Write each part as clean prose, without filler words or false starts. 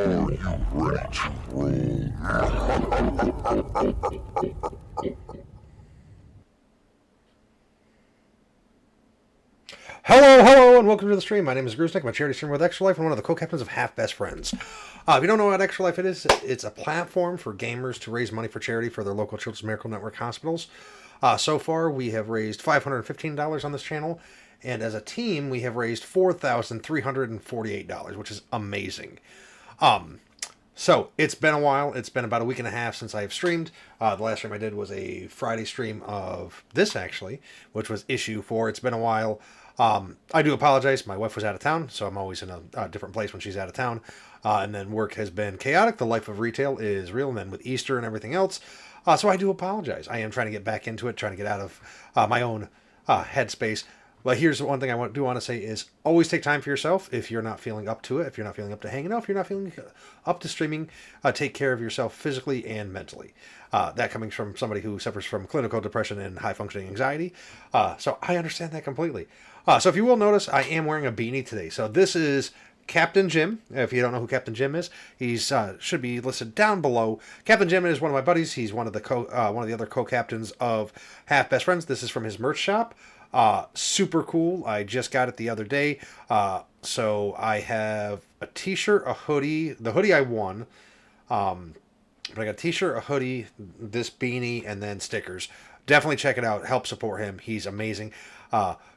Hello, and welcome to the stream. My name is Gruesnick. I'm a charity streamer with Extra Life and one of the co-captains of Half Best Friends. If you don't know what Extra Life it is, it's a platform for gamers to raise money for charity for their local Children's Miracle Network hospitals. So far, we have raised $515 on this channel, and as a team, we have raised $4,348, which is amazing. So, it's been a while. It's been about a week and a half since I've streamed. The last stream I did was a Friday stream of this, actually, which was issue 4. It's been a while. I do apologize. My wife was out of town, so I'm always in a different place when she's out of town. And then work has been chaotic. The life of retail is real, and then with Easter and everything else. So I do apologize. I am trying to get back into it, trying to get out of my own headspace. But here's one thing I do want to say is always take time for yourself if you're not feeling up to it, if you're not feeling up to hanging out, if you're not feeling up to streaming, take care of yourself physically and mentally. That coming from somebody who suffers from clinical depression and high-functioning anxiety. So I understand that completely. So if you will notice, I am wearing a beanie today. So this is Captain Jim. If you don't know who Captain Jim is, he's should be listed down below. Captain Jim is one of my buddies. He's one of the other co-captains of Half Best Friends. This is from his merch shop. Super cool. I just got it the other day. So I have a t-shirt, a hoodie. The hoodie I won. But I got a t-shirt, a hoodie, this beanie, and then stickers. Definitely check it out. Help support him. He's amazing.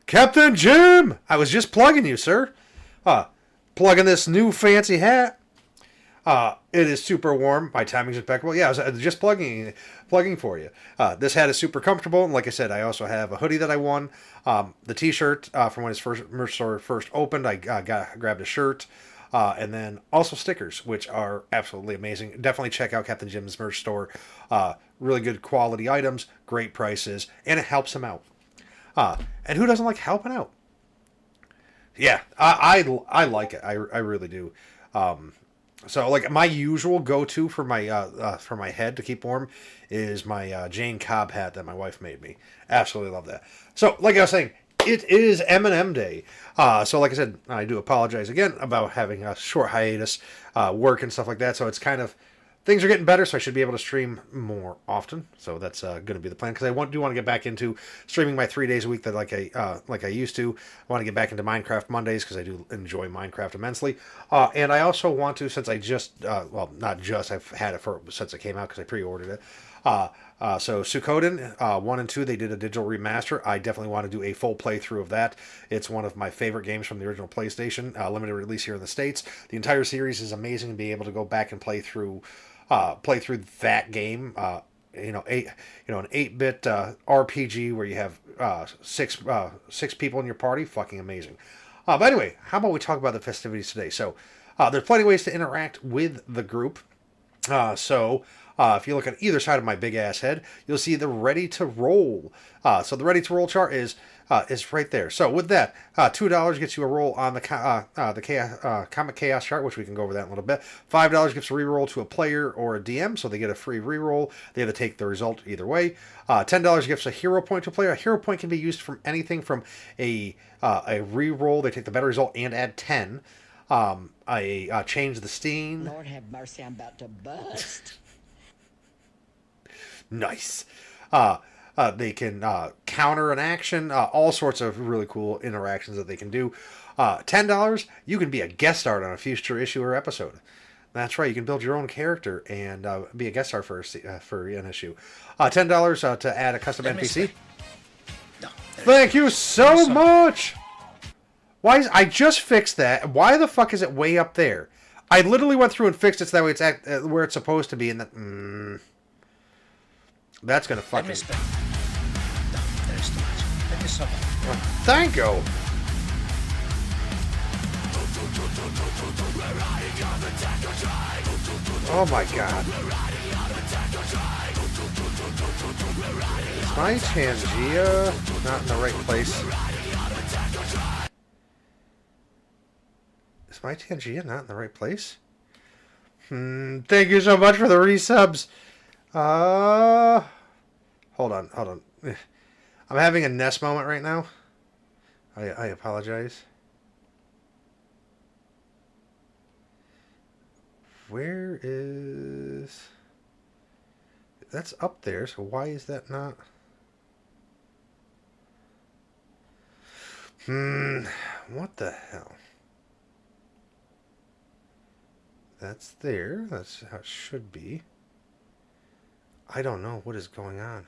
Captain Jim! I was just plugging you, sir. Plugging this new fancy hat. It is super warm. My timing's impeccable. Yeah, I was just plugging for you. This hat is super comfortable. And like I said, I also have a hoodie that I won. The t-shirt from when his first merch store first opened. I grabbed a shirt. And then also stickers, which are absolutely amazing. Definitely check out Captain Jim's merch store. Really good quality items, great prices, and it helps him out. And who doesn't like helping out? Yeah, I like it. I really do. So like my usual go-to for my head to keep warm is my Jane Cobb hat that my wife made me. Absolutely love that. So like I was saying, it is M&M Day. So like I said, I do apologize again about having a short hiatus, work and stuff like that. So it's kind of, things are getting better, so I should be able to stream more often. So that's going to be the plan, because I do want to get back into streaming my 3 days a week that like I used to. I want to get back into Minecraft Mondays because I do enjoy Minecraft immensely. And I also want to, since I just, well, not just, I've had it since it came out because I pre-ordered it. So Suikoden 1 and 2, they did a digital remaster. I definitely want to do a full playthrough of that. It's one of my favorite games from the original PlayStation, limited release here in the States. The entire series is amazing, to be able to go back and play through that game. An 8-bit RPG where you have six people in your party. Fucking amazing. But anyway, how about we talk about the festivities today? So there's plenty of ways to interact with the group. If you look at either side of my big ass head, you'll see the ready to roll. So the ready to roll chart is right there. So with that, $2 gets you a roll on the Comic Chaos chart, which we can go over that in a little bit. $5 gives a reroll to a player or a DM, so they get a free reroll. They have to take the result either way. $10 gives a hero point to a player. A hero point can be used from anything from a reroll. They take the better result and add 10. Change the scene. Lord have mercy, I'm about to bust. Nice. They can counter an action, all sorts of really cool interactions that they can do. $10, you can be a guest star on a future issue or episode. That's right, you can build your own character and be a guest star for an issue. $10 to add a custom NPC. No, Thank you so much! I just fixed that. Why the fuck is it way up there? I literally went through and fixed it so that way it's at where it's supposed to be, and that... That's gonna fucking... No, there is too much. Let me stop. Thank you! Oh my god. Is my Pangea not in the right place? Is my Pangea not in the right place? Thank you so much for the resubs. Hold on. I'm having a Ness moment right now. I apologize. where is... That's up there, so why is that not... What the hell? That's there. That's how it should be. I don't know what is going on.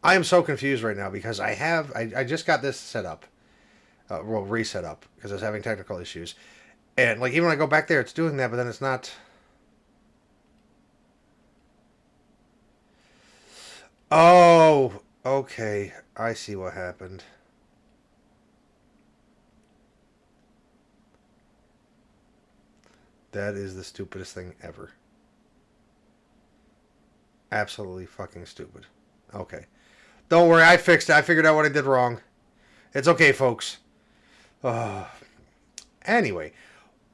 I am so confused right now because I just got this set up. Well, reset up because I was having technical issues. And like even when I go back there, it's doing that, but then it's not. Oh, okay. I see what happened. That is the stupidest thing ever. Absolutely fucking stupid. Okay. Don't worry, I fixed it. I figured out what I did wrong. It's okay, folks. Anyway,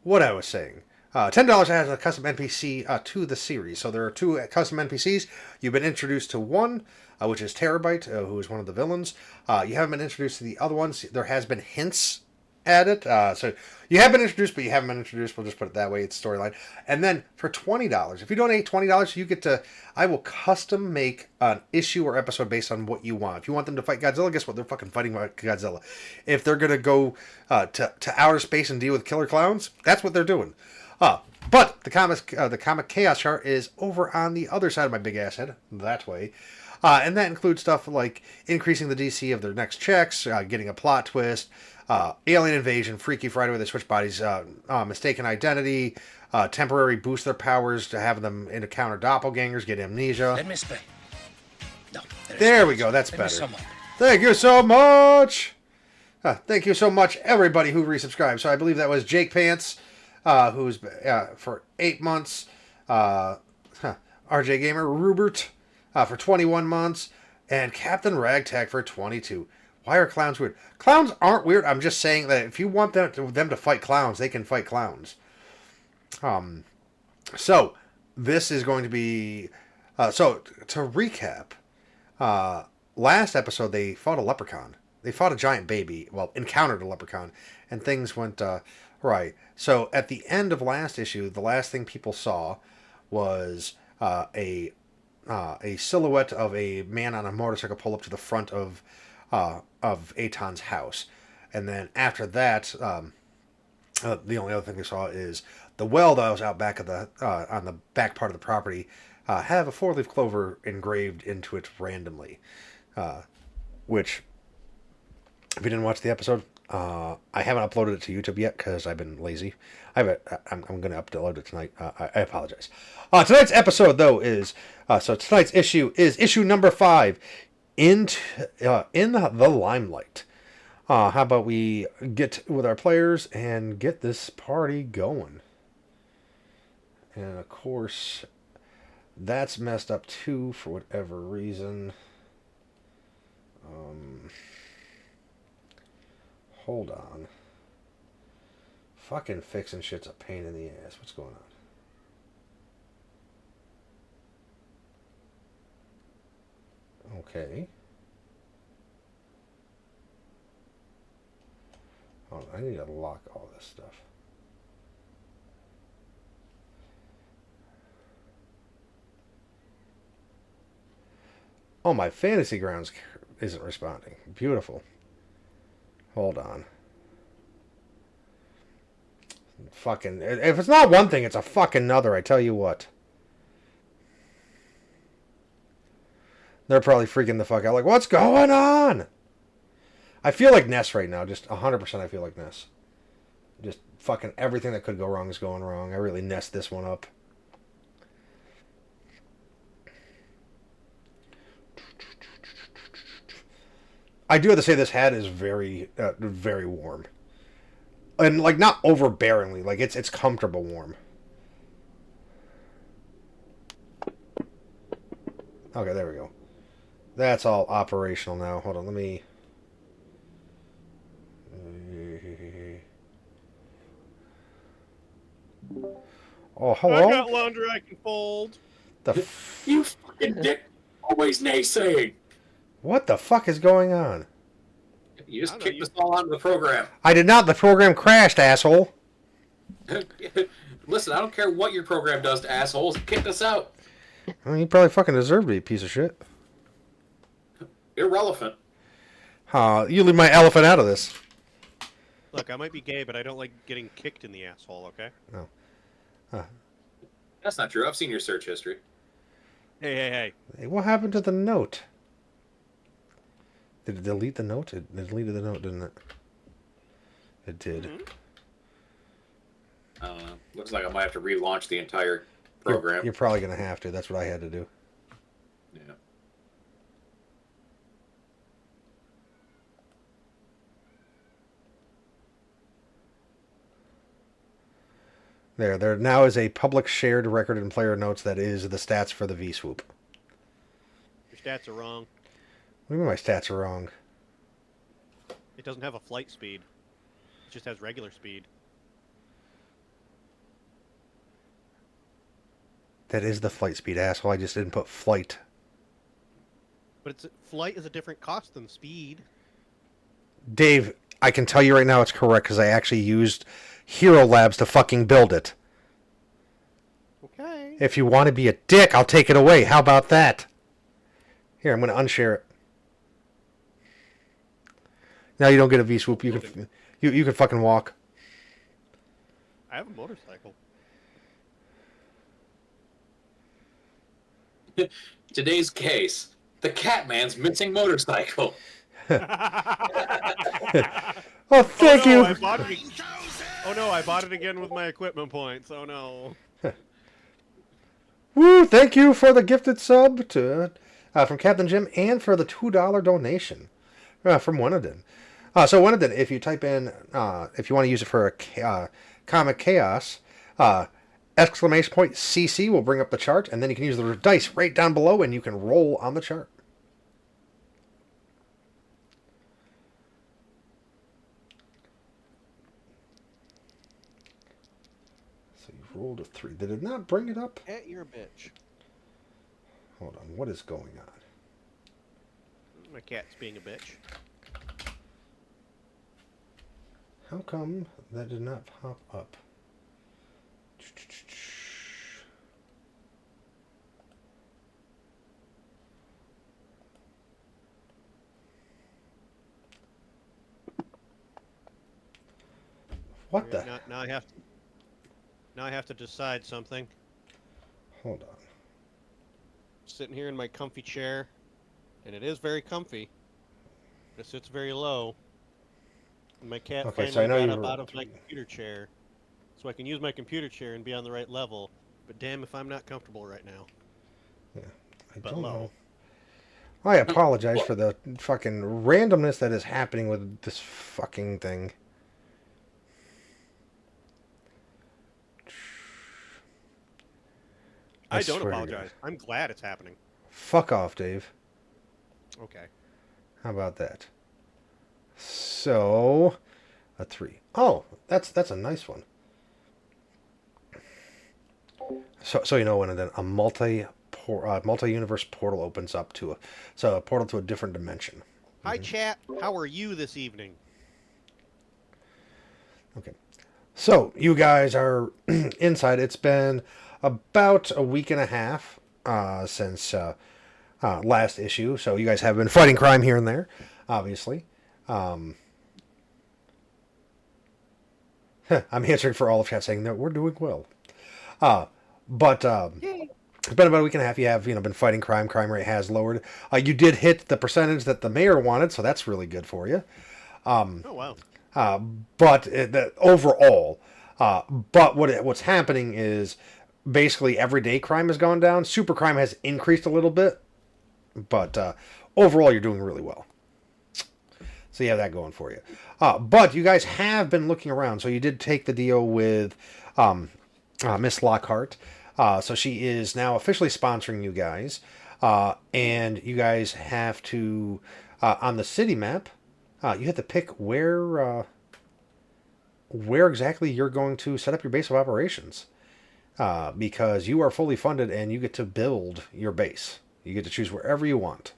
what I was saying. $10 has a custom NPC to the series. So there are 2 custom NPCs. You've been introduced to one, which is Terabyte, who is one of the villains. You haven't been introduced to the other ones. There has been hints at it. So you have been introduced, but you haven't been introduced. We'll just put it that way. It's storyline. And then for $20, if you donate $20, you get to... I will custom make an issue or episode based on what you want. If you want them to fight Godzilla, guess what? They're fucking fighting Godzilla. If they're going to go to outer space and deal with killer clowns, that's what they're doing. But the comic chaos chart is over on the other side of my big ass head, that way. And that includes stuff like increasing the DC of their next checks, getting a plot twist, alien invasion, Freaky Friday where they switch bodies, mistaken identity, temporary boost their powers to have them encounter doppelgangers, get amnesia. Let me explain. No, there we go, that's Let me better. sum up. Thank you so much! Thank you so much, everybody who resubscribed. So I believe that was Jake Pants, who's for 8 months, RJ Gamer, Rupert, for 21 months, and Captain Ragtag for 22. Why are clowns weird? Clowns aren't weird. I'm just saying that if you want them to fight clowns, they can fight clowns. So this is going to be... so to recap, last episode they fought a leprechaun. They fought a giant baby. Well, encountered a leprechaun, and things went right. So at the end of last issue, the last thing people saw was a silhouette of a man on a motorcycle pull up to the front of Aton's house, and then after that, the only other thing we saw is the well that was out back of the on the back part of the property have a 4-leaf clover engraved into it randomly, which if you didn't watch the episode, I haven't uploaded it to YouTube yet because I've been lazy. I'm going to upload it tonight. I apologize. Tonight's episode though is so tonight's issue is issue number 5 in the Limelight. How about we get with our players and get this party going? And of course, that's messed up too for whatever reason. Hold on. Fucking fixing shit's a pain in the ass. What's going on? Okay. Hold on, I need to lock all this stuff. Oh, my Fantasy Grounds isn't responding. Beautiful. Hold on. Fucking... If it's not one thing, it's a fucking another, I tell you what. They're probably freaking the fuck out. Like, what's going on? I feel like Ness right now. Just 100% I feel like Ness. Just fucking everything that could go wrong is going wrong. I really Nessed this one up. I do have to say this hat is very, very warm. And, like, not overbearingly. Like, it's comfortable warm. Okay, there we go. That's all operational now. Hold on, let me... Oh, I hello. got laundry I can fold. You fucking dick! Always naysaying. What the fuck is going on? You just I don't know, kicked you- us all out of the program. I did not. The program crashed, asshole. Listen, I don't care what your program does to assholes. It kicked us out. Well, you probably fucking deserve to be a piece of shit. Irrelevant. You leave my elephant out of this. Look, I might be gay, but I don't like getting kicked in the asshole, okay? That's not true. I've seen your search history. Hey. Hey, what happened to the note? Did it delete the note? It deleted the note, didn't it? It did. Looks like I might have to relaunch the entire program. You're probably going to have to. That's what I had to do. Yeah. There now is a public shared record in player notes that is the stats for the V-Swoop. Your stats are wrong. What do you mean my stats are wrong? It doesn't have a flight speed. It just has regular speed. That is the flight speed, asshole. I just didn't put flight. But flight is a different cost than speed. Dave, I can tell you right now it's correct because I actually used Hero Labs to fucking build it. Okay. If you want to be a dick, I'll take it away. How about that? Here, I'm going to unshare it. Now you don't get a V-Swoop. You can fucking walk. I have a motorcycle. Today's case: the Catman's missing motorcycle. Oh, thank you. I bought it. Oh no, I bought it again with my equipment points. Oh no. Woo, thank you for the gifted sub to from Captain Jim and for the $2 donation from Wenadin. So Wenadin, if you type in, if you want to use it for a Comic Chaos, exclamation point CC will bring up the chart, and then you can use the dice right down below, and you can roll on the chart. So you rolled a 3. Did it not bring it up? Cat, you're a bitch. Hold on, what is going on? My cat's being a bitch. How come that did not pop up? What the? Now I have to. Now I have to decide something. Hold on. Sitting here in my comfy chair, and it is very comfy. It sits very low. And my cat Okay, so I finally know got you up out of my computer chair, so I can use my computer chair and be on the right level. But damn if I'm not comfortable right now. Yeah, I But don't low. know. I apologize for the fucking randomness that is happening with this fucking thing. I swear don't to apologize. I'm glad it's happening. Fuck off, Dave. Okay. How about that? So, a 3. Oh, that's a nice one. So you know when then a multi-universe portal opens up to a portal to a different dimension. Hi, chat. How are you this evening? Okay. So you guys are inside. It's been about a week and a half since last issue. So you guys have been fighting crime here and there, obviously. I'm answering for all of chat saying that we're doing well. But it's been about a week and a half. You have been fighting crime. Crime rate has lowered. You did hit the percentage that the mayor wanted, so that's really good for you. Oh wow. But overall, but what's happening is basically everyday crime has gone down. Super crime has increased a little bit, but overall you're doing really well. So you have that going for you. But you guys have been looking around. So you did take the deal with Miss Lockhart. So she is now officially sponsoring you guys. And you guys have to, on the city map, you have to pick where exactly you're going to set up your base of operations. because you are fully funded and you get to build your base. You get to choose wherever you want.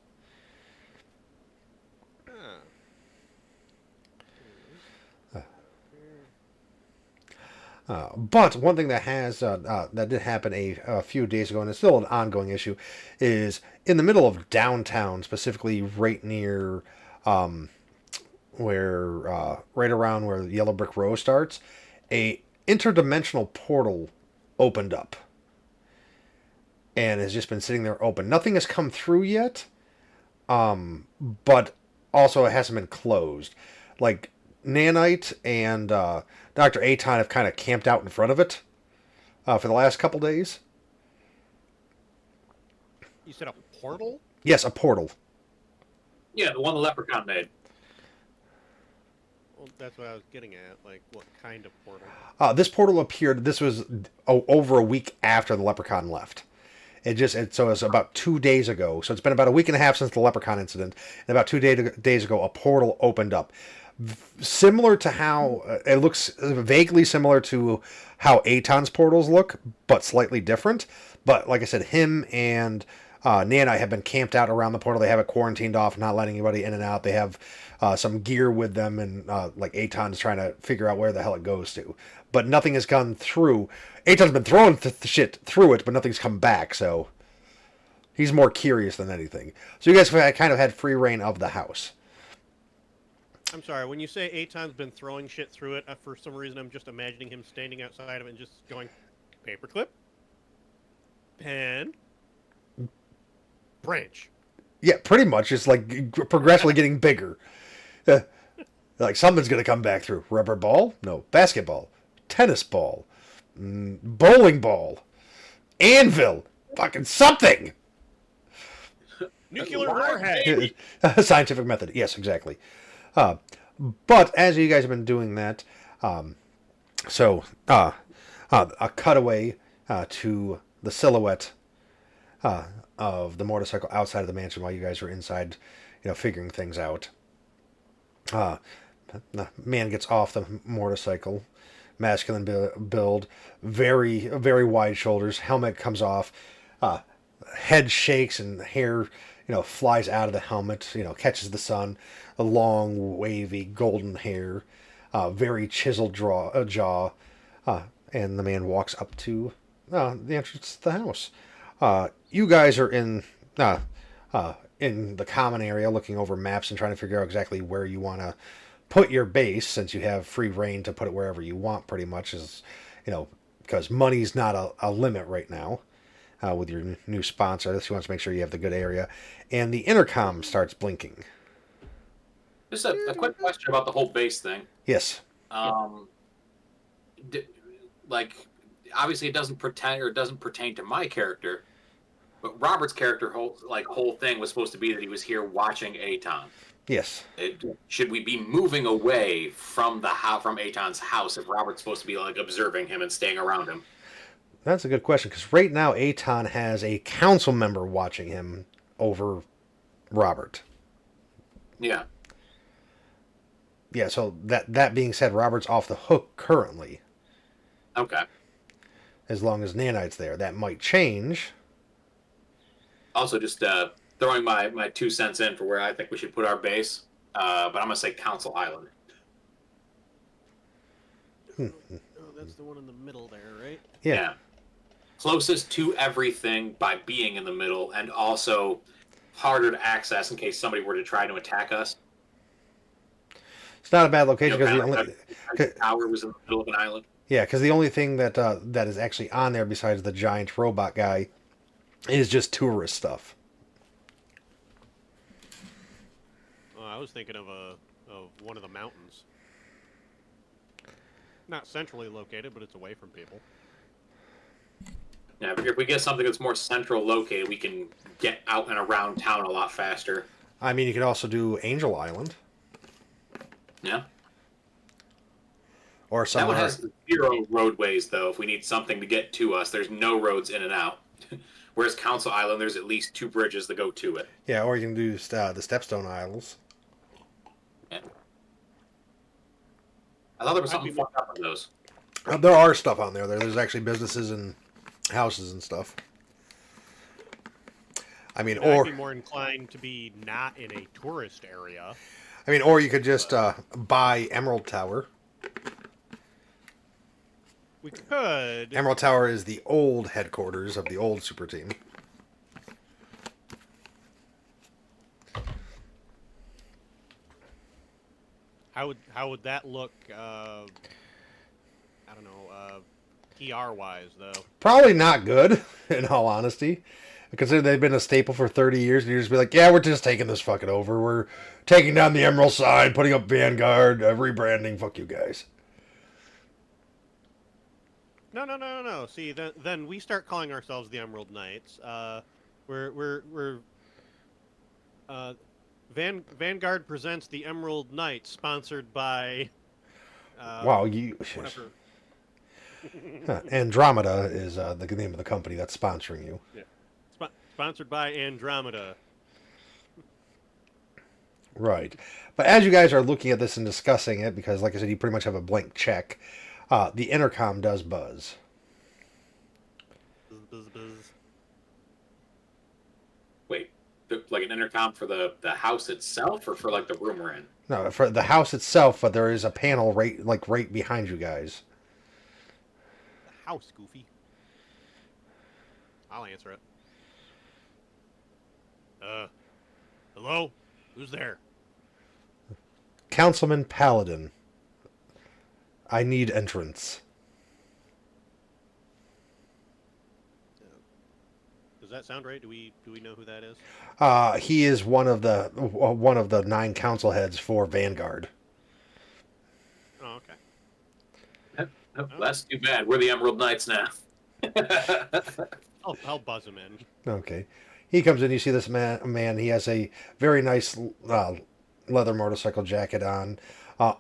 Ah. But one thing that has that did happen a few days ago, and it's still an ongoing issue, is in the middle of downtown, specifically right near right around where the Yellow Brick Road starts, a interdimensional portal opened up and has just been sitting there open. Nothing has come through yet, but also it hasn't been closed. Like Nanite and Dr. Aton have kind of camped out in front of it for the last couple days. You said a portal? Yes, a portal. Yeah, the one the leprechaun made. Well, that's what I was getting at. Like, what kind of portal? This portal appeared. This was over a week after the leprechaun left. So it's about 2 days ago. So it's been about a week and a half since the leprechaun incident, and about 2 days ago, a portal opened up. Similar to how it looks, vaguely similar to how Aton's portals look, but slightly different. But like I said, him and Nana have been camped out around the portal. They have it quarantined off, not letting anybody in and out. They have some gear with them, and like Aton's trying to figure out where the hell it goes to. But nothing has gone through. Aton's been throwing shit through it, but nothing's come back. So he's more curious than anything. So you guys kind of had free reign of the house. I'm sorry, when you say Aton's been throwing shit through it, for some reason I'm just imagining him standing outside of it and just going, paperclip, pen, branch. Yeah, pretty much. It's like progressively getting bigger. Like something's going to come back through. Rubber ball? No. Basketball. Tennis ball. Bowling ball. Anvil. Fucking something! Nuclear warhead! Scientific method. Yes, exactly. But as you guys have been doing that, a cutaway to the silhouette of the motorcycle outside of the mansion while you guys were inside, figuring things out. The man gets off the motorcycle, masculine build, very, very wide shoulders, helmet comes off, head shakes and hair, flies out of the helmet, catches the sun, a long, wavy, golden hair, very chiseled jaw, and the man walks up to the entrance to the house. You guys are in the common area looking over maps and trying to figure out exactly where you want to put your base, since you have free reign to put it wherever you want, pretty much, because money's not a limit right now. With your new sponsor, this wants to make sure you have the good area, and the intercom starts blinking. Just a quick question about the whole base thing. Yes. Like, obviously, it doesn't pertain to my character, but Robert's character whole thing was supposed to be that he was here watching Aton. Yes. Should we be moving away from Aton's house if Robert's supposed to be like observing him and staying around him? That's a good question, because right now Aton has a council member watching him over Robert. Yeah. Yeah, so that being said, Robert's off the hook currently. Okay. As long as Nanite's there. That might change. Also, just throwing my 2 cents in for where I think we should put our base, but I'm going to say Council Island. Oh, that's the one in the middle there, right? Yeah. Closest to everything by being in the middle, and also harder to access in case somebody were to try to attack us. It's not a bad location, because the tower was in the middle of an island. Yeah, because the only thing that is actually on there besides the giant robot guy is just tourist stuff. I was thinking of one of the mountains. Not centrally located, but it's away from people. Yeah, if we get something that's more central located, we can get out and around town a lot faster. I mean, you could also do Angel Island. Yeah. Or somewhere. That one has 0 roadways, though. If we need something to get to us, there's no roads in and out. Whereas Council Island, there's at least 2 bridges that go to it. Yeah, or you can do the Stepstone Isles. Yeah. I thought there was something fucked up on those. There are stuff on there. There's actually businesses and houses and stuff. I mean, I'd or be more inclined to be not in a tourist area. or you could just buy Emerald Tower. We could. Emerald Tower is the old headquarters of the old super team. How would that look? I don't know. PR wise though. Probably not good, in all honesty. Considering they've been a staple for 30 years, and you just be like, yeah, we're just taking this fucking over. We're taking down the Emerald sign, putting up Vanguard, rebranding. Fuck you guys. No. See, then we start calling ourselves the Emerald Knights. We're Vanguard presents the Emerald Knights, sponsored by. Wow, you. Whatever. Andromeda is the name of the company that's sponsoring you. Yeah. Sponsored by Andromeda. Right. But as you guys are looking at this and discussing it, because like I said, you pretty much have a blank check, the intercom does buzz. Buzz. Wait, like an intercom for the house itself, or for like the room we're in? No, for the house itself, but there is a panel right behind you guys. The house, Goofy. I'll answer it. Hello? Who's there? Councilman Paladin. I need entrance. Does that sound right? Do we know who that is? He is one of the 9 council heads for Vanguard. Oh, okay. Oh, that's too bad. We're the Emerald Knights now. I'll buzz him in. Okay. He comes in, you see this man, he has a very nice leather motorcycle jacket on.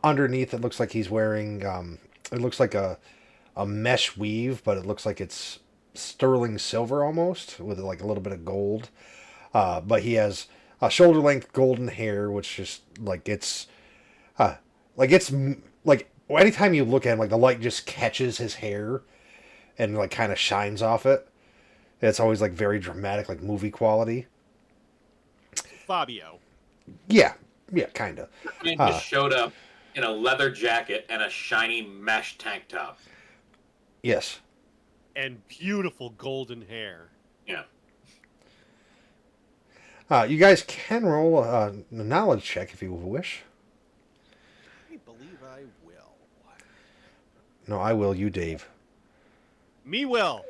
Underneath, it looks like he's wearing, it looks like a mesh weave, but it looks like it's sterling silver almost, with like a little bit of gold. But he has a shoulder-length golden hair, which just, like, it's like, anytime you look at him, like, the light just catches his hair and, like, kind of shines off it. It's always like very dramatic, like movie quality. Fabio. Yeah, kind of. He just showed up in a leather jacket and a shiny mesh tank top. Yes. And beautiful golden hair. Yeah. You guys can roll a knowledge check if you wish. I believe I will. No, I will. You, Dave. Me will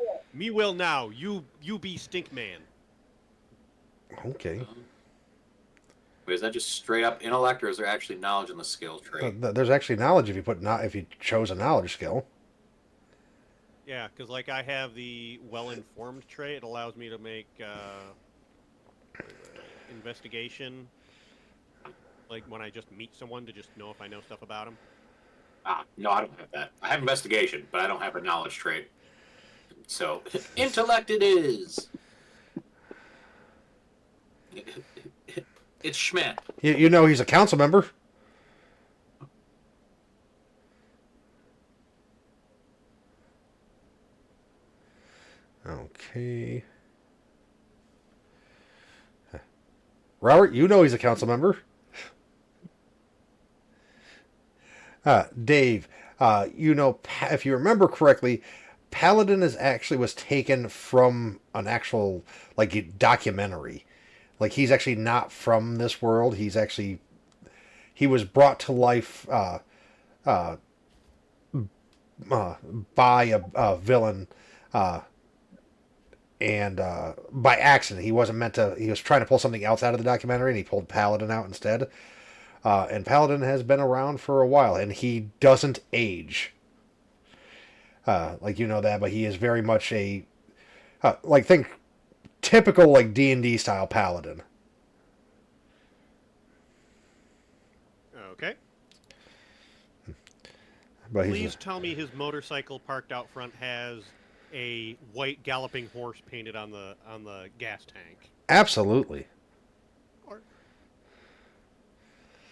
now. You be Stinkman. Okay. Wait, is that just straight up intellect, or is there actually knowledge in the skill trait? There's actually knowledge if you chose a knowledge skill. Yeah, because like I have the well-informed trait. It allows me to make investigation. Like when I just meet someone to just know if I know stuff about them. No, I don't have that. I have investigation, but I don't have a knowledge trait. So, intellect it is. It's Schmidt. You know he's a council member. Okay. Robert, you know he's a council member. Dave, you know, if you remember correctly, Paladin was taken from an actual, like, documentary. Like, he's actually not from this world. He was brought to life by a villain, and by accident. He wasn't meant to. He was trying to pull something else out of the documentary, and he pulled Paladin out instead. And Paladin has been around for a while, and he doesn't age. Like, you know that, but he is very much a, think typical, like, D&D style Paladin. Okay. But Please tell me his motorcycle parked out front has a white galloping horse painted on the gas tank. Absolutely.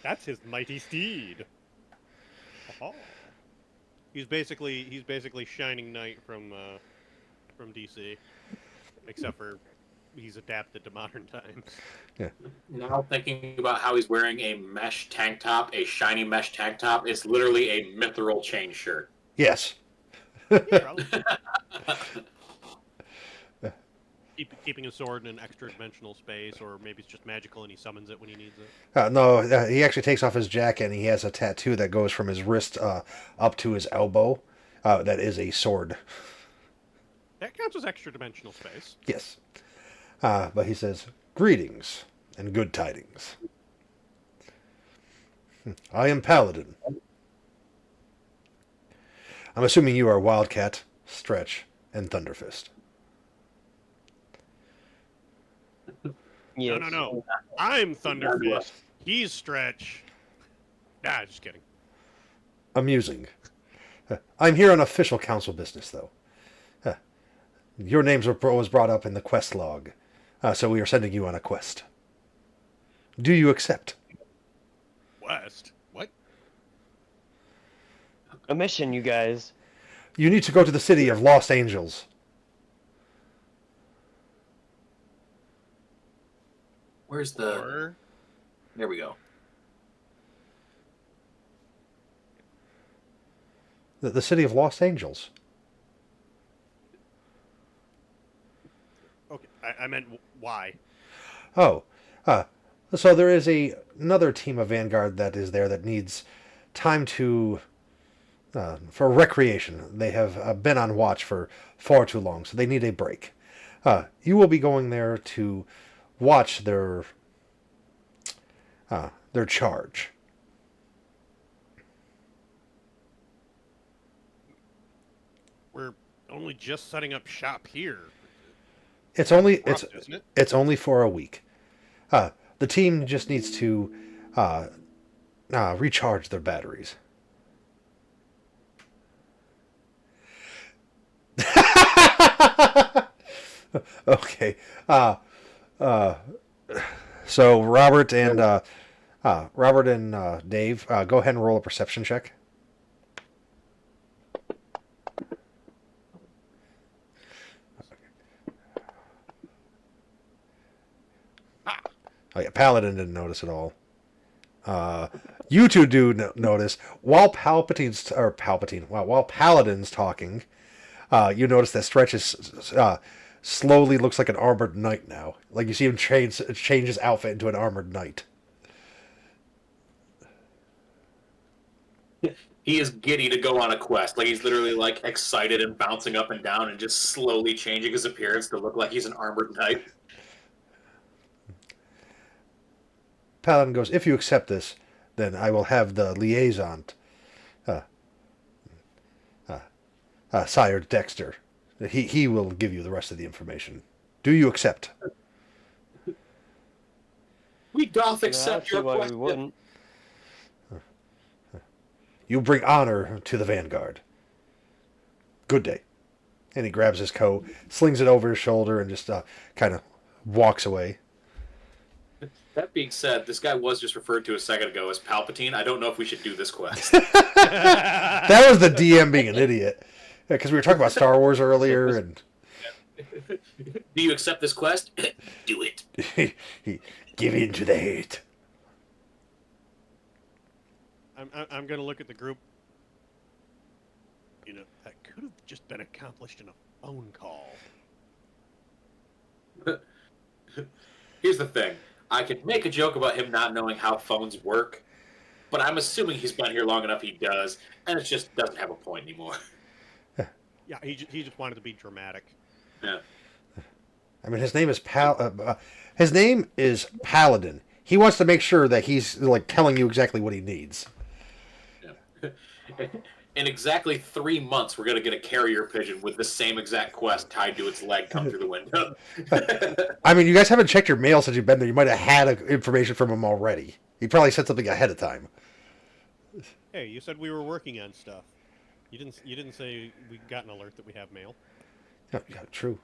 That's his mighty steed. Oh. He's basically Shining Knight from from DC, except for he's adapted to modern times. Now thinking about how he's wearing a mesh tank top, a shiny mesh tank top, it's literally a mithril chain shirt. Yes. Yeah, probably. Keeping a sword in an extra dimensional space, or maybe it's just magical and he summons it when he needs it. No, he actually takes off his jacket and he has a tattoo that goes from his wrist up to his elbow. That is a sword. That counts as extra dimensional space. Yes. But he says, "Greetings and good tidings. I am Paladin. I'm assuming you are Wildcat, Stretch, and Thunderfist." Yes. No. I'm Thunderfist. He's Stretch. Nah, just kidding. Amusing. I'm here on official council business, though. Your names was brought up in the quest log, so we are sending you on a quest. Do you accept? West? What? A mission, you guys. You need to go to the city of Lost Angels. Where's the... Or... There we go. The city of Lost Angels. Okay, I meant why. Oh, so there is another team of Vanguard that is there that needs time to for recreation. They have been on watch for far too long, so they need a break. You will be going there to watch their charge. We're only just setting up shop here. It's only Rough, isn't it? it's only for a week. The team just needs to recharge their batteries. Okay. So Robert and Dave, go ahead and roll a perception check. Oh yeah, Paladin didn't notice at all. You two do notice while while Paladin's talking. You notice that Stretch is slowly looks like an armored knight now. Like you see him change his outfit into an armored knight. He is giddy to go on a quest. Like he's literally like excited and bouncing up and down and just slowly changing his appearance to look like he's an armored knight. Paladin goes, "If you accept this, then I will have the liaison, Sire Dexter. He will give you the rest of the information. Do you accept?" We doth Yeah, I accept see your why quest. we wouldn't. You bring honor to the Vanguard. Good day. And he grabs his coat, slings it over his shoulder, and just kind of walks away. That being said, this guy was just referred to a second ago as Palpatine. I don't know if we should do this quest. That was the DM being an idiot. Because we were talking about Star Wars earlier, and Do you accept this quest? Do it. give in to the hate. I'm gonna look at the group. You know, that could have just been accomplished in a phone call. Here's the thing. I could make a joke about him not knowing how phones work, but I'm assuming he's been here long enough he does, and it just doesn't have a point anymore. Yeah, he just wanted to be dramatic. Yeah. I mean, his name is Paladin. He wants to make sure that he's like telling you exactly what he needs. Yeah. In exactly 3 months, we're going to get a carrier pigeon with the same exact quest tied to its leg come through the window. I mean, you guys haven't checked your mail since you've been there. You might have had information from him already. He probably said something ahead of time. Hey, you said we were working on stuff. You didn't say we got an alert that we have mail. Yeah, true.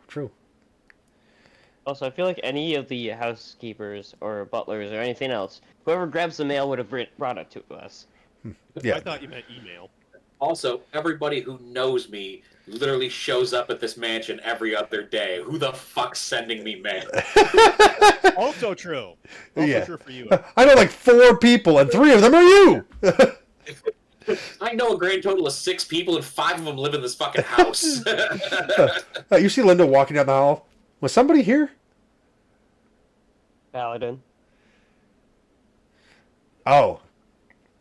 Also, I feel like any of the housekeepers or butlers or anything else, whoever grabs the mail would have brought it to us. Yeah. I thought you meant email. Also, everybody who knows me literally shows up at this mansion every other day. Who the fuck's sending me mail? Also true. Also Yeah. true for you. I know like 4 people, and 3 of them are you. I know a grand total of 6 people, and 5 of them live in this fucking house. You see Linda walking down the hall. Was somebody here? Paladin. Oh,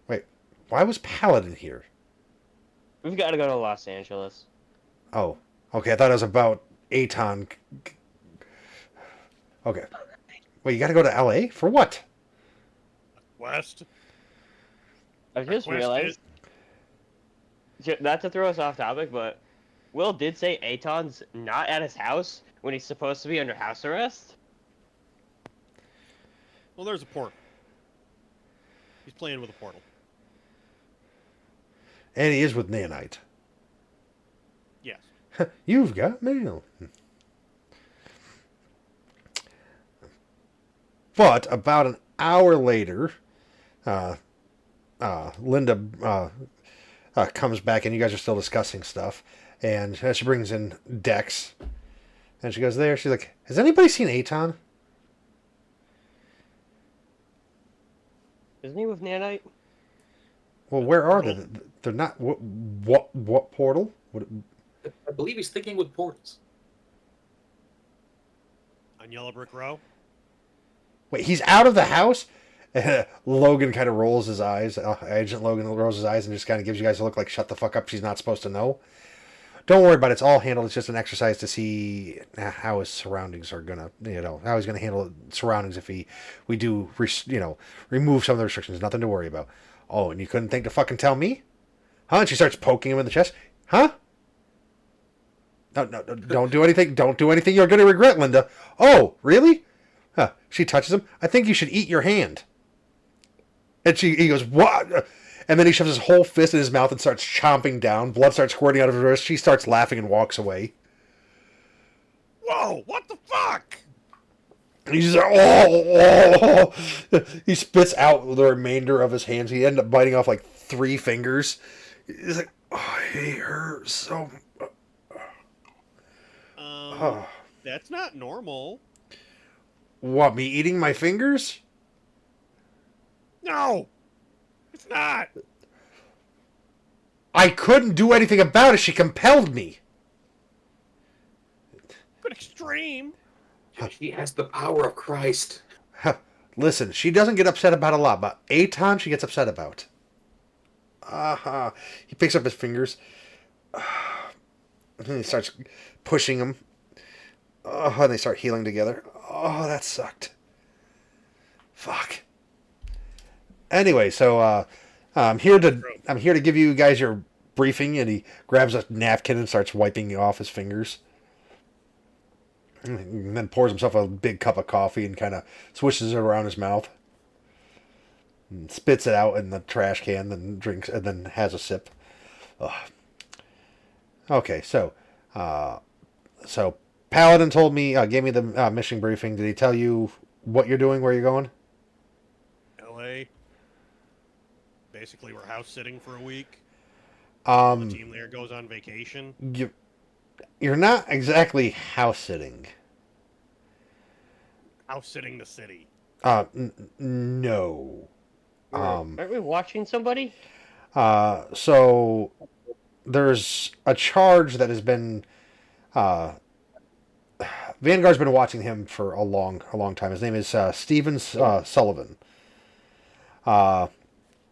wait. Why was Paladin here? We've got to go to Los Angeles. Oh, okay. I thought it was about Aton. Okay. Wait, you got to go to L.A. for what? West. I just West realized, not to throw us off topic, but Will did say Aton's not at his house when he's supposed to be under house arrest. Well, there's a portal. He's playing with a portal. And he is with Nanite. Yes. You've got mail. But about an hour later, Linda comes back, and you guys are still discussing stuff. And she brings in Dex, and she goes there. She's like, "Has anybody seen Aton?" Isn't he with Nanite? Well, where are they? They're not. What portal? What, I believe he's thinking with portals. On Yellow Brick Row. wait, he's out of the house? Logan kind of rolls his eyes. Agent Logan rolls his eyes and just kind of gives you guys a look like, shut the fuck up, she's not supposed to know. Don't worry about it. It's all handled. It's just an exercise to see how his surroundings are going to, how he's going to handle surroundings if we do, remove some of the restrictions. Nothing to worry about. Oh, and you couldn't think to fucking tell me? Huh? And she starts poking him in the chest. Huh? No, don't do anything. Don't do anything you're going to regret, Linda. Oh, really? Huh. She touches him. I think you should eat your hand. And he goes, what? And then he shoves his whole fist in his mouth and starts chomping down. Blood starts squirting out of his wrist. She starts laughing and walks away. Whoa! What the fuck? And he's just like, oh. He spits out the remainder of his hands. He ended up biting off like 3 fingers. He's like, oh, I hate her so. That's not normal. What, me eating my fingers? No, it's not. I couldn't do anything about it. She compelled me. But extreme. She has the power of Christ. Listen, she doesn't get upset about a lot, but Aton she gets upset about. He picks up his fingers. And he starts pushing them. And they start healing together. Oh, that sucked. Fuck. Anyway, so I'm here to give you guys your briefing, and he grabs a napkin and starts wiping off his fingers. And then pours himself a big cup of coffee and kind of swishes it around his mouth. And spits it out in the trash can, then drinks, and then has a sip. Ugh. Okay, so Paladin told me, gave me the mission briefing. Did he tell you what you're doing, where you're going? L.A. Basically, we're house sitting for a week. The team there goes on vacation. You're not exactly house sitting. House sitting the city. No. Aren't we watching somebody? So there's a charge that has been. Vanguard's been watching him for a long time. His name is Steven Sullivan.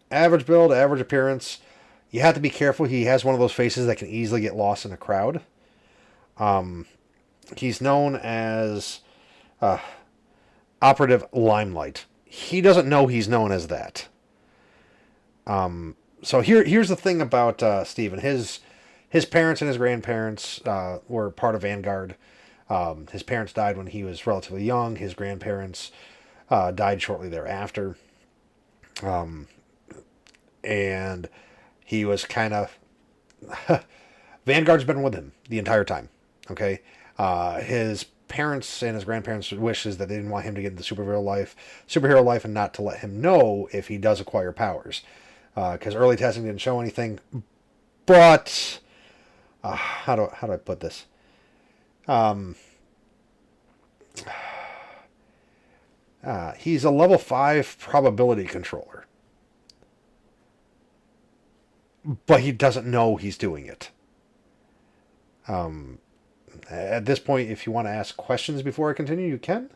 Average build, average appearance. You have to be careful. He has one of those faces that can easily get lost in a crowd. He's known as Operative Limelight. He doesn't know he's known as that. So here's the thing about Steven. His parents and his grandparents were part of Vanguard. His parents died when he was relatively young. His grandparents died shortly thereafter. And he was kind of... Vanguard's been with him the entire time. Okay? His parents and his grandparents' wishes that they didn't want him to get into superhero life and not to let him know if he does acquire powers. Because early testing didn't show anything. but how do I put this? He's a level 5 probability controller, but he doesn't know he's doing it. At this point, if you want to ask questions before I continue, you can.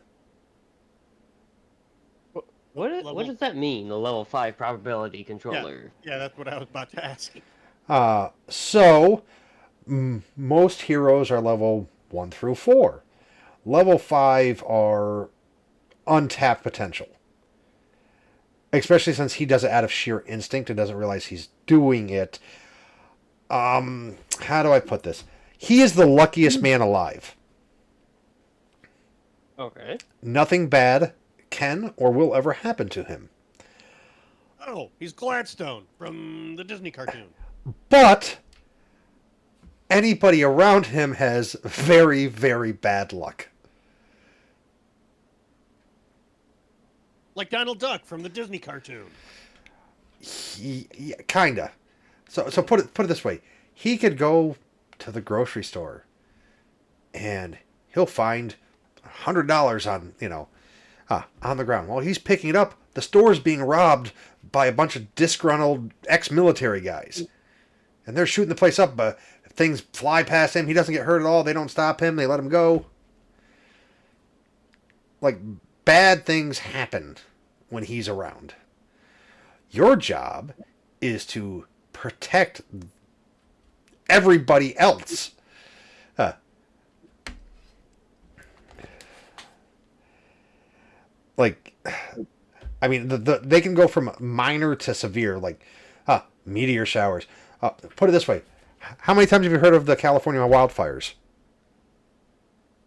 What does that mean? The level 5 probability controller. Yeah, that's what I was about to ask. Most heroes are level 1 through 4. Level 5 are untapped potential. Especially since he does it out of sheer instinct and doesn't realize he's doing it. How do I put this? He is the luckiest man alive. Okay. Nothing bad can or will ever happen to him. Oh, he's Gladstone from the Disney cartoon. But anybody around him has very, very bad luck. Like Donald Duck from the Disney cartoon. Kinda. So put it this way. He could go to the grocery store and he'll find $100 on the ground. While he's picking it up, the store's being robbed by a bunch of disgruntled ex-military guys. And they're shooting the place up, but things fly past him. He doesn't get hurt at all. They don't stop him. They let him go. Like, bad things happen when he's around. Your job is to protect everybody else. They can go from minor to severe, like meteor showers. Put it this way. How many times have you heard of the California wildfires?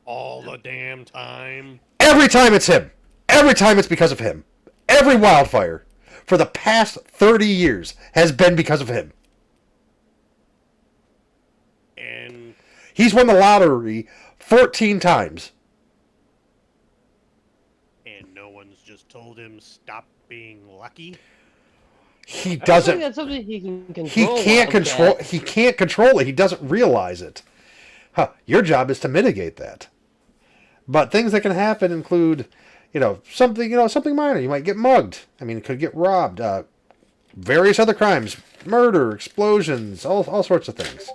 All the damn time. Every time it's him. Every time it's because of him. Every wildfire for the past 30 years has been because of him. And He's won the lottery 14 times. and no one's just told him stop being lucky. He I doesn't. think that's something he can He control. can't like control. that. He can't control it. He doesn't realize it. Your job is to mitigate that. But things that can happen include, something minor. You might get mugged. Could get robbed. Various other crimes, murder, explosions, all sorts of things.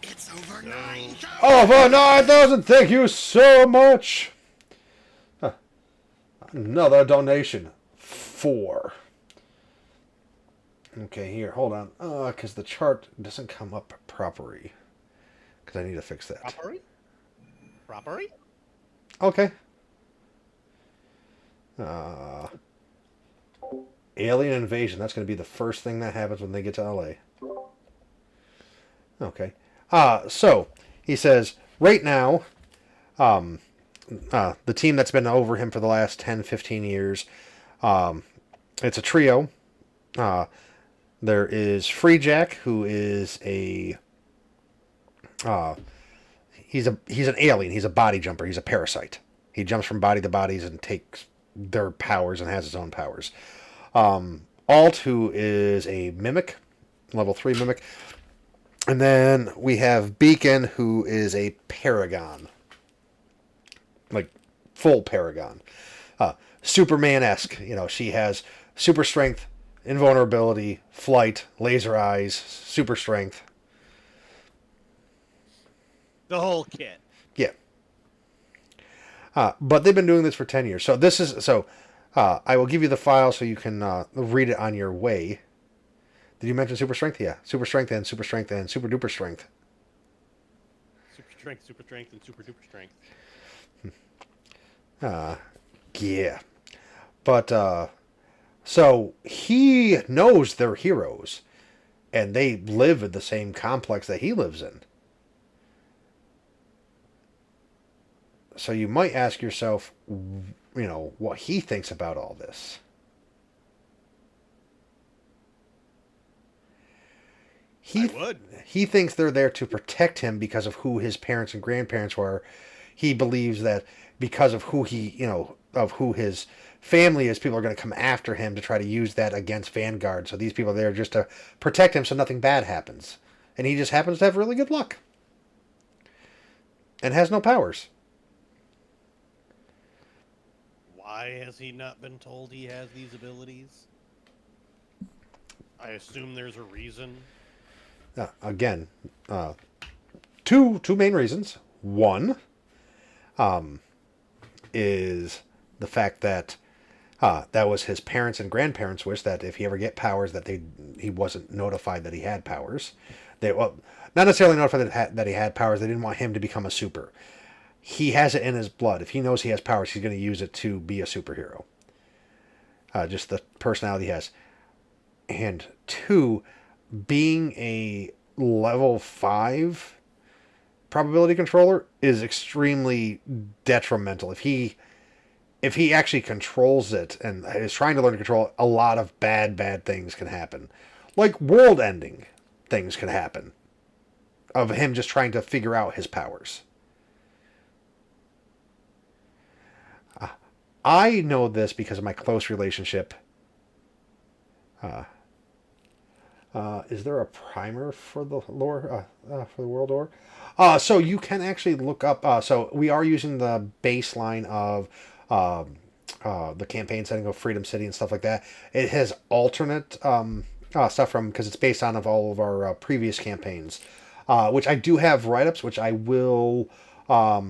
It's over 9,000. Over 9,000. Thank you so much. Another donation. 4. Okay, here, hold on. Because the chart doesn't come up properly. Because I need to fix that. Property? Okay. Alien invasion. That's going to be the first thing that happens when they get to LA. Okay. So, he says, right now, the team that's been over him for the last 10, 15 years, it's a trio. There is Free Jack, who is he's an alien. He's a body jumper. He's a parasite. He jumps from body to bodies and takes their powers and has his own powers. Alt, who is a mimic, level 3 mimic. And then we have Beacon, who is a paragon. Like, full paragon. Superman-esque. She has super strength, invulnerability, flight, laser eyes, super strength. The whole kit. Yeah. But they've been doing this for 10 years. So I will give you the file so you can read it on your way. Did you mention super strength? Yeah. Super strength and super strength and super duper strength. Super strength, and super duper strength. Yeah. But, so he knows they're heroes. And they live in the same complex that he lives in. So you might ask yourself, what he thinks about all this. I would. He thinks they're there to protect him because of who his parents and grandparents were. He believes that because of who who his family is people are going to come after him to try to use that against Vanguard. So these people are there just to protect him so nothing bad happens. And he just happens to have really good luck. And has no powers. Why has he not been told he has these abilities? I assume there's a reason. Again, two main reasons. One is the fact that that was his parents and grandparents' wish that if he ever get powers, that he wasn't notified that he had powers. Not necessarily notified that he had powers. They didn't want him to become a super. He has it in his blood. If he knows he has powers, he's going to use it to be a superhero. Just the personality he has. And two, being a level 5 probability controller is extremely detrimental. If he actually controls it and is trying to learn to control it, a lot of bad things can happen. Like world-ending things can happen. Of him just trying to figure out his powers. I know this because of my close relationship. Is there a primer for the lore, for the world lore? So you can actually look up. So we are using the baseline of the campaign setting of Freedom City and stuff like that. It has alternate stuff from, because it's based on of all of our previous campaigns, which I do have write-ups, which I will. I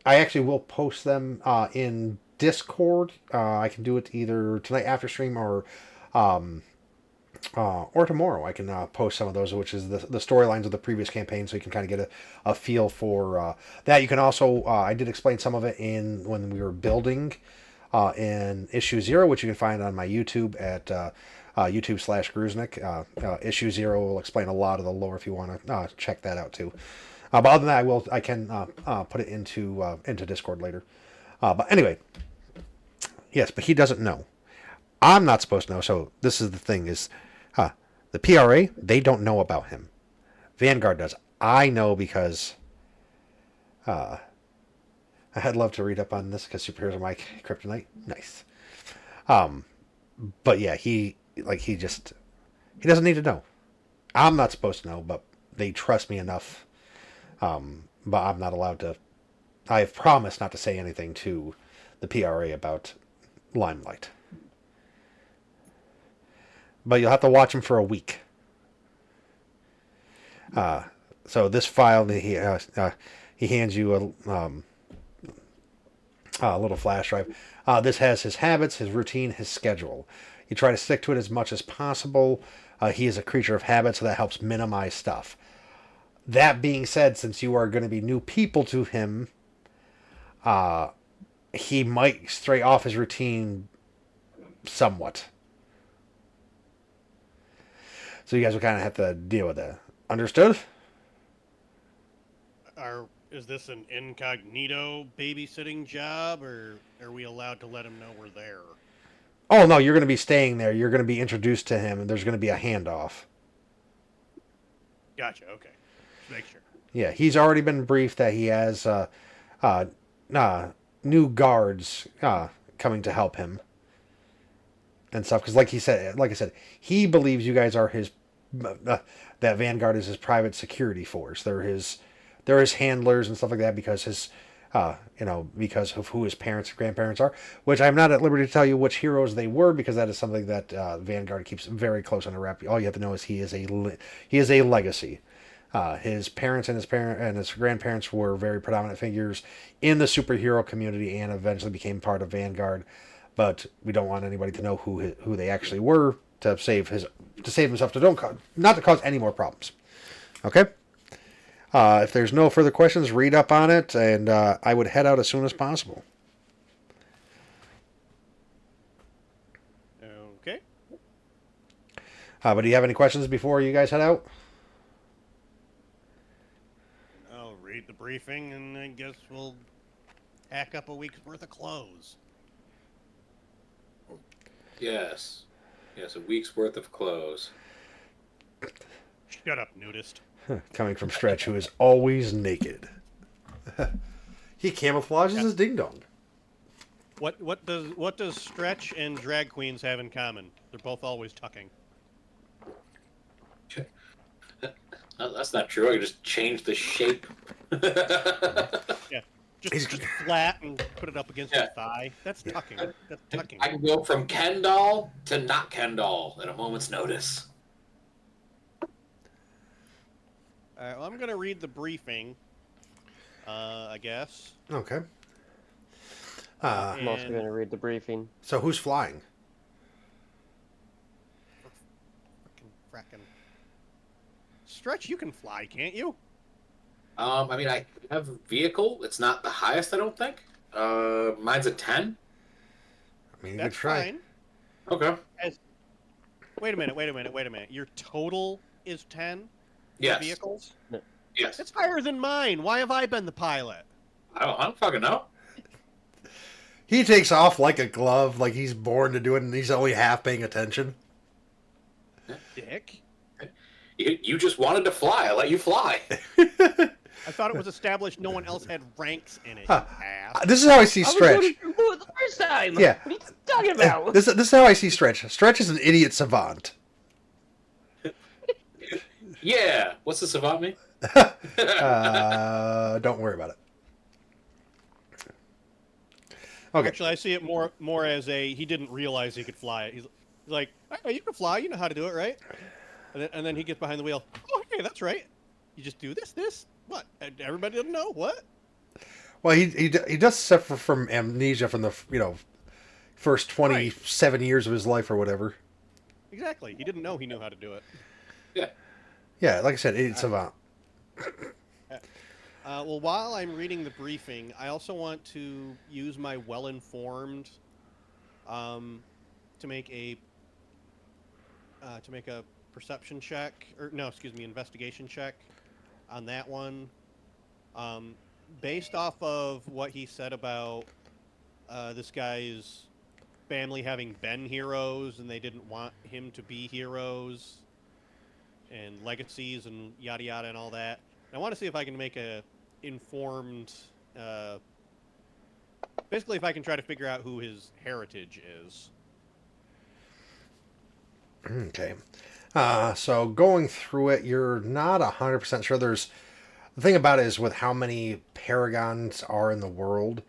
actually will post them in Discord. I can do it either tonight after stream or tomorrow. I can post some of those, which is the storylines of the previous campaign, so you can kind of get a feel for that. You can also, I did explain some of it when we were building in issue 0, which you can find on my YouTube at YouTube/Gruznik. Issue 0 will explain a lot of the lore if you want to check that out too. But other than that, I can put it into Discord later. But anyway, yes, but he doesn't know. I'm not supposed to know, so this is the thing is, the PRA, they don't know about him. Vanguard does. I know because I'd love to read up on this because superheroes are my kryptonite. Nice. But yeah, he doesn't need to know. I'm not supposed to know, but they trust me enough. But I'm not allowed to. I have promised not to say anything to the PRA about Limelight. But you'll have to watch him for a week. So this file, he hands you a little flash drive. This has his habits, his routine, his schedule. You try to stick to it as much as possible. He is a creature of habit, so that helps minimize stuff. That being said, since you are going to be new people to him, he might stray off his routine somewhat. So you guys will kind of have to deal with that. Understood? Is this an incognito babysitting job, or are we allowed to let him know we're there? Oh, no, you're going to be staying there. You're going to be introduced to him, and there's going to be a handoff. Gotcha, okay. Just make sure. Yeah, he's already been briefed that he has new guards coming to help him and stuff. Because like I said, he believes you guys are his. That Vanguard is his private security force. They're his handlers and stuff like that because because of who his parents and grandparents are. Which I'm not at liberty to tell you which heroes they were because that is something that Vanguard keeps very close under wrap. All you have to know is he is a legacy. His parents and his grandparents were very predominant figures in the superhero community and eventually became part of Vanguard. But we don't want anybody to know who they actually were to save himself not to cause any more problems. Okay. If there's no further questions, read up on it, and I would head out as soon as possible. Okay. But do you have any questions before you guys head out? I'll read the briefing, and I guess we'll pack up a week's worth of clothes. Yes. Yes, a week's worth of clothes. Shut up, nudist. Coming from Stretch, who is always naked. He camouflages his ding dong. What does stretch and drag queens have in common? They're both always tucking. No, that's not true. I can just change the shape. Yeah, He's- just flat and put it up against Yeah. your thigh. That's tucking. That's tucking. I can go from Ken doll to not Ken doll at a moment's notice. All right, well, I'm gonna read the briefing. I guess. Okay. I'm also And- going to read the briefing. So who's flying? Frackin'. Stretch, you can fly, can't you? I mean, I have a vehicle. It's not the highest, I don't think. Mine's a 10. I mean, you That's could try. fine. Okay. Wait a minute. Your total is 10 Yes. vehicles? Yes. That's higher than mine. Why have I been the pilot? I don't fucking know. He takes off like a glove, like he's born to do it, and he's only half paying attention. Dick. You just wanted to fly. I let you fly. I thought it was established no one else had ranks in it, you ass. This is how I see I was Stretch. going to do it the first time. Yeah. What are you talking about? This is how I see Stretch. Stretch is an idiot savant. Yeah. What's the savant mean? Don't worry about it. Okay. Actually, I see it more as he didn't realize he could fly it. He's like, hey, you can fly. You know how to do it, right? And then he gets behind the wheel. Oh, hey, that's right. You just do this. What? Everybody doesn't know? What? Well, he does suffer from amnesia from the first 27 years of his life or whatever. Exactly. He didn't know he knew how to do it. Yeah. Yeah, like I said, idiot savant. Well, while I'm reading the briefing, I also want to use my well-informed to make a perception check, or no, excuse me, investigation check on that one. Based off of what he said about this guy's family having been heroes and they didn't want him to be heroes, and legacies and yada yada and all that. I want to see if I can make a informed, basically if I can try to figure out who his heritage is. Okay. So going through it, you're not 100% sure. The thing about it is with how many paragons are in the world,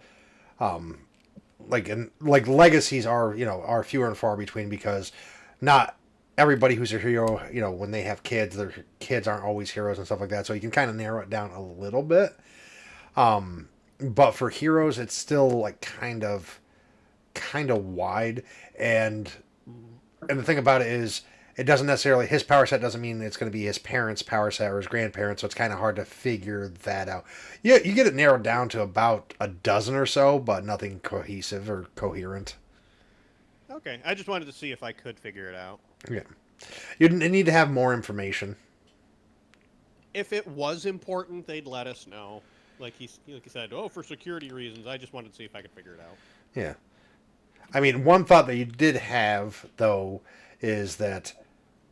like legacies are fewer and far between, because not everybody who's a hero, when they have kids, their kids aren't always heroes and stuff like that. So you can kind of narrow it down a little bit. But for heroes, it's still like kind of wide. And the thing about it is, it doesn't necessarily, his power set doesn't mean it's going to be his parents' power set or his grandparents. So it's kind of hard to figure that out. Yeah, you get it narrowed down to about a dozen or so, but nothing cohesive or coherent. Okay, I just wanted to see if I could figure it out. Yeah. You need to have more information. If it was important, they'd let us know. Like he said, for security reasons. I just wanted to see if I could figure it out. Yeah. I mean, one thought that you did have, though, is that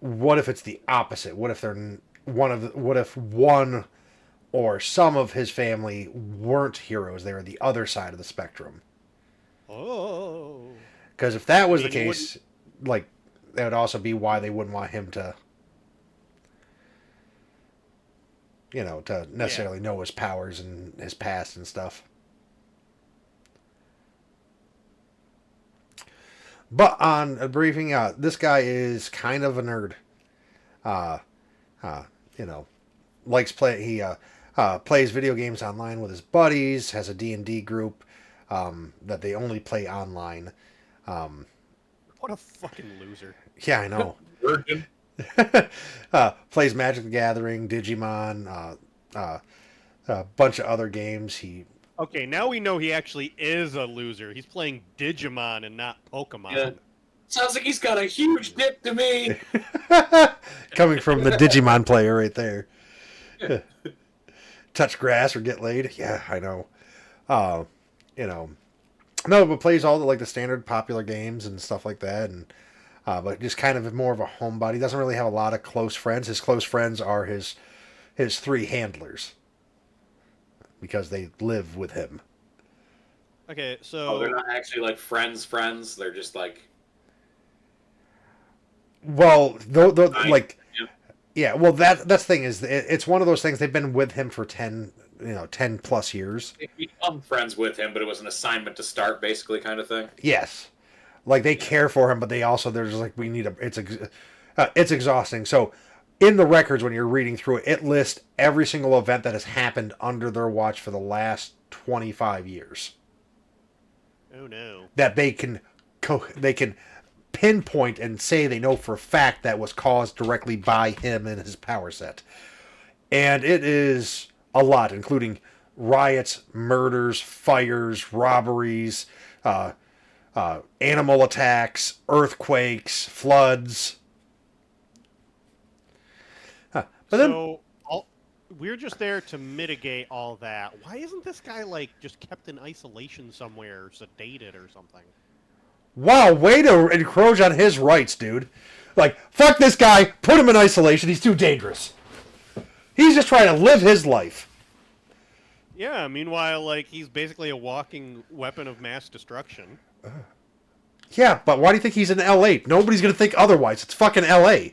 what if it's the opposite? What if what if one or some of his family weren't heroes? They were the other side of the spectrum. Oh. Because if that was I the mean, case, like, that would also be why they wouldn't want him to, to necessarily know his powers and his past and stuff. But on a briefing, this guy is kind of a nerd. Likes he plays video games online with his buddies, has a D&D group that they only play online. What a fucking loser. Yeah, I know. Virgin. Plays Magic the Gathering, Digimon, a bunch of other games. Okay, now we know he actually is a loser. He's playing Digimon and not Pokemon. Yeah. Sounds like he's got a huge dick to me. Coming from the Digimon player right there. Touch grass or get laid. Yeah, I know. No, but plays all the standard popular games and stuff like that, and but just kind of more of a homebody. Doesn't really have a lot of close friends. His close friends are his three handlers, because they live with him. Okay, so Oh, they're not actually like friends. They're just like. Well, I, like, yeah. yeah. Well, that's the thing is, it's one of those things. They've been with him for 10 plus years. They become friends with him, but it was an assignment to start, basically, kind of thing. Yes, like they Yeah. care for him, but they also they're just like we need a. It's exhausting. So, in the records when you're reading through it, it lists every single event that has happened under their watch for the last 25 years oh no. that they can pinpoint and say they know for a fact that was caused directly by him and his power set. And it is a lot, including riots, murders, fires, robberies, animal attacks, earthquakes, floods. But then, So we're just there to mitigate all that. Why isn't this guy like just kept in isolation somewhere, or sedated or something? wow, way to encroach on his rights, dude. Like, fuck this guy, put him in isolation, he's too dangerous. He's just trying to live his life. Yeah. Meanwhile, like he's basically a walking weapon of mass destruction. Yeah, but why do you think he's in LA? Nobody's gonna think otherwise. It's fucking LA.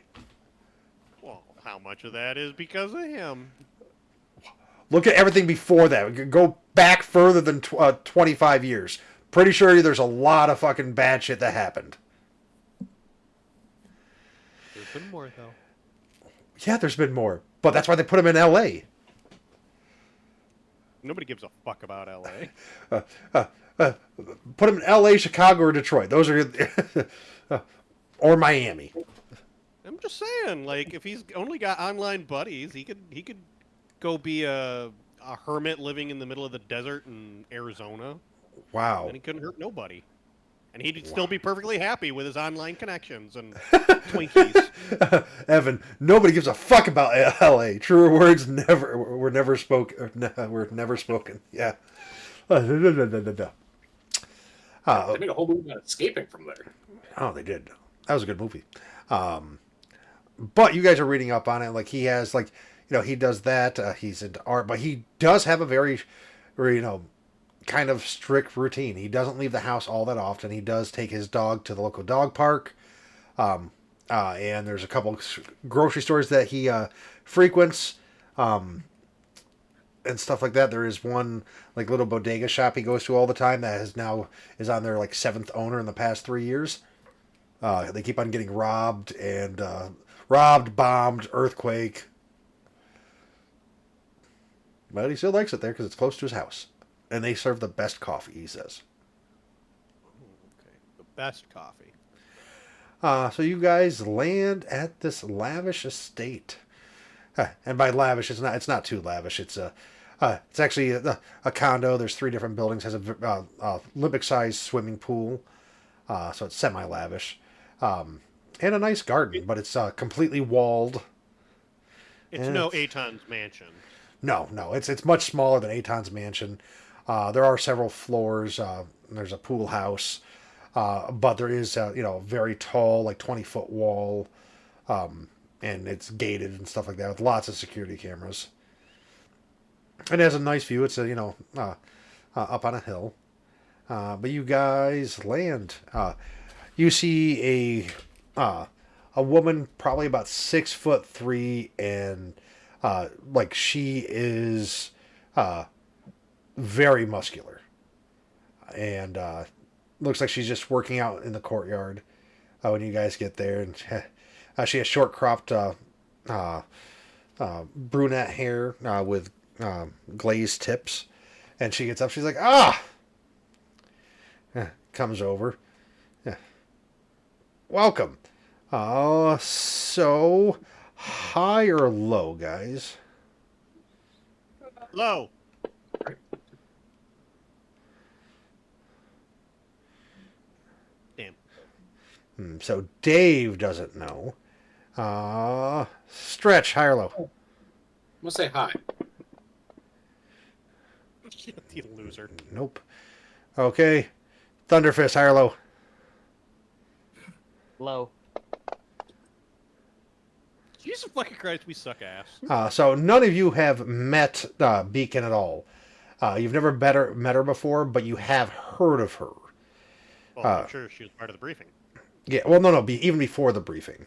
Well, how much of that is because of him? Look at everything before that. Go back further than 25 years. Pretty sure there's a lot of fucking bad shit that happened. There's been more though. Yeah, there's been more. But that's why they put him in LA. Nobody gives a fuck about LA. Put him in LA, Chicago, or Detroit. Those are. Or Miami. I'm just saying, like, if he's only got online buddies, he could go be a hermit living in the middle of the desert in Arizona, Wow. and he couldn't hurt nobody. And he'd still be perfectly happy with his online connections and Twinkies. Evan, nobody gives a fuck about LA. Truer words were never spoken. Were never spoken. Yeah. They made a whole movie about escaping from there. Oh, they did. That was a good movie. But you guys are reading up on it. Like he has, like, he does that. He's into art, but he does have a very, kind of strict routine. He doesn't leave the house all that often. He does take his dog to the local dog park. And there's a couple grocery stores that he frequents. And stuff like that. There is one like little bodega shop he goes to all the time that is on their like 7th owner in the past 3 years. They keep on getting robbed, bombed, earthquake. But he still likes it there because it's close to his house. And they serve the best coffee, he says. Okay, the best coffee. So you guys land at this lavish estate. And by lavish, it's not too lavish. It's actually a condo. There's 3 different buildings. Has a Olympic-sized swimming pool. So it's semi-lavish. And a nice garden, but it's completely walled. It's And no Aton's mansion. No, it's much smaller than Aton's mansion. There are several floors. There's a pool house, but there is a very tall, like 20-foot wall, and it's gated and stuff like that with lots of security cameras. And it has a nice view. It's up on a hill. But you guys land. You see a woman probably about 6'3" and like she is very muscular, and looks like she's just working out in the courtyard when you guys get there. And she has short cropped brunette hair with glazed tips, and she gets up. She's like, comes over. Yeah. Welcome. So high or low, guys? Low. Damn. So Dave doesn't know. Stretch, high or low? I'm gonna say hi. You loser. Nope. Okay. Thunderfist, high or low? Low. Jesus fucking Christ, we suck ass. So none of you have met Beacon at all. You've never met her before, but you have heard of her. Well, I'm sure she was part of the briefing. Yeah, well, no, even before the briefing.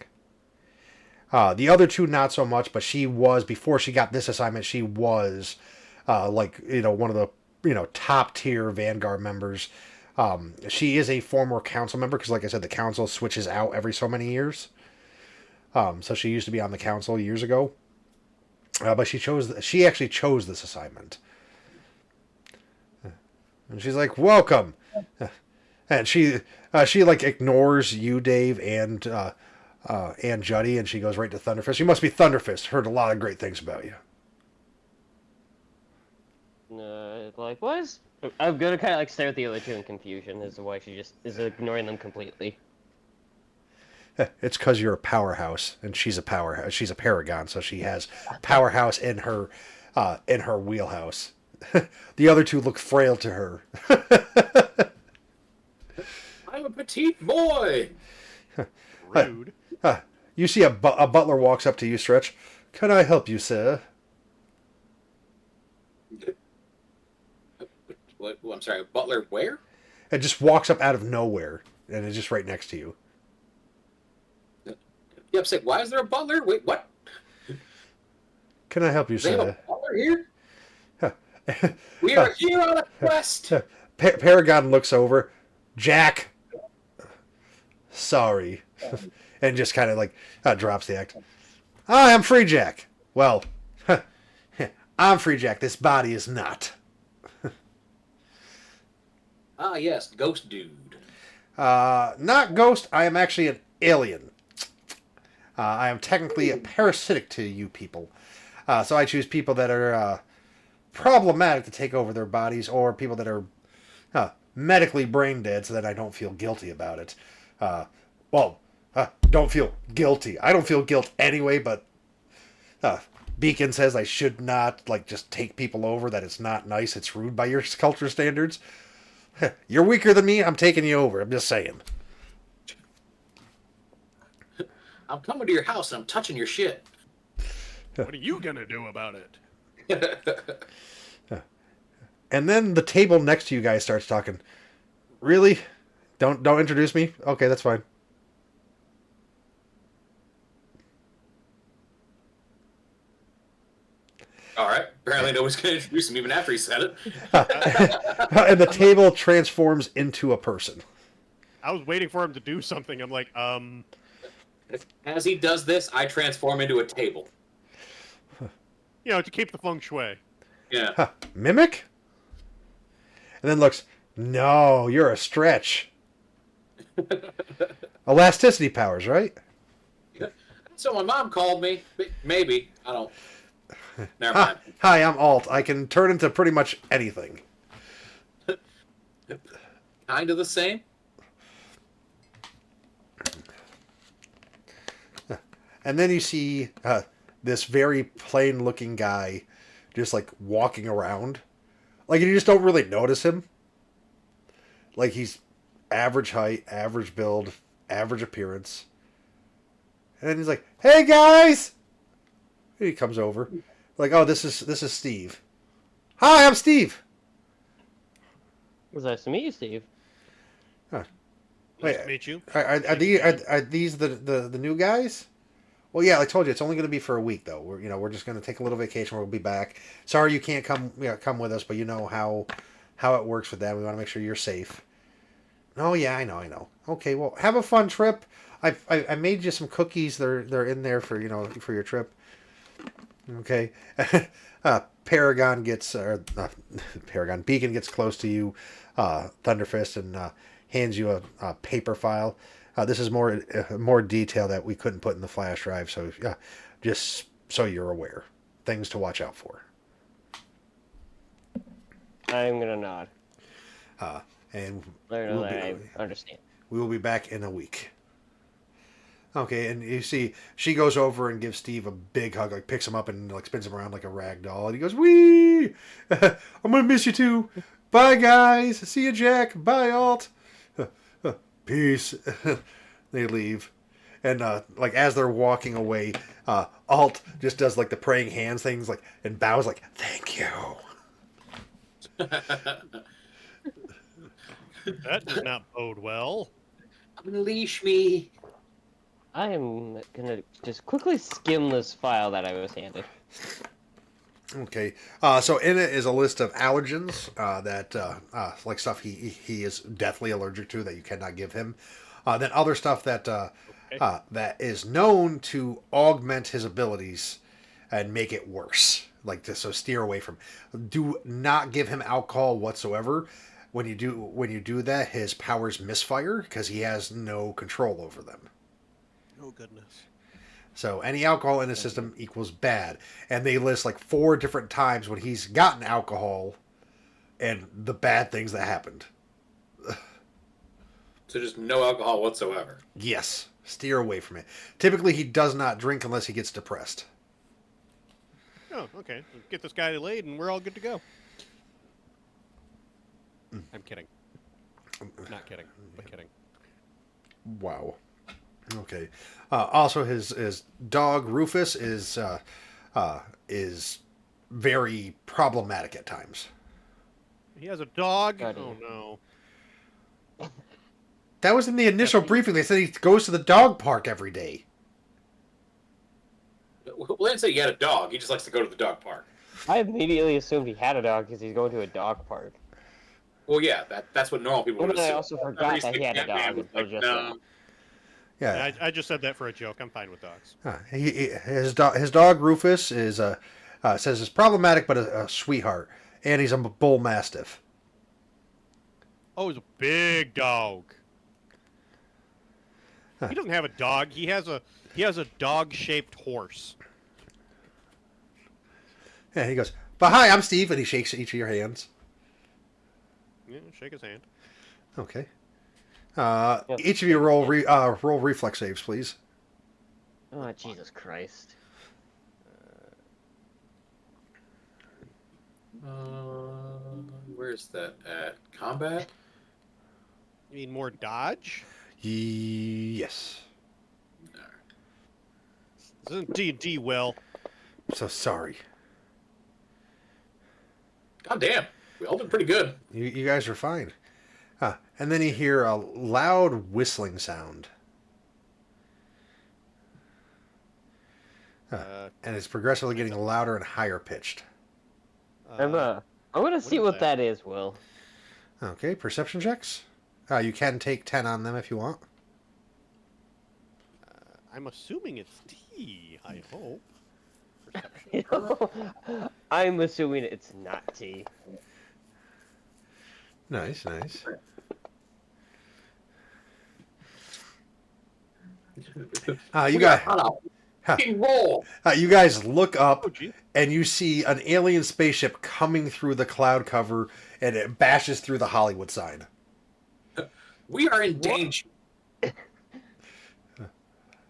The other two, not so much, but she was, before she got this assignment, she was, one of the, top tier Vanguard members. She is a former council member, because, like I said, the council switches out every so many years. So she used to be on the council years ago. But she actually chose this assignment. And she's like, welcome. And she ignores you, Dave, and Juddy, and she goes right to Thunderfist. You must be Thunderfist. Heard a lot of great things about you. What? I'm gonna kind of stare at the other two in confusion as to why she just is ignoring them completely. It's because you're a powerhouse, and she's a powerhouse. She's a paragon, so she has powerhouse in her wheelhouse. The other two look frail to her. I'm a petite boy. Rude. You see a butler walks up to you, Stretch. Can I help you, sir? What? I'm sorry, butler where? And just walks up out of nowhere, and is just right next to you. You upset? Why is there a butler? Wait, what? Can I help you, They have sir? a butler here? We are here on a quest. Paragon looks over. Jack. Sorry. And just kind of drops the act. Hi, I'm Free Jack. Well, I'm Free Jack. This body is not. Ah, yes, ghost dude. Not ghost. I am actually an alien. I am technically parasitic to you people. So I choose people that are problematic to take over their bodies, or people that are medically brain dead, so that I don't feel guilty about it. Don't feel guilty. I don't feel guilt anyway, but Beacon says I should not just take people over, that it's not nice, it's rude by your culture standards. You're weaker than me, I'm taking you over. I'm just saying. I'm coming to your house and I'm touching your shit. What are you gonna do about it? And then the table next to you guys starts talking. Really? Don't introduce me? Okay, that's fine. All right. Apparently nobody's going to introduce him even after he said it. And the table transforms into a person. I was waiting for him to do something. I'm like, As he does this, I transform into a table. to keep the feng shui. Yeah. Mimic? And then looks, no, you're a Stretch. Elasticity powers, right? So my mom called me. Maybe. I don't. Never mind. Hi, I'm Alt. I can turn into pretty much anything. Kind of the same. And then you see this very plain-looking guy just walking around. You just don't really notice him. He's average height, average build, average appearance. And then he's like, "Hey guys!" And he comes over. Oh, this is Steve. Hi, I'm Steve. It was nice to meet you, Steve. Nice Wait, to meet you. Are these the new guys? Well, yeah, I told you it's only going to be for a week though. We're just going to take a little vacation. We'll be back. Sorry you can't come with us, but you know how it works with that. We want to make sure you're safe. Oh yeah, I know. Okay, well, have a fun trip. I made you some cookies. They're in there for for your trip. Okay. Beacon gets close to you, Thunderfist, and hands you a paper file. This is more detail that we couldn't put in the flash drive, so just so you're aware. Things to watch out for. I'm gonna nod. And I understand. we will be back in a week. Okay, and you see, she goes over and gives Steve a big hug, picks him up and spins him around like a rag doll, and he goes, "Wee! I'm gonna miss you too. Bye, guys. See you, Jack. Bye, Alt. Peace." They leave, and as they're walking away, Alt just does the praying hands things, and bows, "Thank you." That does not bode well. Unleash me. I am gonna just quickly skim this file that I was handed. Okay, so in it is a list of allergens that, like stuff he is deathly allergic to that you cannot give him. Then other stuff that Okay. that is known to augment his abilities and make it worse. Like this, so steer away from. Do not give him alcohol whatsoever. When you do that, his powers misfire because he has no control over them. Oh goodness. So any alcohol in his system equals bad. And they list like 4 different times when he's gotten alcohol and the bad things that happened. So just no alcohol whatsoever. Yes, steer away from it. Typically, he does not drink unless he gets depressed. Oh, okay. Get this guy laid, and we're all good to go. I'm kidding. Not kidding, but kidding. Wow. Okay. Also, his dog Rufus is very problematic at times. He has a dog. Got it. Oh no. That was in the initial briefing. They said he goes to the dog park every day. Well, they didn't say he had a dog. He just likes to go to the dog park. I immediately assumed he had a dog because he's going to a dog park. Well, yeah, that's what normal people would But I assume. also forgot that he had a dog. Was until like, just no. now. Yeah. I just said that for a joke. I'm fine with dogs. His dog Rufus is says is problematic but a sweetheart, and he's a bull mastiff. Oh, he's a big dog. Huh. He doesn't have a dog. He has a dog-shaped horse. Yeah, he goes, "But hi, I'm Steve," and he shakes each of your hands. Yeah, shake his hand. Okay. Yep. Each of you roll reflex saves, please. Oh, Jesus Christ. Where's that at? Combat? You mean more dodge? Yes. This isn't D&D, Will. I'm so sorry. God damn. We all did pretty good. You guys are fine. And then you hear a loud whistling sound. And it's progressively getting louder and higher pitched. I'm gonna see is what that? that is, Will. Okay, perception checks. You can take 10 on them if you want. I'm assuming it's T, I hope. Perception. I'm assuming it's not T. Nice, nice. You guys, Fucking roll. you guys look up Oh, gee. and you see an alien spaceship coming through the cloud cover, and it bashes through the Hollywood sign. We are in danger.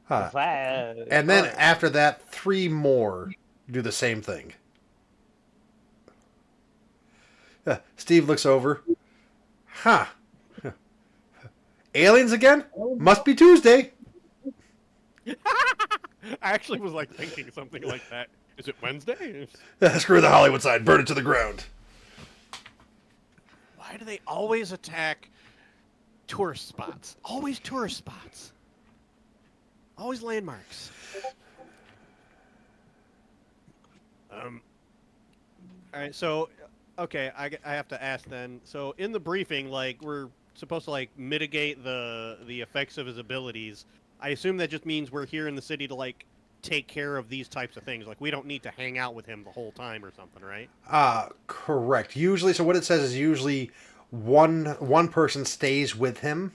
And then after that, 3 more do the same thing. Steve looks over. Huh. Aliens again? Must be Tuesday. I actually was like thinking something like that. Is it Wednesday? Screw the Hollywood sign. Burn it to the ground. Why do they always attack tourist spots? Always tourist spots. Always landmarks. All right, so okay, I have to ask then. So in the briefing, like we're supposed to like mitigate the effects of his abilities. I assume that just means we're here in the city to like take care of these types of things. Like we don't need to hang out with him the whole time or something, right? Correct. Usually, so what it says is usually one person stays with him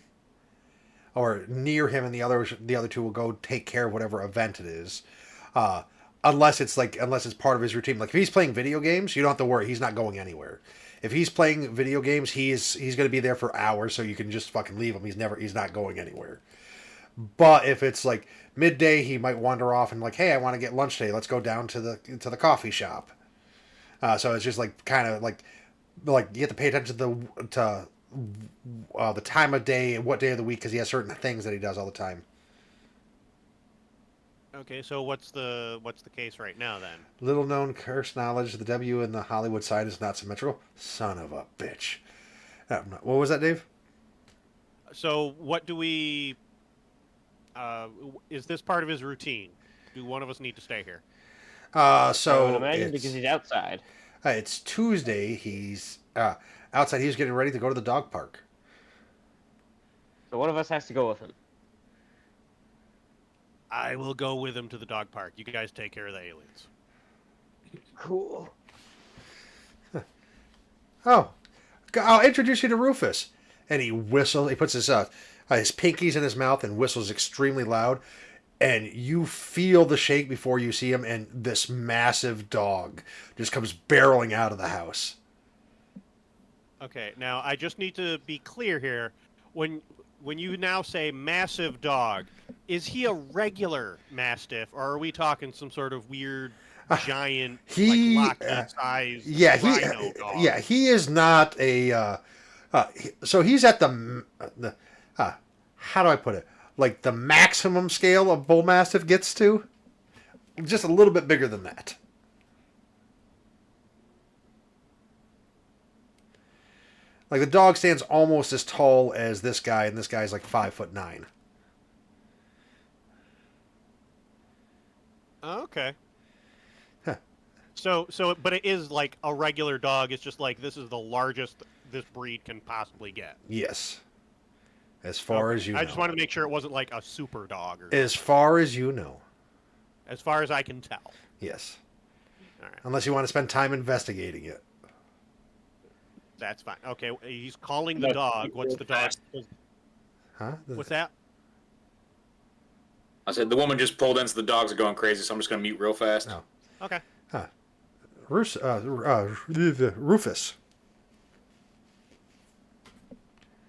or near him, and the other 2 will go take care of whatever event it is. Unless it's part of his routine. Like if he's playing video games, you don't have to worry. He's not going anywhere. If he's playing video games, he's going to be there for hours, so you can just fucking leave him. He's not going anywhere. But if it's like midday, he might wander off and like, hey, I want to get lunch today. Let's go down to the coffee shop. So it's just like kind of like you have to pay attention to the time of day and what day of the week because he has certain things that he does all the time. Okay, so what's the case right now then? Little known curse knowledge: the W in the Hollywood side is not symmetrical. Son of a bitch. What was that, Dave? So what do we? Is this part of his routine? Do one of us need to stay here? I would So imagine because he's outside. it's Tuesday. He's outside. He's getting ready to go to the dog park. So one of us has to go with him. I will go with him to the dog park. You guys take care of the aliens. Cool. Oh, I'll introduce you to Rufus. And he whistles. He puts his pinkies in his mouth and whistles extremely loud. And you feel the shake before you see him, and this massive dog just comes barreling out of the house. Okay, now I just need to be clear here. When you now say massive dog, is he a regular mastiff, or are we talking some sort of weird giant, he like Lockheed-sized rhino dog? he is not a. So he's at the how do I put it? Like the maximum scale of bull mastiff gets to, just a little bit bigger than that. Like the dog stands almost as tall as this guy, and this guy's like 5'9". Oh, okay. Huh. But it is like a regular dog. It's just like this is the largest this breed can possibly get. Yes. As far as you know. I just wanted to make sure it wasn't like a super dog. Or As far as you know. as far as I can tell. Yes. All right. Unless you want to spend time investigating it. That's fine. Okay, he's calling the dog. What's the dog? Huh? What's that? I said the woman just pulled in, so the dogs are going crazy. So I'm just gonna mute real fast. No. Okay. Rufus.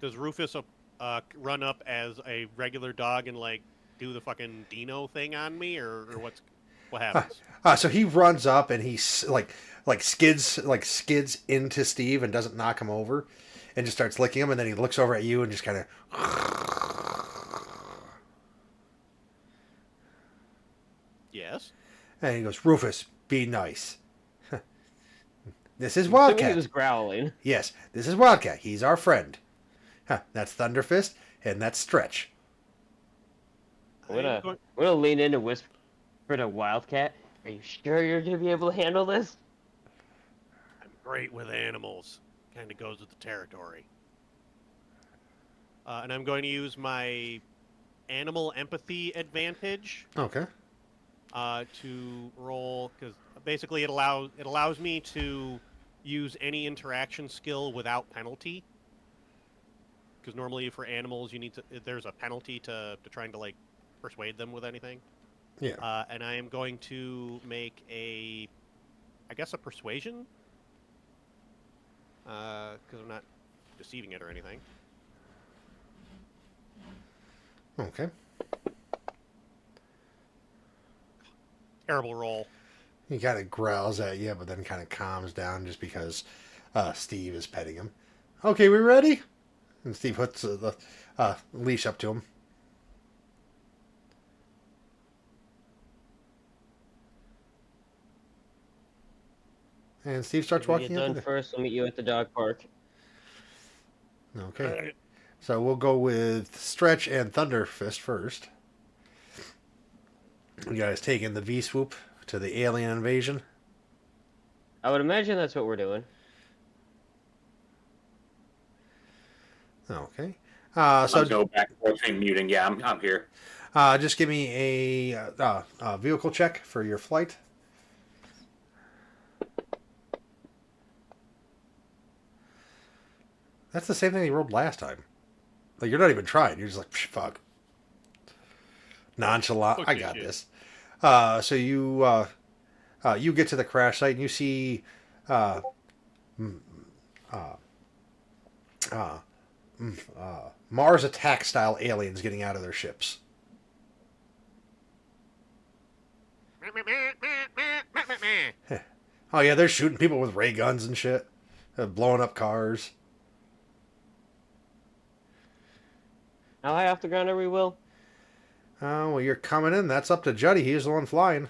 Does Rufus run up as a regular dog and like do the fucking Dino thing on me, or what happens? So he runs up and he's like skids into Steve and doesn't knock him over, and just starts licking him, and then he looks over at you and just kind of. Yes. And he goes, Rufus, be nice. This is Assuming Wildcat. he was growling. Yes, this is Wildcat. He's our friend. That's Thunderfist, and that's Stretch. I'm gonna lean in and whisper to Wildcat. Are you sure you're gonna be able to handle this? I'm great with animals. Kind of goes with the territory. And I'm going to use my animal empathy advantage Okay. to roll, because basically it allows me to use any interaction skill without penalty. Because normally for animals there's a penalty to trying to like persuade them with anything. Yeah. And I am going to make a persuasion. Because I'm not deceiving it or anything. Okay. Terrible roll. He kind of growls at you, but then kind of calms down just because Steve is petting him. Okay, we ready? And Steve puts the leash up to him. And Steve starts When you walking get up. done first, I'll meet you at the dog park. Okay. So we'll go with Stretch and Thunderfist first. You guys taking the V-swoop to the alien invasion? I would imagine that's what we're doing. Okay. I'll So go back and forth between muting. Yeah, I'm here. just give me a vehicle check for your flight. That's the same thing you rolled last time. Like, you're not even trying. You're just like, fuck. Nonchalant. Fuck I this got shit. this. So you get to the crash site and you see Mars attack style aliens getting out of their ships. Oh yeah, they're shooting people with ray guns and shit, blowing up cars. How high off the ground are we, Will? Oh, well, you're coming in. That's up to Juddy. He's the one flying.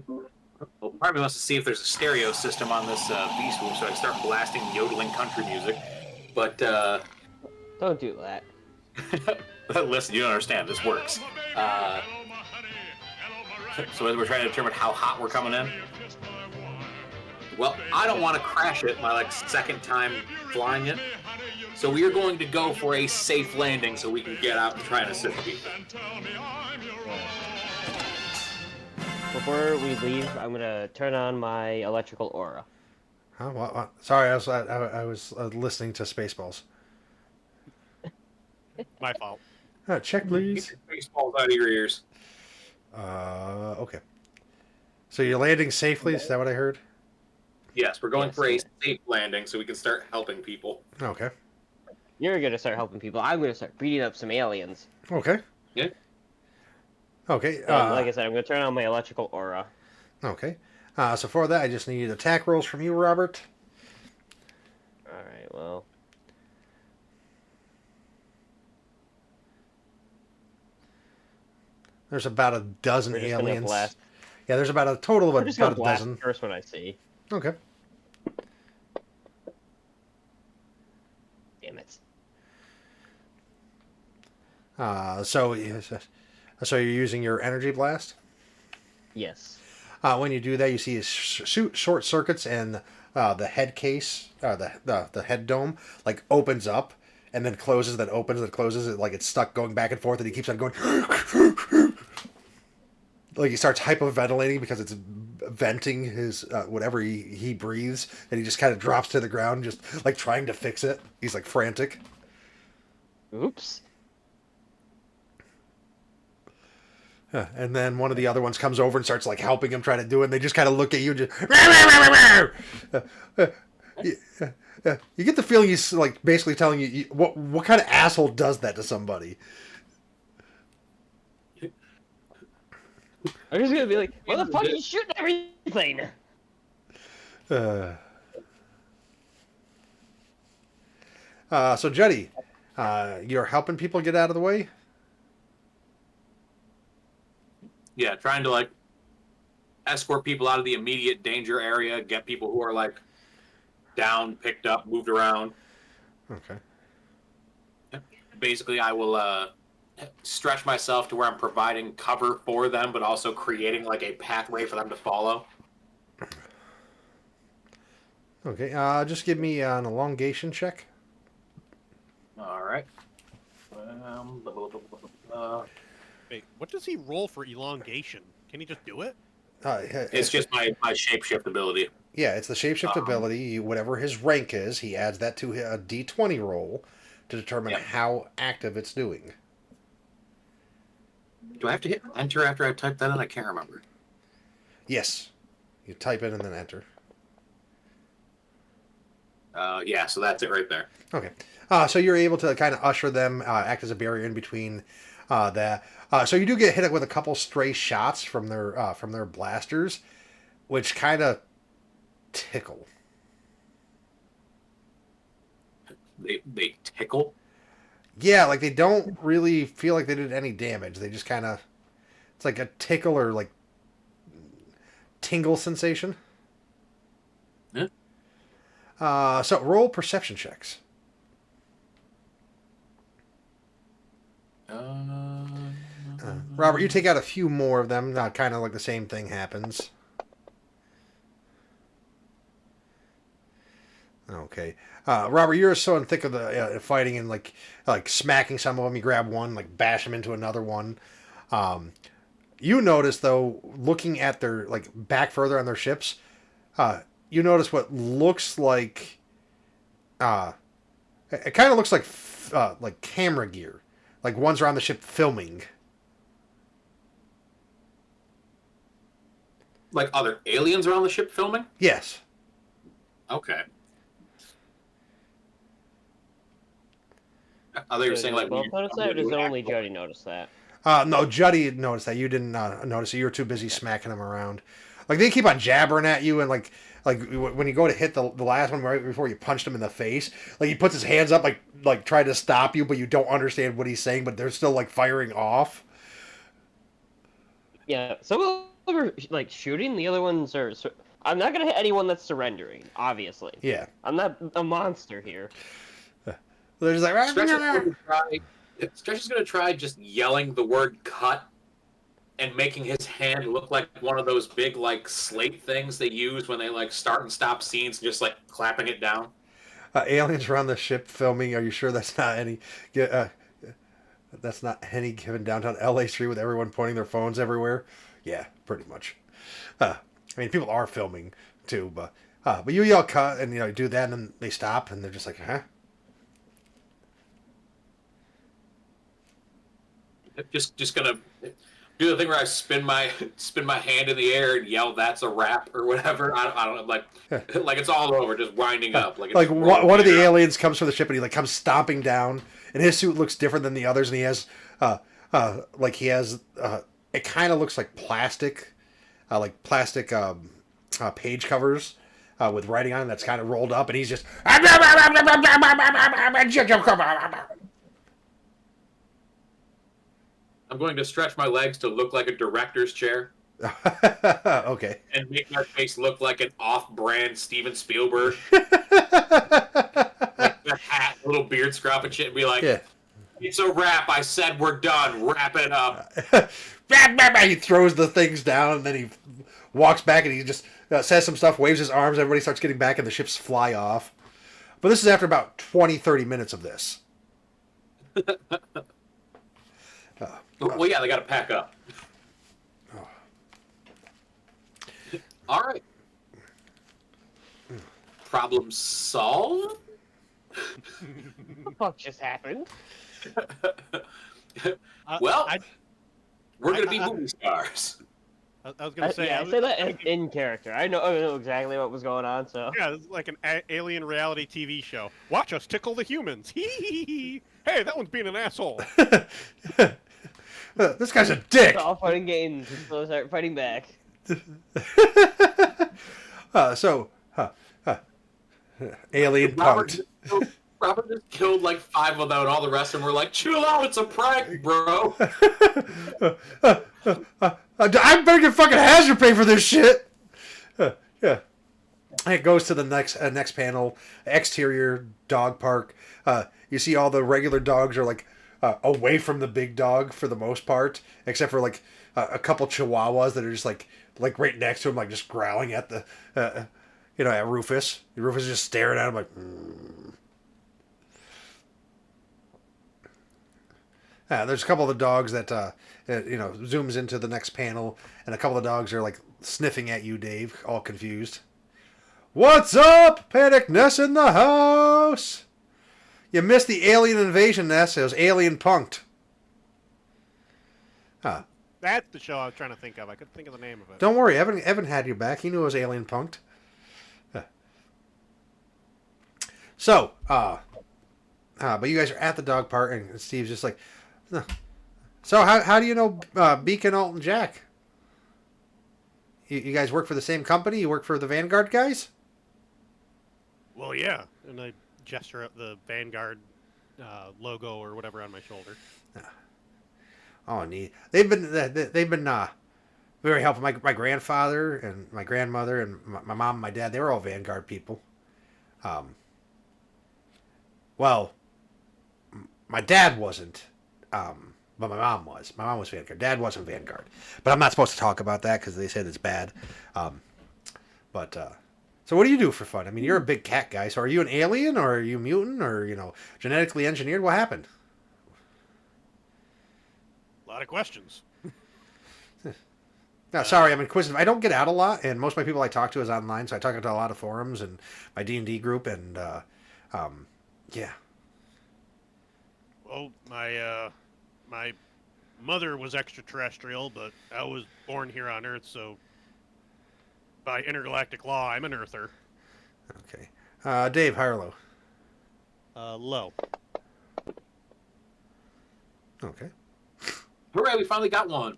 Well, part of me wants to see if there's a stereo system on this V-swoop so I can start blasting yodeling country music. But, Don't do that. listen, you don't understand. This works. So we're trying to determine how hot we're coming in. Well, I don't want to crash it my second time flying it. So we are going to go for a safe landing so we can get out and try and assist people. Before we leave, I'm gonna turn on my electrical aura. Huh? What? Sorry, I was listening to Spaceballs. My fault. Check, please. Get your baseballs out of your ears. Okay. So you're landing safely? Is that what I heard? Yes, we're going Yes. for a safe landing so we can start helping people. Okay. You're gonna start helping people. I'm gonna start beating up some aliens. Okay. Yeah. Okay. And like I said, I'm gonna turn on my electrical aura. Okay. So for that, I just need attack rolls from you, Robert. All right. Well, There's about a dozen we're just gonna aliens. blast. Yeah, there's about a total of We're just gonna about a blast dozen. the first one I see. Okay. Damn it. So you're using your energy blast. Yes. When you do that, you see short circuits and the head case, the head dome, like opens up and then closes, then opens, then closes. It like it's stuck going back and forth, and he keeps on going. Like he starts hyperventilating because it's venting his whatever he breathes, and he just kind of drops to the ground, just like trying to fix it. He's like frantic. Oops. And then one of the other ones comes over and starts like helping him try to do it. And they just kind of look at you, and just you get the feeling he's like basically telling you what kind of asshole does that to somebody. I'm just gonna be like, what the fuck are you shooting everything? So Juddy, you're helping people get out of the way. Yeah, trying to like escort people out of the immediate danger area, get people who are like down, picked up, moved around. Okay. Basically, I will stretch myself to where I'm providing cover for them, but also creating like a pathway for them to follow. Okay. Just give me an elongation check. All right. Wait, what does he roll for elongation? Can he just do it? It's just my shapeshift ability. Yeah, it's the shapeshift ability. Whatever his rank is, he adds that to a D20 roll to determine Yep. how active it's doing. Do I have to hit enter after I type that in? I can't remember. Yes. You type it and then enter. Yeah, so that's it right there. Okay. So you're able to kind of usher them, act as a barrier in between that. So you do get hit with a couple stray shots from their blasters, which kind of tickle. They tickle. Yeah, like they don't really feel like they did any damage. They just kind of, it's like a tickle or like tingle sensation. Yeah. So roll perception checks. Robert, you take out a few more of them. Kind of like the same thing happens. Okay. Robert, you're so in thick of the fighting and like smacking some of them. You grab one, like bash them into another one. You notice though, looking at their like back further on their ships, you notice what looks like it kind of looks like camera gear, like ones are on the ship filming. Like other aliens are on the ship filming? Yes. Okay. I thought you were saying like. Both notice that, or does only Jody notice that? No, Juddy noticed that. You didn't notice it. You were too busy smacking him around. Like they keep on jabbering at you, and like when you go to hit the last one right before you punched him in the face, like he puts his hands up like trying to stop you, but you don't understand what he's saying, but they're still like firing off. Yeah, some of them are like shooting. The other ones are. I'm not gonna hit anyone that's surrendering. Obviously. Yeah. I'm not a monster here. They're just like. Stretch is gonna try just yelling the word "cut" and making his hand look like one of those big like slate things they use when they like start and stop scenes, and just like clapping it down. Aliens around the ship filming. Are you sure that's not any? That's not any given downtown LA street with everyone pointing their phones everywhere. Yeah, pretty much. I mean, people are filming too, but you yell cut and do that, and then they stop and they're just like, huh? Just gonna do the thing where I spin my hand in the air and yell, "That's a wrap" or whatever. I don't know, like it's all over, just winding up. Like one of the aliens comes from the ship and he like comes stomping down, and his suit looks different than the others, and he has it kind of looks like plastic page covers with writing on it that's kind of rolled up, and he's just. I'm going to stretch my legs to look like a director's chair. Okay. And make my face look like an off-brand Steven Spielberg. Like the hat, little beard scruff and shit, and be like, Yeah. "It's a wrap. I said we're done. Wrap it up." He throws the things down, and then he walks back, and he just says some stuff, waves his arms, everybody starts getting back, and the ships fly off. But this is after about 20, 30 minutes of this. Well, yeah, they got to pack up. All right. Problem solved? What the fuck just happened? Well, we're going to be movie stars. I was gonna say. Yeah, I say that in character. I know exactly what was going on. So Yeah, this is like an alien reality TV show. Watch us tickle the humans. Hey, that one's being an asshole. This guy's a dick. it's all fighting games until they start fighting back. Alien punked. Robert just killed like 5 of them, and all the rest of them were like, "Chill out, it's a prank, bro." I better get fucking hazard pay for this shit. Yeah. It goes to the next panel. Exterior dog park. You see all the regular dogs are like away from the big dog for the most part, except for like a couple chihuahuas that are just like right next to him, like just growling at the at Rufus. Rufus is just staring at him like. There's a couple of the dogs that zooms into the next panel, and a couple of dogs are like sniffing at you, Dave, all confused. What's up, Panic Ness in the house? You missed the alien invasion, Ness. It was alien punked. That's the show I was trying to think of. I couldn't think of the name of it. Don't worry, Evan had your back. He knew it was alien punked. So, but you guys are at the dog park, and Steve's just like, so how do you know Beacon, Alt, and Jack? You guys work for the same company? You work for the Vanguard guys? Well, yeah. And I gesture at the Vanguard logo or whatever on my shoulder. Oh, neat. They've been very helpful. My grandfather and my grandmother and my mom and my dad, they were all Vanguard people. Well, my dad wasn't, but my mom was. My mom was Vanguard. Dad wasn't Vanguard. But I'm not supposed to talk about that because they said it's bad. So what do you do for fun? I mean, you're a big cat guy. So are you an alien or are you a mutant or, genetically engineered? What happened? A lot of questions. No, sorry, I'm inquisitive. I don't get out a lot, and most of my people I talk to is online, so I talk to a lot of forums and my D&D group, and yeah. Well, my mother was extraterrestrial, but I was born here on Earth, so by intergalactic law, I'm an Earther. Okay. Dave Harlow. Low. Okay. Hooray, we finally got one.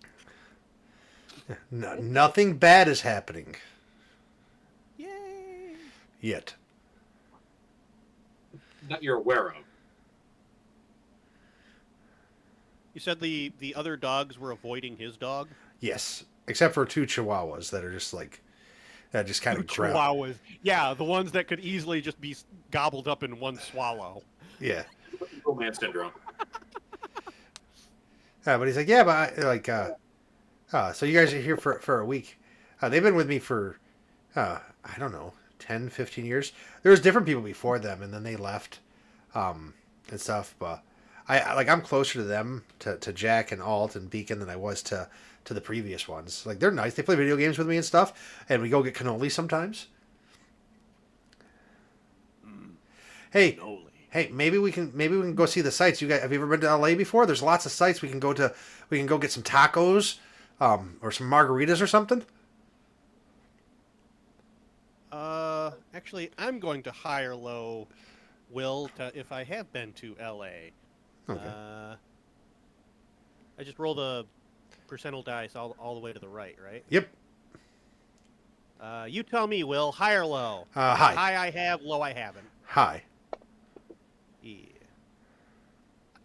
Nothing bad is happening Yay! yet. That you're aware of. You said the other dogs were avoiding his dog? Yes, except for 2 Chihuahuas that are just like that, just kind of growl. Chihuahuas. Yeah, the ones that could easily just be gobbled up in one swallow. Yeah. Little man syndrome. But he's like, yeah, but so you guys are here for a week. They've been with me for, I don't know, 10, 15 years. There was different people before them, and then they left, and stuff. But I'm closer to them, to Jack and Alt and Beacon than I was to the previous ones. Like, they're nice. They play video games with me and stuff, and we go get cannoli sometimes. Hey, hey, maybe we can go see the sights. You guys, have you ever been to LA before? There's lots of sites we can go to. We can go get some tacos, or some margaritas or something. Actually, I'm going to hire low Will if I have been to LA. Okay. I just rolled a percentile dice all the way to the right? Yep. You tell me, Will. High or low? High. High I have, low I haven't. Hi. Yeah.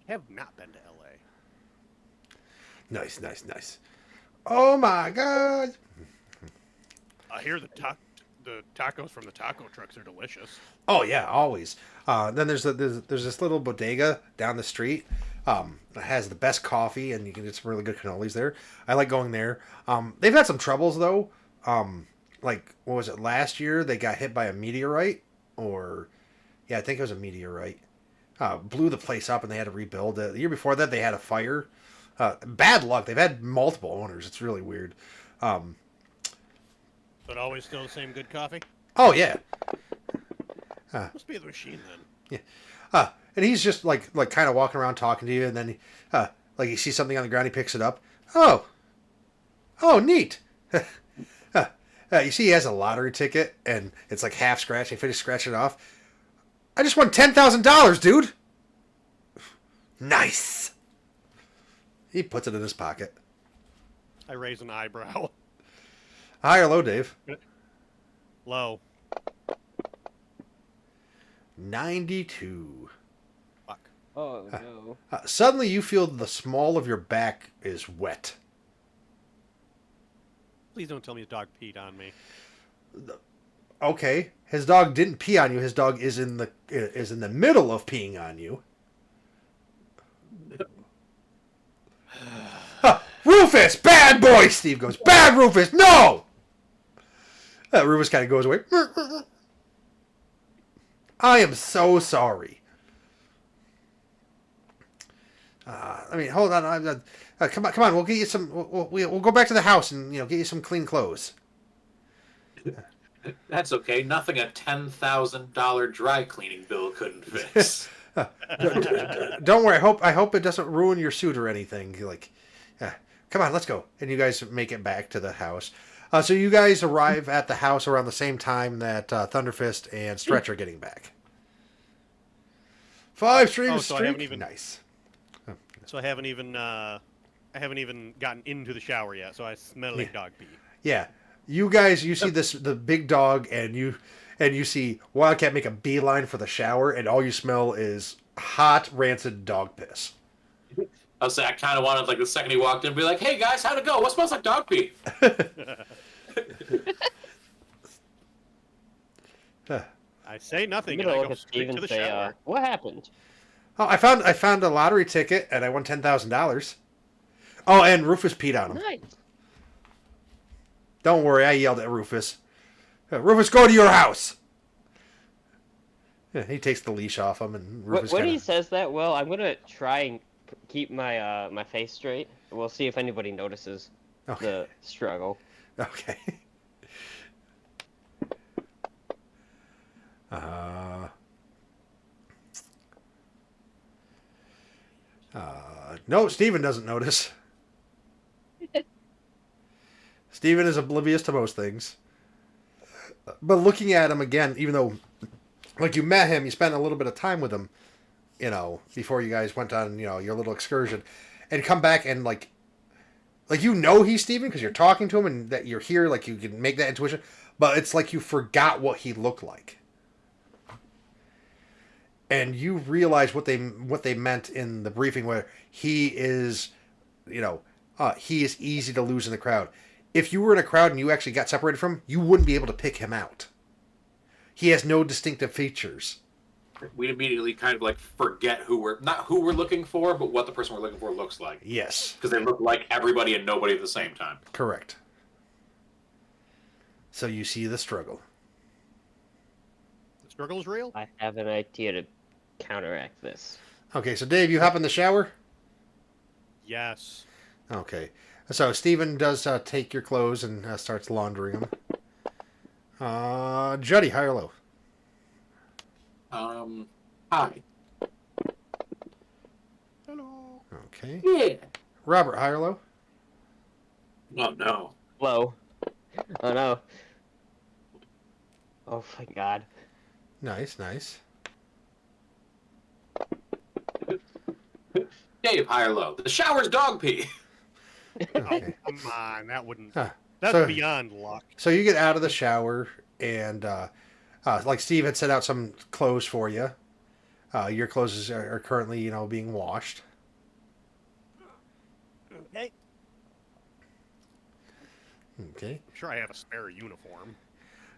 I have not been to LA. Nice, nice, nice. Oh my God. I hear the tacos from the taco trucks are delicious. Oh yeah, always. Then there's this little bodega down the street. That has the best coffee, and you can get some really good cannolis there. I like going there. They've had some troubles though. Like, what was it, last year? They got hit by a meteorite, or yeah, I think it was a meteorite. Blew the place up, and they had to rebuild it. The year before that, they had a fire. Bad luck. They've had multiple owners. It's really weird. But always still the same good coffee? Oh yeah. Must be the machine then. Yeah. And he's just like kind of walking around talking to you, and then like he sees something on the ground, he picks it up. Oh, neat. You see, he has a lottery ticket, and it's like half scratched. He finished scratching it off. I just won $10,000, dude. Nice. He puts it in his pocket. I raise an eyebrow. High or low, Dave? Low. 92. Fuck. Oh no. Suddenly, you feel the small of your back is wet. Please don't tell me his dog peed on me. Okay, his dog didn't pee on you. His dog is in the middle of peeing on you. Rufus, bad boy. Steve goes, bad Rufus, no. Rufus kind of goes away. I am so sorry. I mean, hold on. Come on. We'll get you some. We'll go back to the house and get you some clean clothes. That's okay. Nothing a $10,000 dry cleaning bill couldn't fix. Don't worry. I hope it doesn't ruin your suit or anything. Come on, let's go. And you guys make it back to the house. So you guys arrive at the house around the same time that Thunderfist and Stretch are getting back. 5 streams. So I haven't even nice. So I haven't even gotten into the shower yet. So I smell like dog pee. Yeah, you guys, you see the big dog, and you see Wildcat make a beeline for the shower, and all you smell is hot, rancid dog piss. I was saying, I kind of wanted, like, the second he walked in, be like, hey, guys, how'd it go? What smells like dog pee? I say nothing, I'm and gonna I look go at straight Steve to the and say, shower. what happened? Oh, I found a lottery ticket, and I won $10,000. Oh, and Rufus peed on him. Nice. Don't worry, I yelled at Rufus. Rufus, go to your house. Yeah, he takes the leash off him, and Rufus When kinda... he says that, Will, I'm gonna try and keep my my face straight. We'll see if anybody notices the struggle. Okay. No, Steven doesn't notice. Steven is oblivious to most things. But looking at him again, even though, like, you met him, you spent a little bit of time with him, before you guys went on, your little excursion, and come back and, like, Like, you know he's Steven because you're talking to him and that you're here, like, you can make that intuition. But it's like you forgot what he looked like. And you realize what they meant in the briefing where he is, he is easy to lose in the crowd. If you were in a crowd and you actually got separated from him, you wouldn't be able to pick him out. He has no distinctive features. We'd immediately kind of like forget not who we're looking for, but what the person we're looking for looks like. Yes. Because they look like everybody and nobody at the same time. Correct. So you see the struggle. The struggle is real. I have an idea to counteract this. Okay, so Dave, you hop in the shower? Yes. Okay. So Steven does take your clothes and starts laundering them. Juddy, high or low? Hi. Hello. Okay. Yeah. Robert, high or low? Oh, no. Low. Oh no. Oh my god. Nice, nice. Dave, high or low? The shower's dog pee. Okay. Come on, that wouldn't. Huh. That's So- beyond luck. So you get out of the shower, and like Steve had set out some clothes for you. Your clothes are currently, being washed. Okay. Okay. I'm sure I have a spare uniform.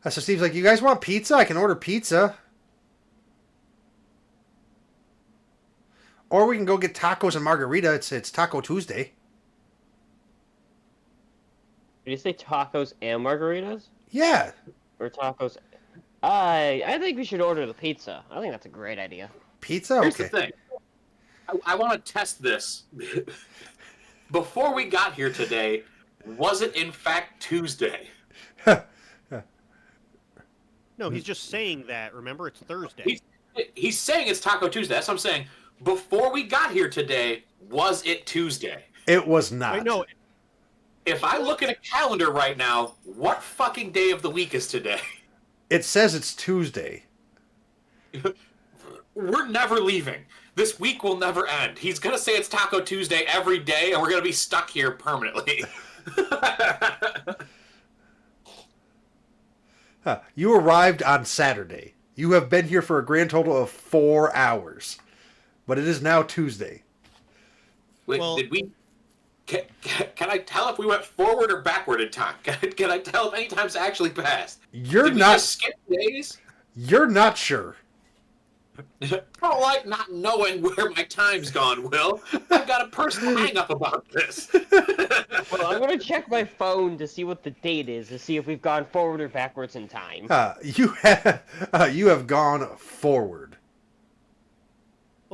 So Steve's like, "You guys want pizza? I can order pizza. Or we can go get tacos and margarita. It's Taco Tuesday." Did you say tacos and margaritas? Yeah. Or tacos? I think we should order the pizza. I think that's a great idea. Pizza? Here's Okay. the thing. I want to test this. Before we got here today, was it in fact Tuesday? No, he's just saying that. Remember, it's Thursday. He's saying it's Taco Tuesday. That's what I'm saying. Before we got here today, was it Tuesday? It was not. Wait, no, If I look at a calendar right now, what fucking day of the week is today? It says it's Tuesday. We're never leaving. This week will never end. He's gonna say it's Taco Tuesday every day, and we're gonna be stuck here permanently. You arrived on Saturday. You have been here for a grand total of 4 hours. But it is now Tuesday. Wait, Well- did we... Can I tell if we went forward or backward in time? Can I tell if any time's actually passed? You're Did we not just skip days? You're not sure. I don't like not knowing where my time's gone, Will. I've got a personal hang-up about this. Well, I'm gonna check my phone to see what the date is to see if we've gone forward or backwards in time. You have gone forward.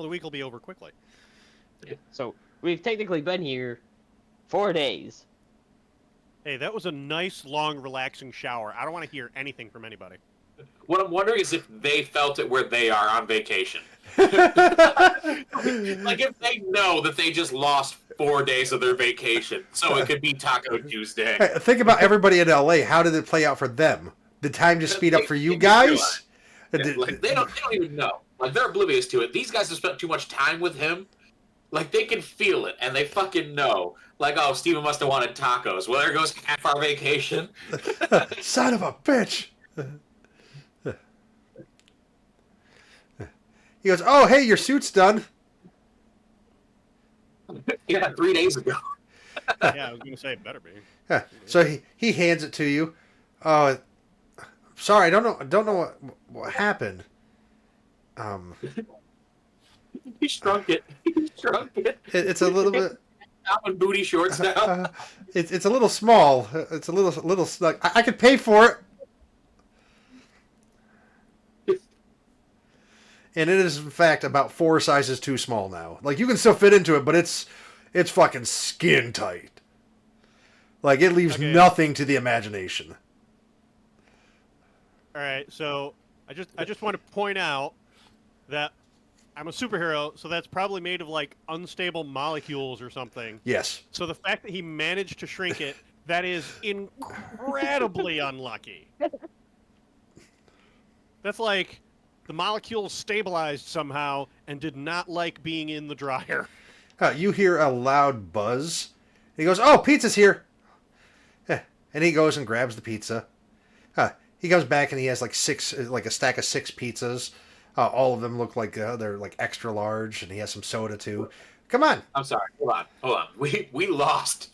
well, the week will be over quickly. So we've technically been here 4 days. Hey, that was a nice, long, relaxing shower. I don't want to hear anything from anybody. What I'm wondering is if they felt it where they are on vacation. Like if they know that they just lost 4 days of their vacation, so it could be Taco Tuesday. Hey, think about everybody in LA. How did it play out for them? Did time just speed up for you guys? Yeah, like they don't even know. Like they're oblivious to it. These guys have spent too much time with him. Like they can feel it and they fucking know. Like, oh, Steven must have wanted tacos. Well, there goes half our vacation. Son of a bitch. He goes, "Oh, hey, your suit's done." Yeah, 3 days ago. Yeah, I was going to say it better be. So he hands it to you. Oh, sorry, I don't know what happened. He shrunk it. He shrunk it. It's a little bit. Top and booty shorts now. It's a little small. It's a little snug. I could pay for it. And it is in fact about 4 sizes too small now. Like you can still fit into it, but it's fucking skin tight. Like it leaves Okay. nothing to the imagination. All right, so I just want to point out that I'm a superhero, so that's probably made of like unstable molecules or something. Yes. So the fact that he managed to shrink it, that is incredibly unlucky. That's like the molecules stabilized somehow and did not like being in the dryer. You hear a loud buzz, He goes, "Oh, pizza's here." And he goes and grabs the pizza. He comes back and he has like a stack of 6 pizzas. All of them look like they're like extra large, and he has some soda too. Come on. I'm sorry. Hold on. We lost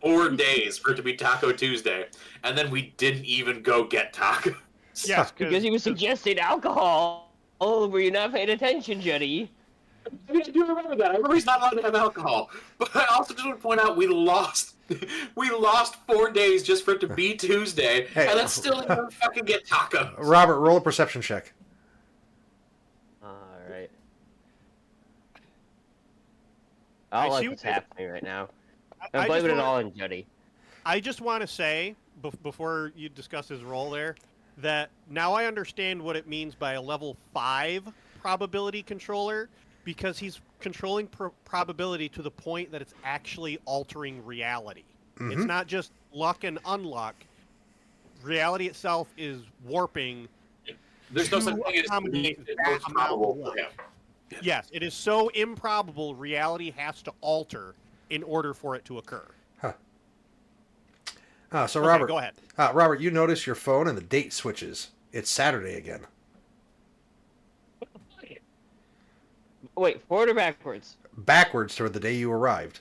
4 days for it to be Taco Tuesday, and then we didn't even go get tacos. Yes, Because he was suggesting alcohol. Oh, were you not paying attention, Jetty? I do remember that. I remember he's not allowed to have alcohol. But I also just want to point out we lost 4 days just for it to be Tuesday, Hey. and then still didn't fucking get tacos. Robert, roll a perception check. Alright. I don't like what's happening right now. I'm blaming it all on Jetty. I just want to say, before you discuss his role there, that now I understand what it means by a level 5 probability controller, because he's controlling probability to the point that it's actually altering reality. Mm-hmm. It's not just luck and unluck. Reality itself is warping. There's no such thing as being most probable for him. Yes, it is so improbable, reality has to alter in order for it to occur. So Okay, Robert, go ahead. Robert, you notice your phone and the date switches. It's Saturday again. Wait, forward or backwards? Backwards toward the day you arrived.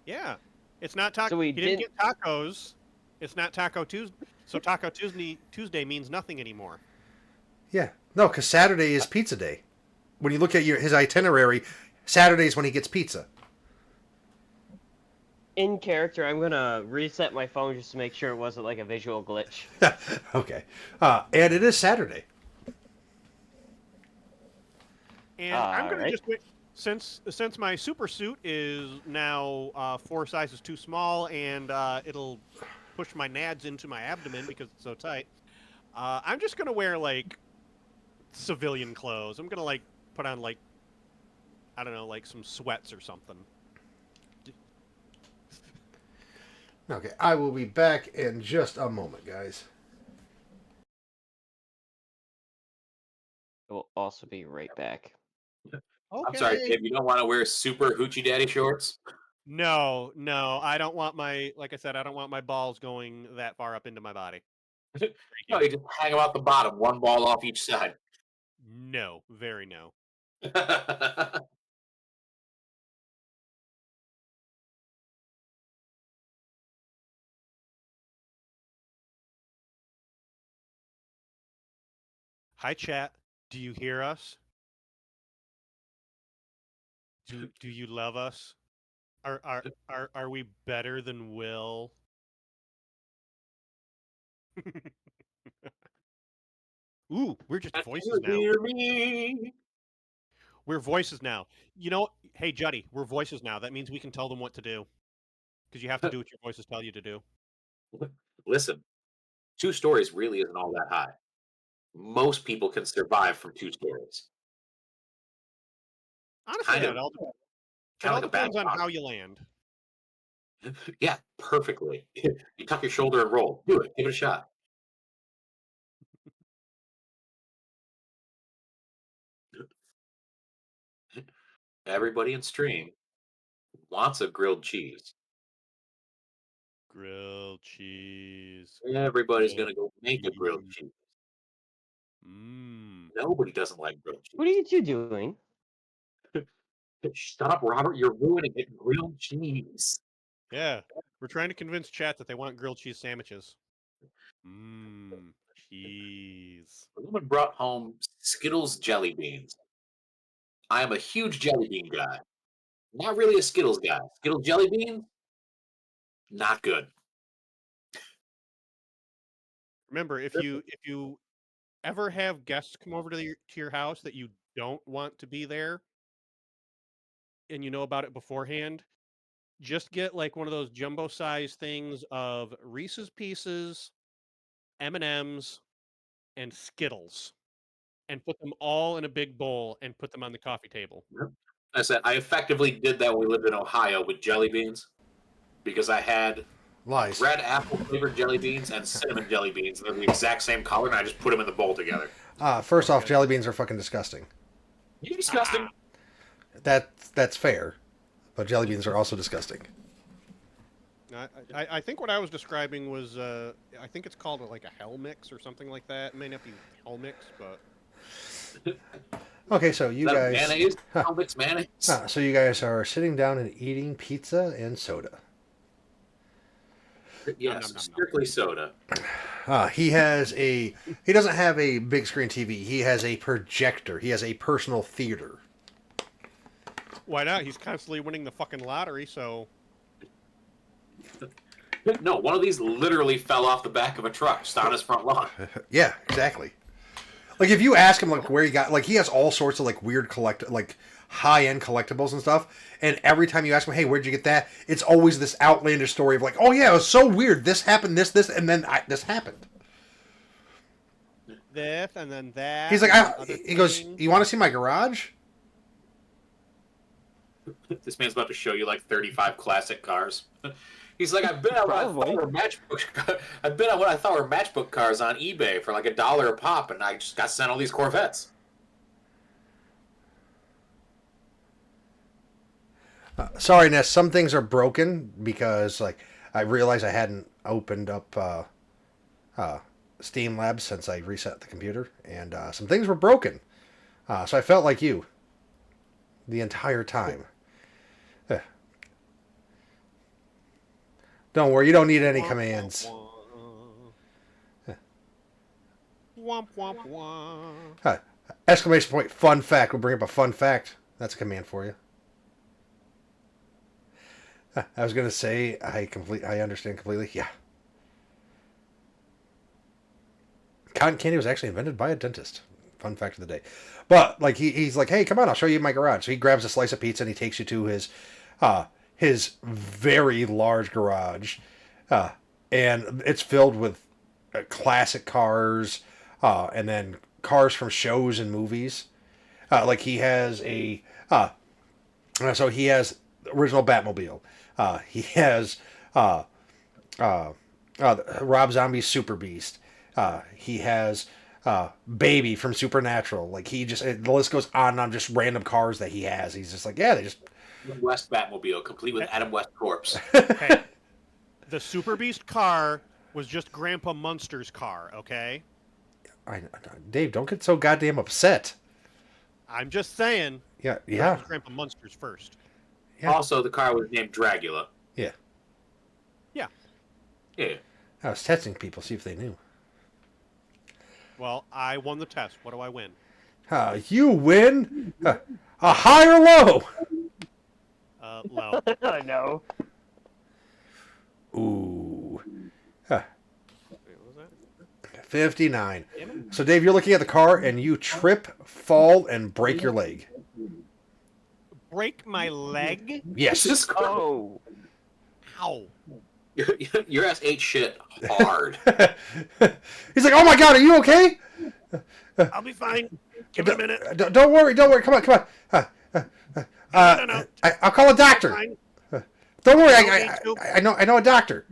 Yeah. It's not taco. So we he didn't did- get tacos. It's not Taco Tuesday. So Taco Tuesday means nothing anymore. Yeah. No, because Saturday is pizza day. When you look at his itinerary, Saturday's when he gets pizza. In character, I'm gonna reset my phone just to make sure it wasn't like a visual glitch. Okay. And it is Saturday. And I'm going to Alright. just wait. Since my super suit is now 4 sizes too small, and it'll push my nads into my abdomen because it's so tight, I'm just going to wear, like, civilian clothes. I'm going to, like, put on, like, I don't know, like some sweats or something. Okay, I will be back in just a moment, guys. We'll also be right back. Okay. I'm sorry, Dave. You don't want to wear super hoochie daddy shorts? No, I don't want like I said, I don't want my balls going that far up into my body. Thank No, you. you just hang them out the bottom, one ball off each side. No, very no. Hi, chat. Do you hear us? Do you love us? Are we better than Will? Ooh, we're just voices now. Hear me. We're voices now. You know, hey Juddy, we're voices now. That means we can tell them what to do. Because you have to do what your voices tell you to do. Listen, 2 stories really isn't all that high. Most people can survive from 2 stories. Honestly, Kind it of, all, kind of like a bad depends on bottom. how you land. Yeah, perfectly. You tuck your shoulder and roll. Do it. Give it a shot. Everybody in stream wants a grilled cheese. Grilled cheese. Everybody's Grilled going to go make a grilled cheese. cheese. Mmm. Nobody doesn't like grilled What are cheese. you two doing? Shut up, Robert. You're ruining it. Grilled cheese. Yeah. We're trying to convince chat that they want grilled cheese sandwiches. Mmm. Cheese. A woman brought home Skittles jelly beans. I am a huge jelly bean guy. Not really a Skittles guy. Skittles jelly beans? Not good. Remember, if you ever have guests come over to your house that you don't want to be there, and you know about it beforehand, just get like one of those jumbo size things of Reese's Pieces, M&Ms, and Skittles, and put them all in a big bowl and put them on the coffee table. I said I effectively did that when we lived in Ohio with jelly beans because I had Lies. red apple flavored jelly beans and cinnamon jelly beans. They're the exact same color, and I just put them in the bowl together. First off, jelly beans are fucking disgusting. You disgusting. That's fair, but jelly beans are also disgusting. I think what I was describing was I think it's called like a hell mix or something like that. It may not be hell mix, but Okay, so Is you that a guys, mayonnaise? How mixed mayonnaise? so you guys are sitting down and eating pizza and soda. Yes, nom, nom, nom. strictly soda. He doesn't have a big screen TV. He has a projector. He has a personal theater. why not? He's constantly winning the fucking lottery, so No, one of these literally fell off the back of a truck, just on his front lawn. Yeah, exactly. Like if you ask him like where he got, like he has all sorts of like weird high-end collectibles and stuff. And every time you ask him, hey, where'd you get that? It's always this outlandish story of like, oh yeah, it was so weird. This happened, this, and then this happened. this and then that. He's like, and other he goes, things. you want to see my garage? This man's about to show you like 35 classic cars. He's like, I've been on what I thought were matchbook. I've been on what I thought were matchbook cars on eBay for like $1 a pop, and I just got sent all these Corvettes. Sorry, Ness. Some things are broken because like I realized I hadn't opened up Steam Labs since I reset the computer, and some things were broken. So I felt like you the entire time. Don't worry, you don't need any commands. Womp womp womp. Exclamation point! Fun fact. We'll bring up a fun fact. That's a command for you. I was gonna say I understand completely. Yeah. Cotton candy was actually invented by a dentist. Fun fact of the day. But like he's like, hey, come on, I'll show you my garage. So he grabs a slice of pizza and he takes you to his very large garage, and it's filled with classic cars, and then cars from shows and movies. Like he has so he has the original Batmobile. He has Rob Zombie's Super Beast. He has Baby from Supernatural. Like the list goes on and on, just random cars that he has. He's just like, yeah, they just. West Batmobile, complete with Adam West corpse. Hey, the Super Beast car was just Grandpa Munster's car, okay? Dave, don't get so goddamn upset. I'm just saying. Yeah, That yeah, was Grandpa Munster's first. yeah. Also, the car was named Dragula. Yeah. Yeah. Yeah. I was testing people, see if they knew. Well, I won the test. What do I win? You win a high or low. Low. No. Ooh. Wait, what was that? 59. So, Dave, you're looking at the car and you trip, fall, and break your leg. Break my leg? Yes. This car, Oh. Ow. your ass ate shit hard. He's like, oh my God, are you okay? I'll be fine. Give me a minute. Don't worry. Come on. No. I'll call a doctor. Fine. Don't worry. Don't I know a doctor.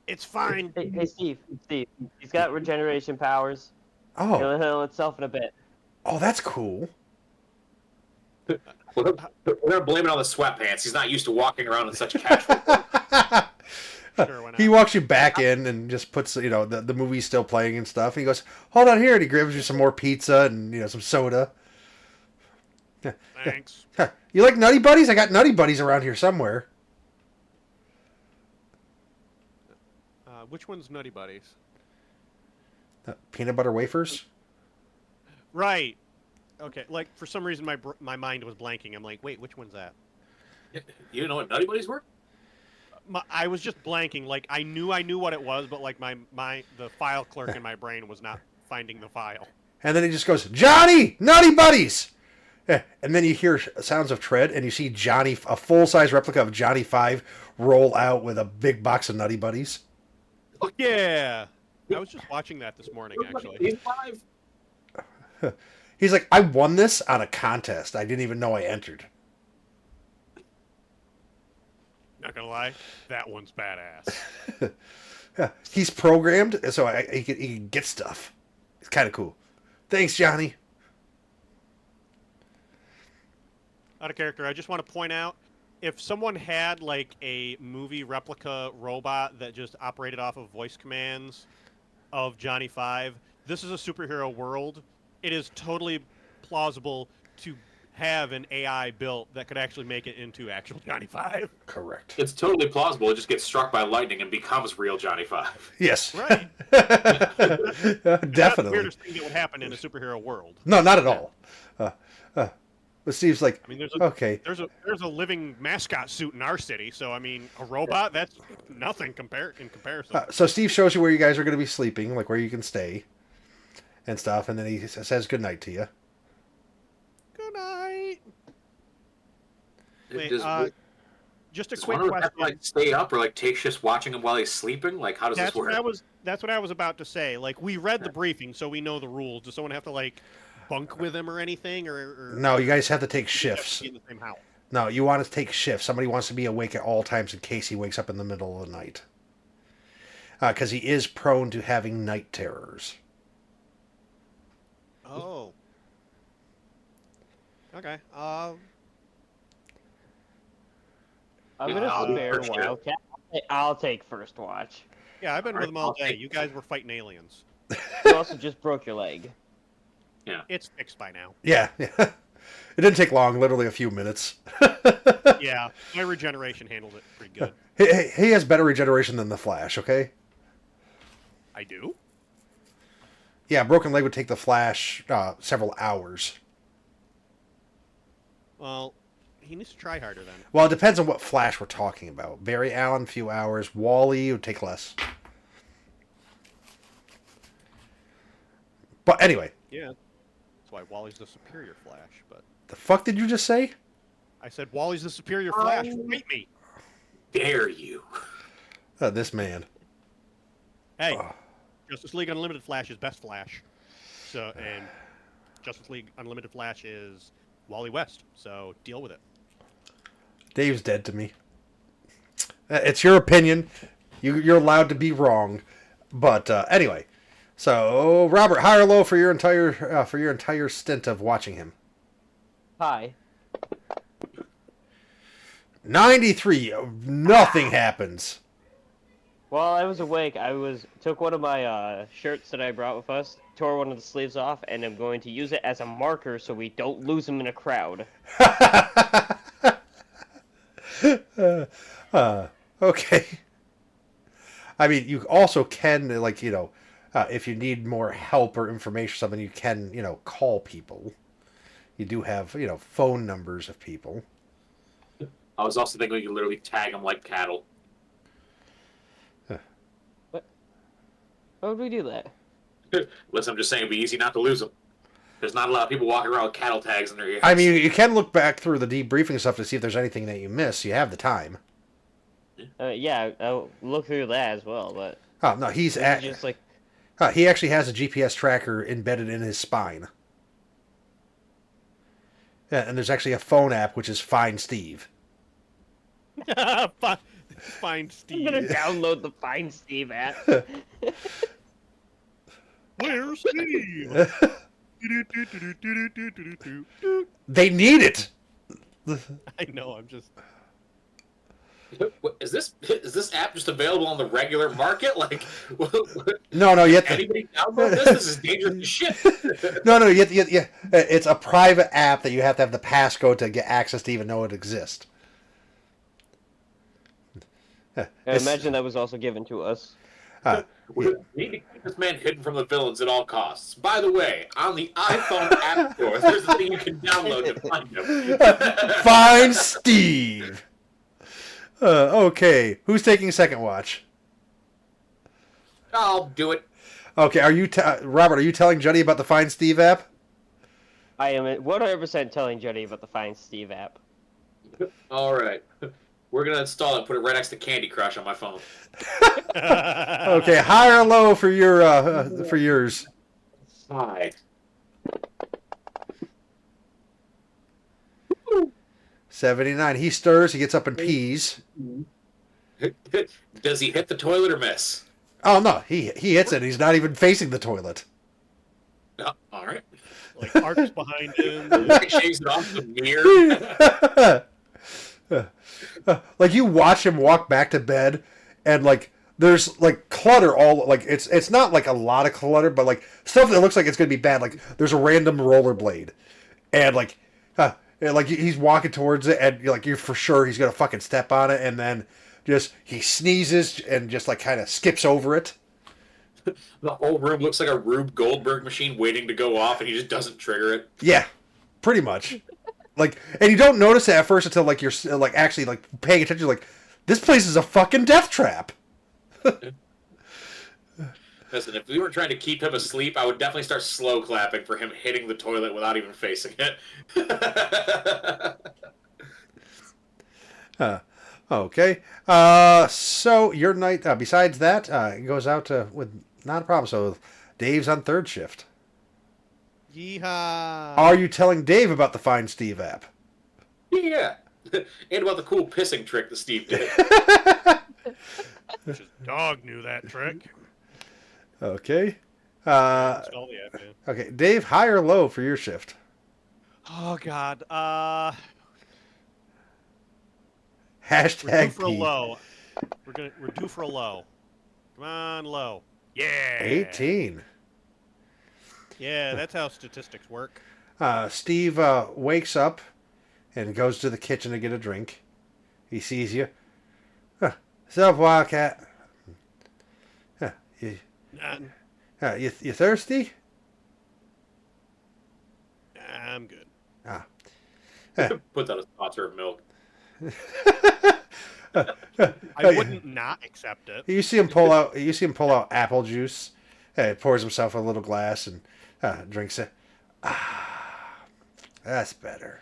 It's fine. Hey, Steve. He's got regeneration powers. Oh, He'll heal itself in a bit. that's cool. We're gonna blame it on the sweatpants. He's not used to walking around in such casual. Sure, why not? He walks you back in and just puts, the movie's still playing and stuff. He goes, hold on here, and he grabs you some more pizza and, some soda. Thanks. You like Nutty Buddies? I got Nutty Buddies around here somewhere. Which one's Nutty Buddies? Peanut butter wafers? Right. Okay. Like for some reason my mind was blanking. I'm like, wait, which one's that? You know what Nutty Buddies were? I was just blanking. Like I knew what it was, but like the file clerk in my brain was not finding the file. And then he just goes, Johnny, Nutty Buddies! And then you hear sounds of tread, and you see Johnny, a full-size replica of Johnny 5, roll out with a big box of Nutty Buddies. Yeah. I was just watching that this morning, actually. He's live. He's like, I won this on a contest. I didn't even know I entered. Not gonna lie, that one's badass. He's programmed, so he can get stuff. It's kind of cool. Thanks, Johnny. Out of character, I just want to point out if someone had like a movie replica robot that just operated off of voice commands of Johnny Five, this is a superhero world. It is totally plausible to have an AI built that could actually make it into actual Johnny Five. Correct. It's totally plausible. It just gets struck by lightning and becomes real Johnny Five. Yes. Right. That's the Definitely. weirdest thing that would happen in a superhero world. No, not at all. But Steve's like, I mean, okay. there's a living mascot suit in our city, so I mean, a robot that's nothing in comparison. So Steve shows you where you guys are going to be sleeping, like where you can stay and stuff, and then he says good night to you. Good night. Wait, Does, just a does quick one of them have question. to, like, stay up or like take shifts watching him while he's sleeping? Like, how does That's this work? that's what I was about to say. Like, we read the briefing, so we know the rules. Does someone have to like bunk with him or anything, or No, you guys have to take do you have to shifts. be in the same house? No, you want to take shifts. Somebody wants to be awake at all times in case he wakes up in the middle of the night. Because he is prone to having night terrors. Oh. Okay. I'm Yeah, gonna I'll do spare first shift. Wildcat. I'll take first watch. Yeah, I've been with Alright, them all I'll day. take- You guys were fighting aliens. You also just broke your leg. It's fixed by now. Yeah. It didn't take long, literally a few minutes. Yeah, my regeneration handled it pretty good. He has better regeneration than the Flash, okay? I do. Yeah, broken leg would take the Flash several hours. Well, he needs to try harder then. Well, it depends on what Flash we're talking about. Barry Allen, few hours. Wally would take less. But anyway, Yeah. That's why Wally's the superior Flash. But the fuck did you just say? I said Wally's the superior Flash. Fight me. Dare you? This man. Hey, Ugh. Justice League Unlimited Flash is best Flash. So and Justice League Unlimited Flash is Wally West. So deal with it. Dave's dead to me. It's your opinion. You're allowed to be wrong. But anyway, so Robert, high or low for your entire stint of watching him? Hi. 93. Nothing happens. While I was awake, took one of my shirts that I brought with us, tore one of the sleeves off, and I'm going to use it as a marker so we don't lose him in a crowd. Okay. I mean, you also can, like, if you need more help or information or something, you can, call people. You do have, phone numbers of people. I was also thinking we could literally tag them like cattle. Why would we do that? Listen, I'm just saying it'd be easy not to lose them. There's not a lot of people walking around with cattle tags in their ears. I mean, you can look back through the debriefing stuff to see if there's anything that you miss. You have the time. Yeah, I'll look through that as well, but Oh, no, he's it's just like, he actually has a GPS tracker embedded in his spine. Yeah, and there's actually a phone app which is Find Steve. Find I'm Steve. gonna download the Find Steve app. Where's Steve? They need it. I know. I'm just. Is this app just available on the regular market? Like, No, you have to. anybody download this? This is dangerous as shit. No, you have to, it's a private app that you have to have the passcode to get access to even know it exists. I imagine that was also given to us. We need to keep this man hidden from the villains at all costs. By the way, on the iPhone App Store, there's a thing you can download to find him. Find Steve. Okay, who's taking second watch? I'll do it. Okay, are you Robert? Are you telling Juddy about the Find Steve app? I am 100% telling Jody about the Find Steve app. All right. We're going to install it and put it right next to Candy Crush on my phone. Okay, high or low for yours? Hi. 79. He stirs. He gets up and pees. Does he hit the toilet or miss? Oh no, he hits it. He's not even facing the toilet. Oh, all right. Like arcs behind him. He shaves it off the mirror. Like you watch him walk back to bed, and like there's like clutter all like it's not like a lot of clutter, but like stuff that looks like it's gonna be bad. Like there's a random rollerblade, and like he's walking towards it, and like you're for sure he's gonna fucking step on it, and then just he sneezes and just like kind of skips over it. The whole room looks like a Rube Goldberg machine waiting to go off, and he just doesn't trigger it. Yeah, pretty much. Like, and you don't notice it at first until like you're like actually like paying attention. Like, this place is a fucking death trap. Listen, if we were trying to keep him asleep, I would definitely start slow clapping for him hitting the toilet without even facing it. Okay. So your night. Besides that, it goes out with not a problem. So Dave's on third shift. Yeehaw! Are you telling Dave about the Find Steve app? Yeah. And about the cool pissing trick that Steve did. Just dog knew that trick. Okay. Install the app, yeah. Okay, Dave, high or low for your shift? Oh God. We're Hashtag due for a P. low. We're due for a low. Come on, low. Yeah. 18. Yeah, that's how statistics work. Steve wakes up and goes to the kitchen to get a drink. He sees you. What's up, Wildcat? You thirsty? I'm good. Put that as sponsor of milk. I wouldn't not accept it. You see him pull out. You see him pull out apple juice. Pours himself a little glass and drinks it. That's better.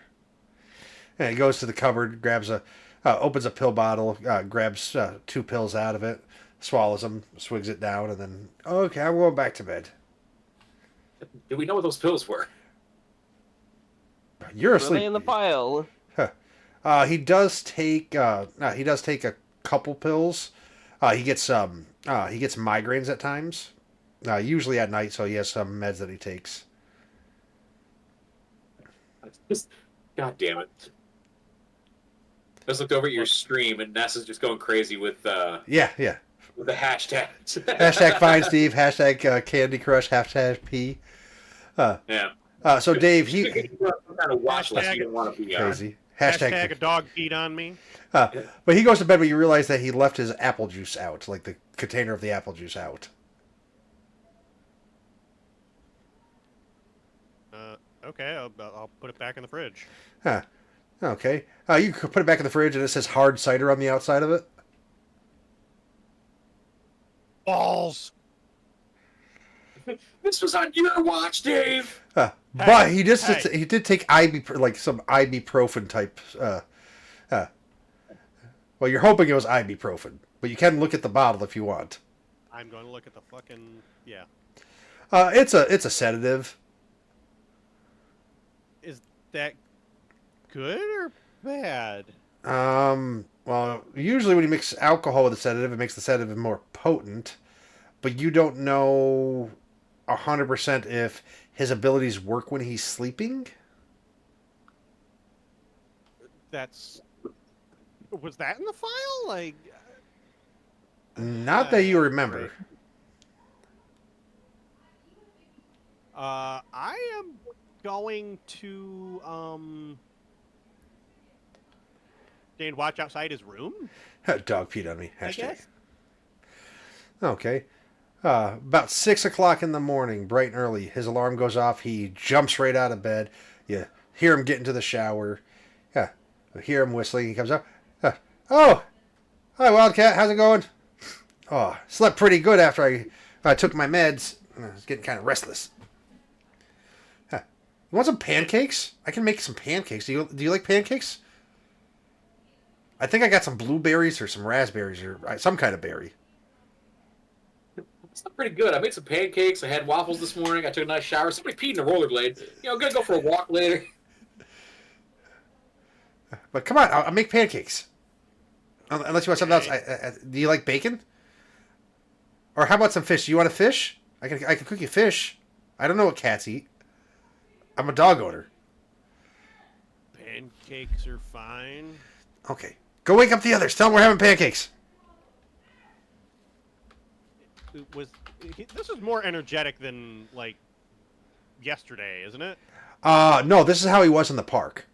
And he goes to the cupboard, grabs opens a pill bottle, grabs 2 pills out of it, swallows them, swigs it down, and then okay, I'm going back to bed. Do we know what those pills were? You're Were they asleep. in the pile? He does take a couple pills. He gets migraines at times. Usually at night, so he has some meds that he takes. God damn it. I just looked over at your stream, and Ness is just going crazy with Yeah. with the hashtags. Hashtag Find Steve. Hashtag Candy Crush. Hashtag P. Yeah. So Dave, Some kind of watch list you didn't want to be on. crazy. Hashtag a dog peed on me. But he goes to bed, but you realize that he left his apple juice out, like the container of the apple juice out. Okay, I'll put it back in the fridge. Okay. You could put it back in the fridge, and it says hard cider on the outside of it. Balls. This was on your watch, Dave. But he did hey. he did take some ibuprofen type. Well, you're hoping it was ibuprofen, but you can look at the bottle if you want. I'm going to look at the fucking yeah. It's a sedative. Is that good or bad? Well, usually when you mix alcohol with a sedative, it makes the sedative more potent, but you don't know 100% if his abilities work when he's sleeping. Was that in the file? Like, Not that you remember. I am going to Dane watch outside his room. Dog peed on me. I Hashtag. guess. Okay. About 6 o'clock in the morning, bright and early, his alarm goes off. He jumps right out of bed. You hear him get into the shower. Yeah. You hear him whistling. He comes up. Oh, hi, Wildcat. How's it going? Oh, slept pretty good after I took my meds. I was getting kind of restless. You want some pancakes? I can make some pancakes. Do you like pancakes? I think I got some blueberries or some raspberries or some kind of berry. It's not pretty good. I made some pancakes. I had waffles this morning. I took a nice shower. Somebody peed in a rollerblade. I'm gonna go for a walk later. But come on, I'll make pancakes. Unless you want something else. Do you like bacon? Or how about some fish? Do you want a fish? I can cook you fish. I don't know what cats eat. I'm a dog owner. Pancakes are fine. Okay. Go wake up the others. Tell them we're having pancakes. This is more energetic than like yesterday, isn't it? No, this is how he was in the park.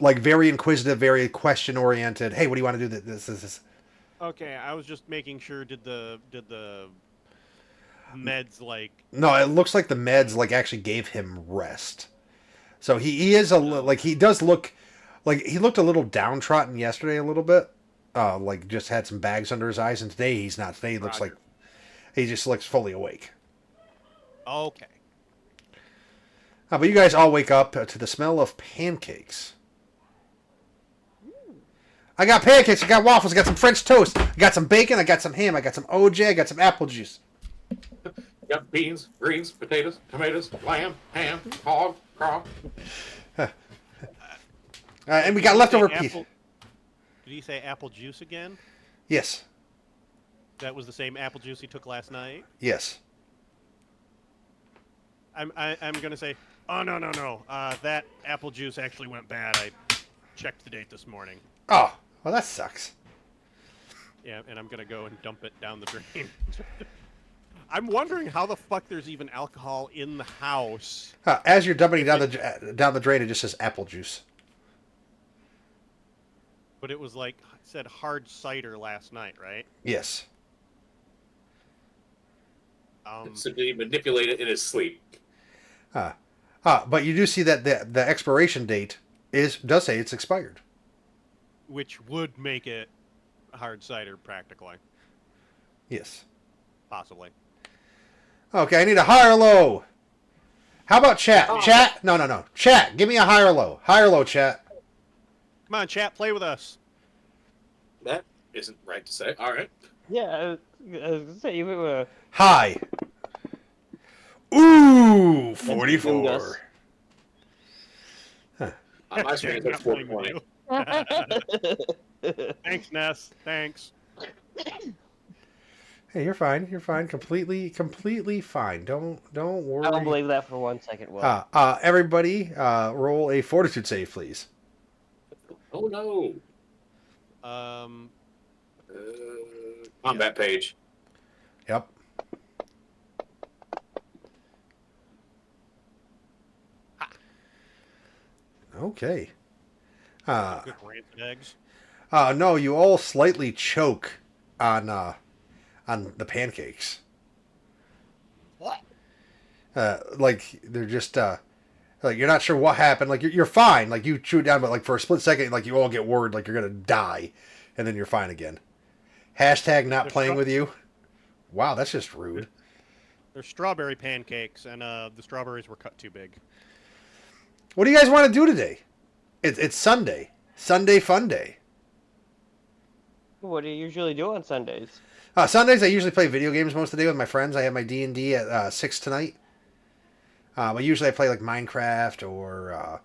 Like, very inquisitive, very question-oriented. Hey, what do you want to do? This. Okay, I was just making sure. Did the meds like? No, it looks like the meds like actually gave him rest. So he is like he does look like he looked a little downtrodden yesterday a little bit. Like just had some bags under his eyes, and today he's not. Today he looks like he just looks fully awake. Okay. But you guys all wake up to the smell of pancakes. I got pancakes, I got waffles, I got some French toast, I got some bacon, I got some ham, I got some OJ, I got some apple juice. Yep, beans, greens, potatoes, tomatoes, lamb, ham, hog, crop. And we got leftover Did pizza. he say apple juice again? Yes. That was the same apple juice he took last night? Yes. I'm gonna say, oh no. That apple juice actually went bad. I checked the date this morning. Oh, well that sucks. Yeah, and I'm gonna go and dump it down the drain. I'm wondering how the fuck there's even alcohol in the house. As you're dumping it down the drain, it just says apple juice. But it was like it said hard cider last night, right? Yes. So he manipulated it in his sleep. But you do see that the expiration date does say it's expired. Which would make it hard cider practically. Yes. Possibly. Okay, I need a high or low. How about chat? Chat? No. Chat, give me a high or low. High or low, chat. Come on, chat, play with us. That isn't right to say. All right. Yeah, I was gonna say you were. High. Ooh, Gus. 44. On my screen, it's like 420. Thanks, Ness. Thanks. Hey, you're fine. You're fine. Completely fine. Don't worry. I don't believe that for 1 second. Well, Everybody, roll a fortitude save, please. Oh no. Combat page. Yep. Okay. Good rancid eggs. No, you all slightly choke on the pancakes. What? Like they're just like you're not sure what happened. Like you're fine. Like you chew it down, but like for a split second, like you all get worried, like you're gonna die, and then you're fine again. Hashtag not playing with you. Wow, that's just rude. They're strawberry pancakes, and the strawberries were cut too big. What do you guys want to do today? It's Sunday. Sunday fun day. what do you usually do on Sundays? Sundays I usually play video games most of the day with my friends. I have my D&D at 6 tonight. But usually I play like Minecraft or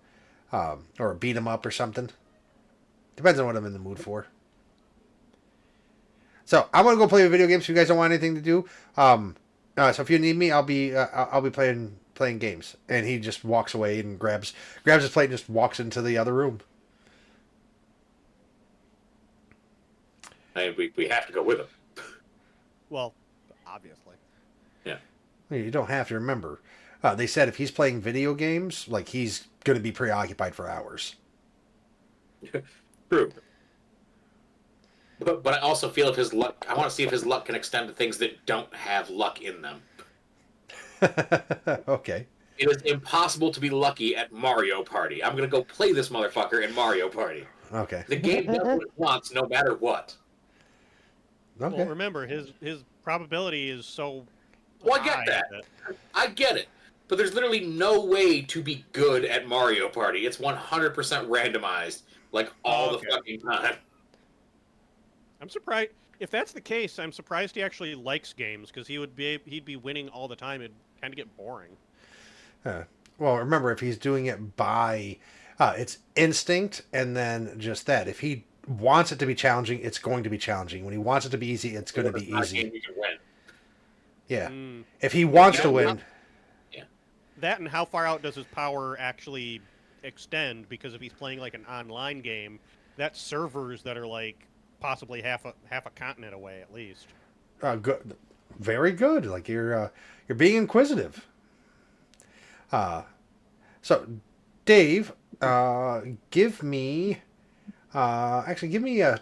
a beat 'em up or something. Depends on what I'm in the mood for. So I'm gonna go play video games. If you guys don't want anything to do, so if you need me, I'll be playing games. And he just walks away and grabs his plate and just walks into the other room. And we have to go with him. Well, obviously. Yeah. You don't have to remember. They said if he's playing video games, like he's going to be preoccupied for hours. True. But I also feel if his luck, I want to see if his luck can extend to things that don't have luck in them. Okay. It is impossible to be lucky at Mario Party. I'm going to go play this motherfucker in Mario Party. Okay. The game does what it wants, no matter what. Okay. Well, remember, his probability is so Well, I high get that. I get it. But there's literally no way to be good at Mario Party. It's 100% randomized, like all the fucking time. I'm surprised. If that's the case, I'm surprised he actually likes games, because he'd be winning all the time. It'd kind of get boring. Well, remember, if he's doing it by... it's instinct, and then just that. If he wants it to be challenging, it's going to be challenging. When he wants it to be easy, it's going to be Not a game easy. you can win. Yeah. If he wants to win... That and how far out does his power actually extend? Because if he's playing like an online game, that's servers that are like possibly half a continent away at least. Good, very good. Like you're being inquisitive. So, Dave, give me give me a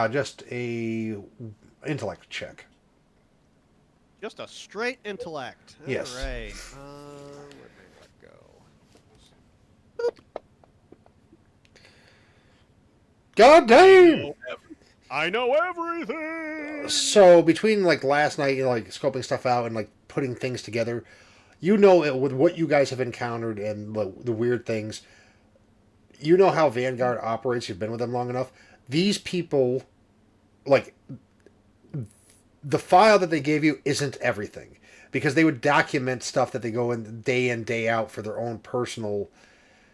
just a intellect check. Just a straight intellect. Yes. All right. Where did that go? God damn! I know everything. So between like last night, like scoping stuff out and like putting things together, you know, with what you guys have encountered and the weird things, you know how Vanguard operates. You've been with them long enough. These people, like, the file that they gave you isn't everything because they would document stuff that they go in day out for their own personal,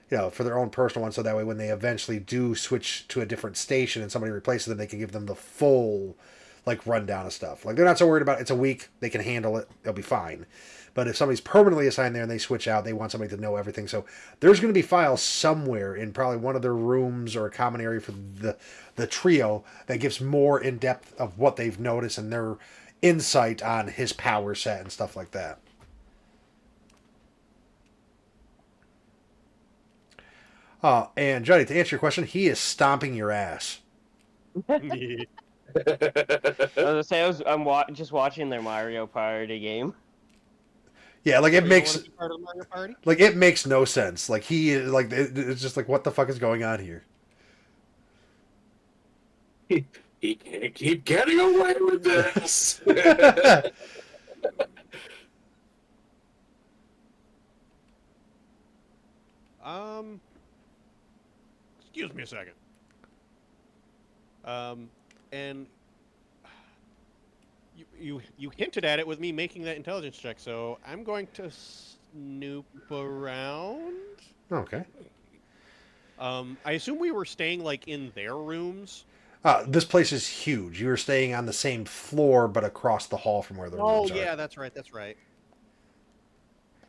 for their own personal one. So that way, when they eventually do switch to a different station and somebody replaces them, they can give them the full, like, rundown of stuff. Like, they're not so worried about it. It's a week. They can handle it. They'll be fine. But if somebody's permanently assigned there and they switch out, they want somebody to know everything. So there's going to be files somewhere in probably one of their rooms or a common area for the trio that gives more in depth of what they've noticed and their insight on his power set and stuff like that. And Johnny, to answer your question, he is stomping your ass. I was gonna say I'm just watching their Mario Party game. Yeah, like it You makes wanna be part of the Mario Party? like it makes no sense. Like he is like it's just like what the fuck is going on here? He can't keep getting away with this. Excuse me a second. And you hinted at it with me making that intelligence check, so I'm going to snoop around. Okay. I assume we were staying like in their rooms. This place is huge. You're staying on the same floor, but across the hall from where the rooms are. Yeah, that's right. That's right.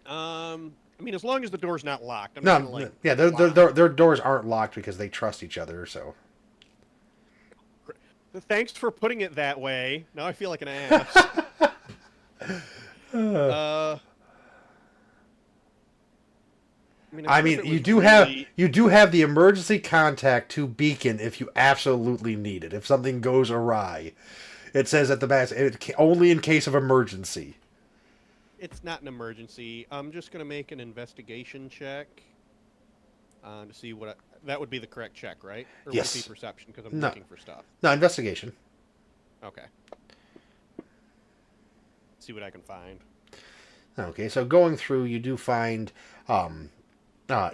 I mean, as long as the door's not locked. I'm No, not gonna, like, yeah, their doors aren't locked because they trust each other. So. Thanks for putting it that way. Now I feel like an ass. I mean, you do have the emergency contact to Beacon if you absolutely need it. If something goes awry, it says at the back only in case of emergency. It's not an emergency. I'm just gonna make an investigation check to see what that would be the correct check, right? Or Yes. would it be perception because I'm No. looking for stuff. No, investigation. Okay. See what I can find. Okay, so going through, you do find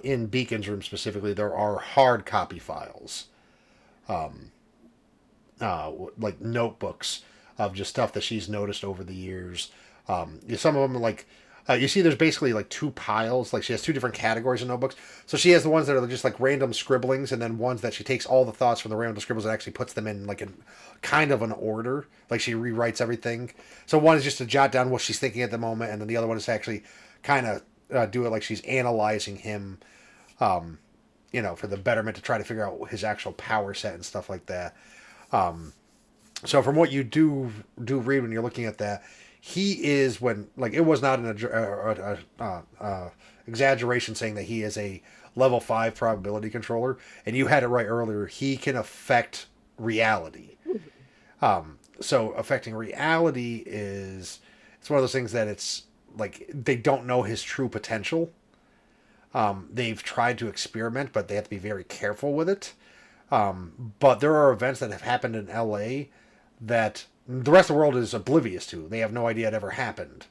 in Beacon's room specifically, there are hard copy files, like notebooks of just stuff that she's noticed over the years. Some of them are like, you see there's basically like two piles, like she has two different categories of notebooks. So she has the ones that are just like random scribblings, and then ones that she takes all the thoughts from the random scribbles and actually puts them in like a kind of an order, like she rewrites everything. So one is just to jot down what she's thinking at the moment, and then the other one is to actually kind of do it like she's analyzing him, for the betterment to try to figure out his actual power set and stuff like that. So from what you do read when you're looking at that, he is it was not an exaggeration saying that he is a level 5 probability controller, and you had it right earlier. He can affect reality. So affecting reality it's one of those things that it's like they don't know his true potential. They've tried to experiment, but they have to be very careful with it. But there are events that have happened in LA that the rest of the world is oblivious to. They have no idea it ever happened.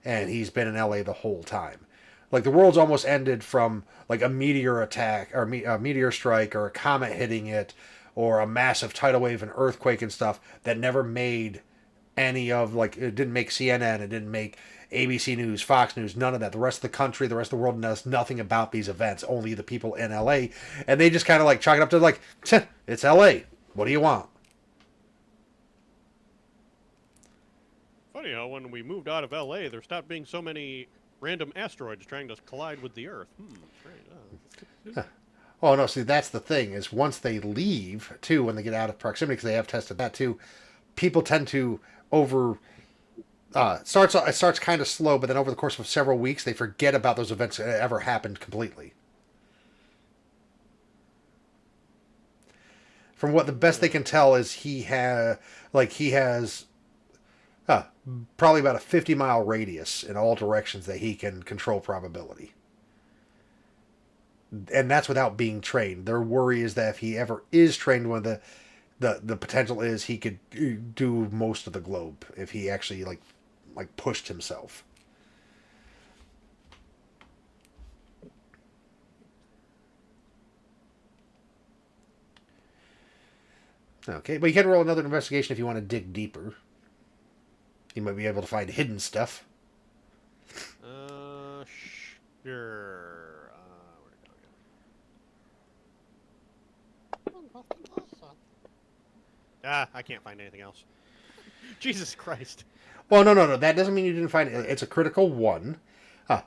And he's been in LA the whole time. Like, the world's almost ended from, like, a meteor attack, or a meteor strike, or a comet hitting it, or a massive tidal wave, an earthquake and stuff that never made any of, like, it didn't make CNN, it didn't make ABC News, Fox News, none of that. The rest of the country, the rest of the world knows nothing about these events, only the people in LA. And they just kind of, like, chalk it up to, like, it's LA. What do you want? Funny how when we moved out of LA, there stopped being so many random asteroids trying to collide with the Earth. Strange. Oh no, see that's the thing is once they leave too, when they get out of proximity, because they have tested that too, people tend to over. It starts kind of slow, but then over the course of several weeks, they forget about those events that ever happened completely. From what the best they can tell is he has probably about a 50-mile radius in all directions that he can control probability. And that's without being trained. Their worry is that if he ever is trained, one of the potential is he could do most of the globe if he actually like pushed himself. Okay, but you can roll another investigation if you want to dig deeper. You might be able to find hidden stuff. Sure. Where'd it go again? I can't find anything else. Jesus Christ. Well, no. That doesn't mean you didn't find it. It's a critical one.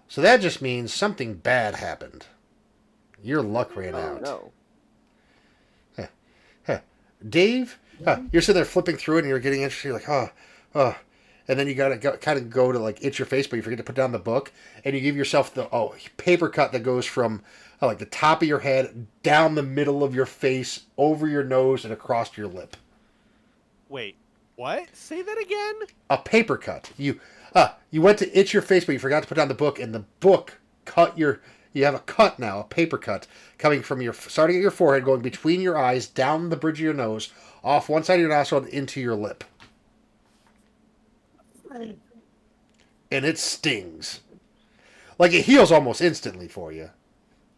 So that just means something bad happened. Your luck ran out. No. Dave, you're sitting there flipping through it and you're getting interested. You're like, oh. And then you gotta kind of go to like itch your face, but you forget to put down the book, and you give yourself the paper cut that goes from like the top of your head down the middle of your face, over your nose, and across your lip. Wait, what? Say that again? A paper cut. You went to itch your face, but you forgot to put down the book, and the book cut your. You have a cut now, a paper cut, coming from starting at your forehead, going between your eyes, down the bridge of your nose, off one side of your nostril, and into your lip. And it stings. Like, it heals almost instantly for you.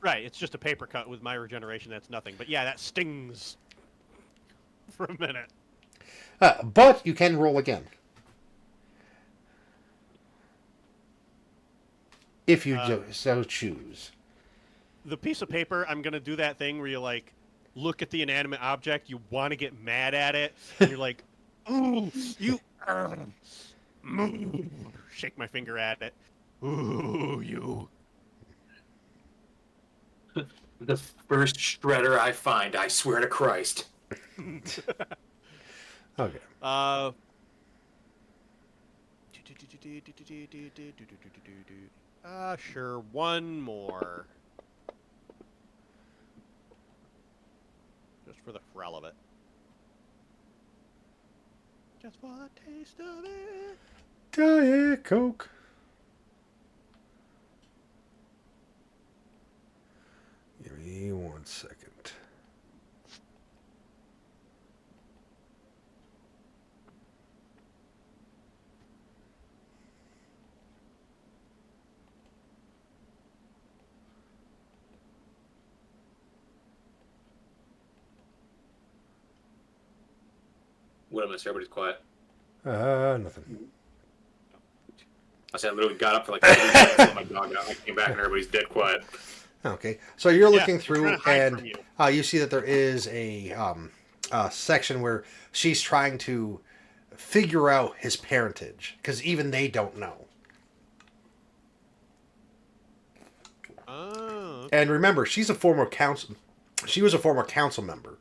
Right, it's just a paper cut with my regeneration, that's nothing. But yeah, that stings for a minute. But you can roll again. If you so choose. The piece of paper, I'm going to do that thing where you, like, look at the inanimate object, you want to get mad at it, and you're like, ooh, you... shake my finger at it. Ooh, you. The first shredder I find, I swear to Christ. Okay. Sure, one more. Just for the thrill of it. Just for the taste of it. Diet Coke. Give me 1 second. What am I saying? Everybody's quiet. Nothing. I said I literally got up for like 30 minutes, let my dog out. I came back and everybody's dead quiet. Okay, so you're looking we're through trying to hide and from you see that there is a section where she's trying to figure out his parentage because even they don't know. Oh. And remember, she's a former council. She was a former council member,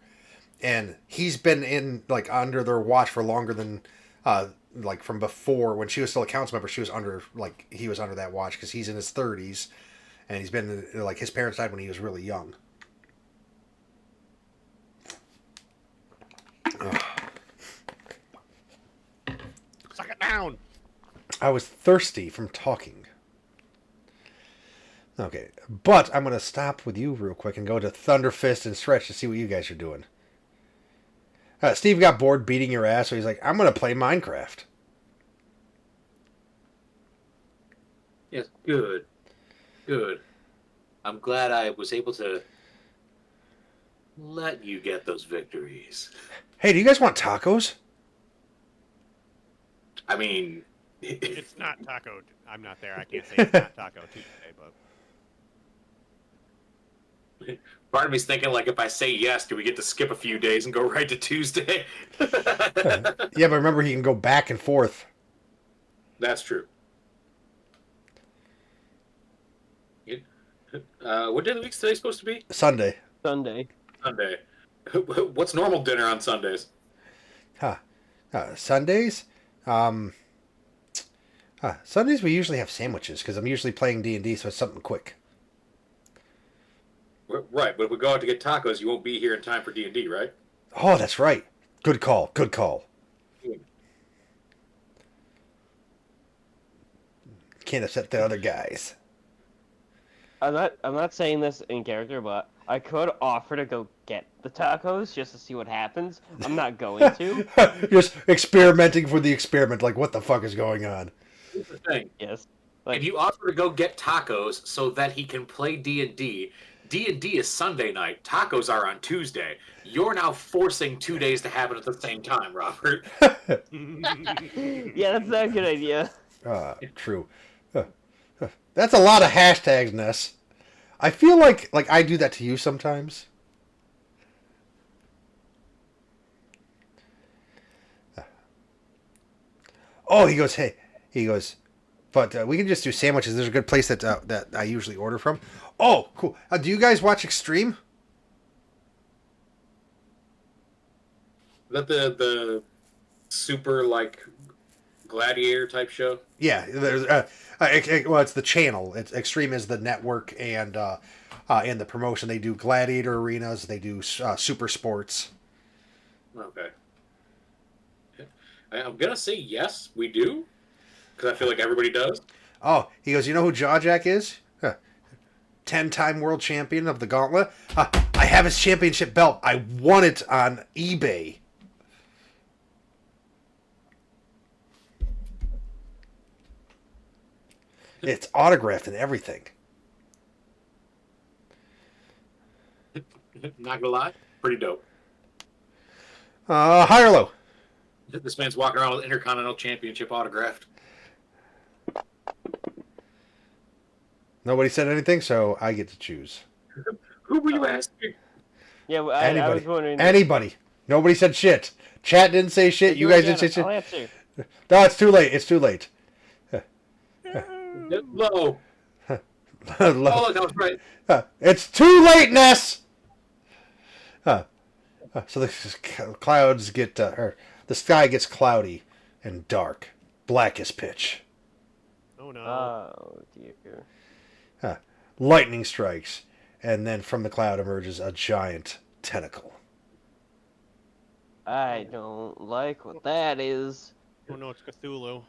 and he's been in like under their watch for longer than like from before when she was still a council member. She was under he was under that watch because he's in his 30s, and he's been like his parents died when he was really young. Suck it down. I was thirsty from talking. Okay, but I'm going to stop with you real quick and go to Thunderfist and Stretch to see what you guys are doing. Steve got bored beating your ass, so he's like, I'm going to play Minecraft. Yes, good. Good. I'm glad I was able to let you get those victories. Hey, do you guys want tacos? I mean... It's not Taco. I'm not there. I can't say it's not Taco Tuesday, but... Part of me's thinking, like, if I say yes, do we get to skip a few days and go right to Tuesday? Yeah, but remember, he can go back and forth. That's true. What day of the week is today supposed to be? Sunday. Sunday. Sunday. What's normal dinner on Sundays? Sundays? Sundays we usually have sandwiches because I'm usually playing D&D, so it's something quick. Right, but if we go out to get tacos, you won't be here in time for D&D, right? Oh, that's right. Good call. Good call. Can't upset the other guys. I'm not saying this in character, but I could offer to go get the tacos just to see what happens. I'm not going to. Just experimenting for the experiment. Like, what the fuck is going on? Here's the thing. Yes. If you offer to go get tacos so that he can play D&D, D&D is Sunday night. Tacos are on Tuesday. You're now forcing 2 days to happen at the same time, Robert. Yeah, that's not a good idea. True. That's a lot of hashtags, Ness. I feel like I do that to you sometimes. Oh, he goes, hey. He goes, but we can just do sandwiches. There's a good place that I usually order from. Oh, cool. Do you guys watch Extreme? Is that the super, like, gladiator type show? Yeah, there's well, it's the channel. It's Extreme is the network, and the promotion. They do gladiator arenas. They do super sports. Okay. I'm gonna say yes, we do, because I feel like everybody does. Oh, he goes, you know who Jawjack is? 10-time world champion of the gauntlet. I have his championship belt. I won it on eBay. It's autographed and everything. Not gonna lie, pretty dope. High or low? This man's walking around with Intercontinental Championship autographed. Nobody said anything, so I get to choose. Who were you asking? Yeah, well, I was wondering. Anybody. Nobody said shit. Chat didn't say shit. You guys didn't say shit. I'll answer. No, it's too late. It's too late. Low. Low. Oh, that was right. It's too late, Ness! So the clouds get, or the sky gets cloudy and dark, black as pitch. Oh no. Oh dear. Lightning strikes, and then from the cloud emerges a giant tentacle. I don't like what that is. Oh no, it's Cthulhu.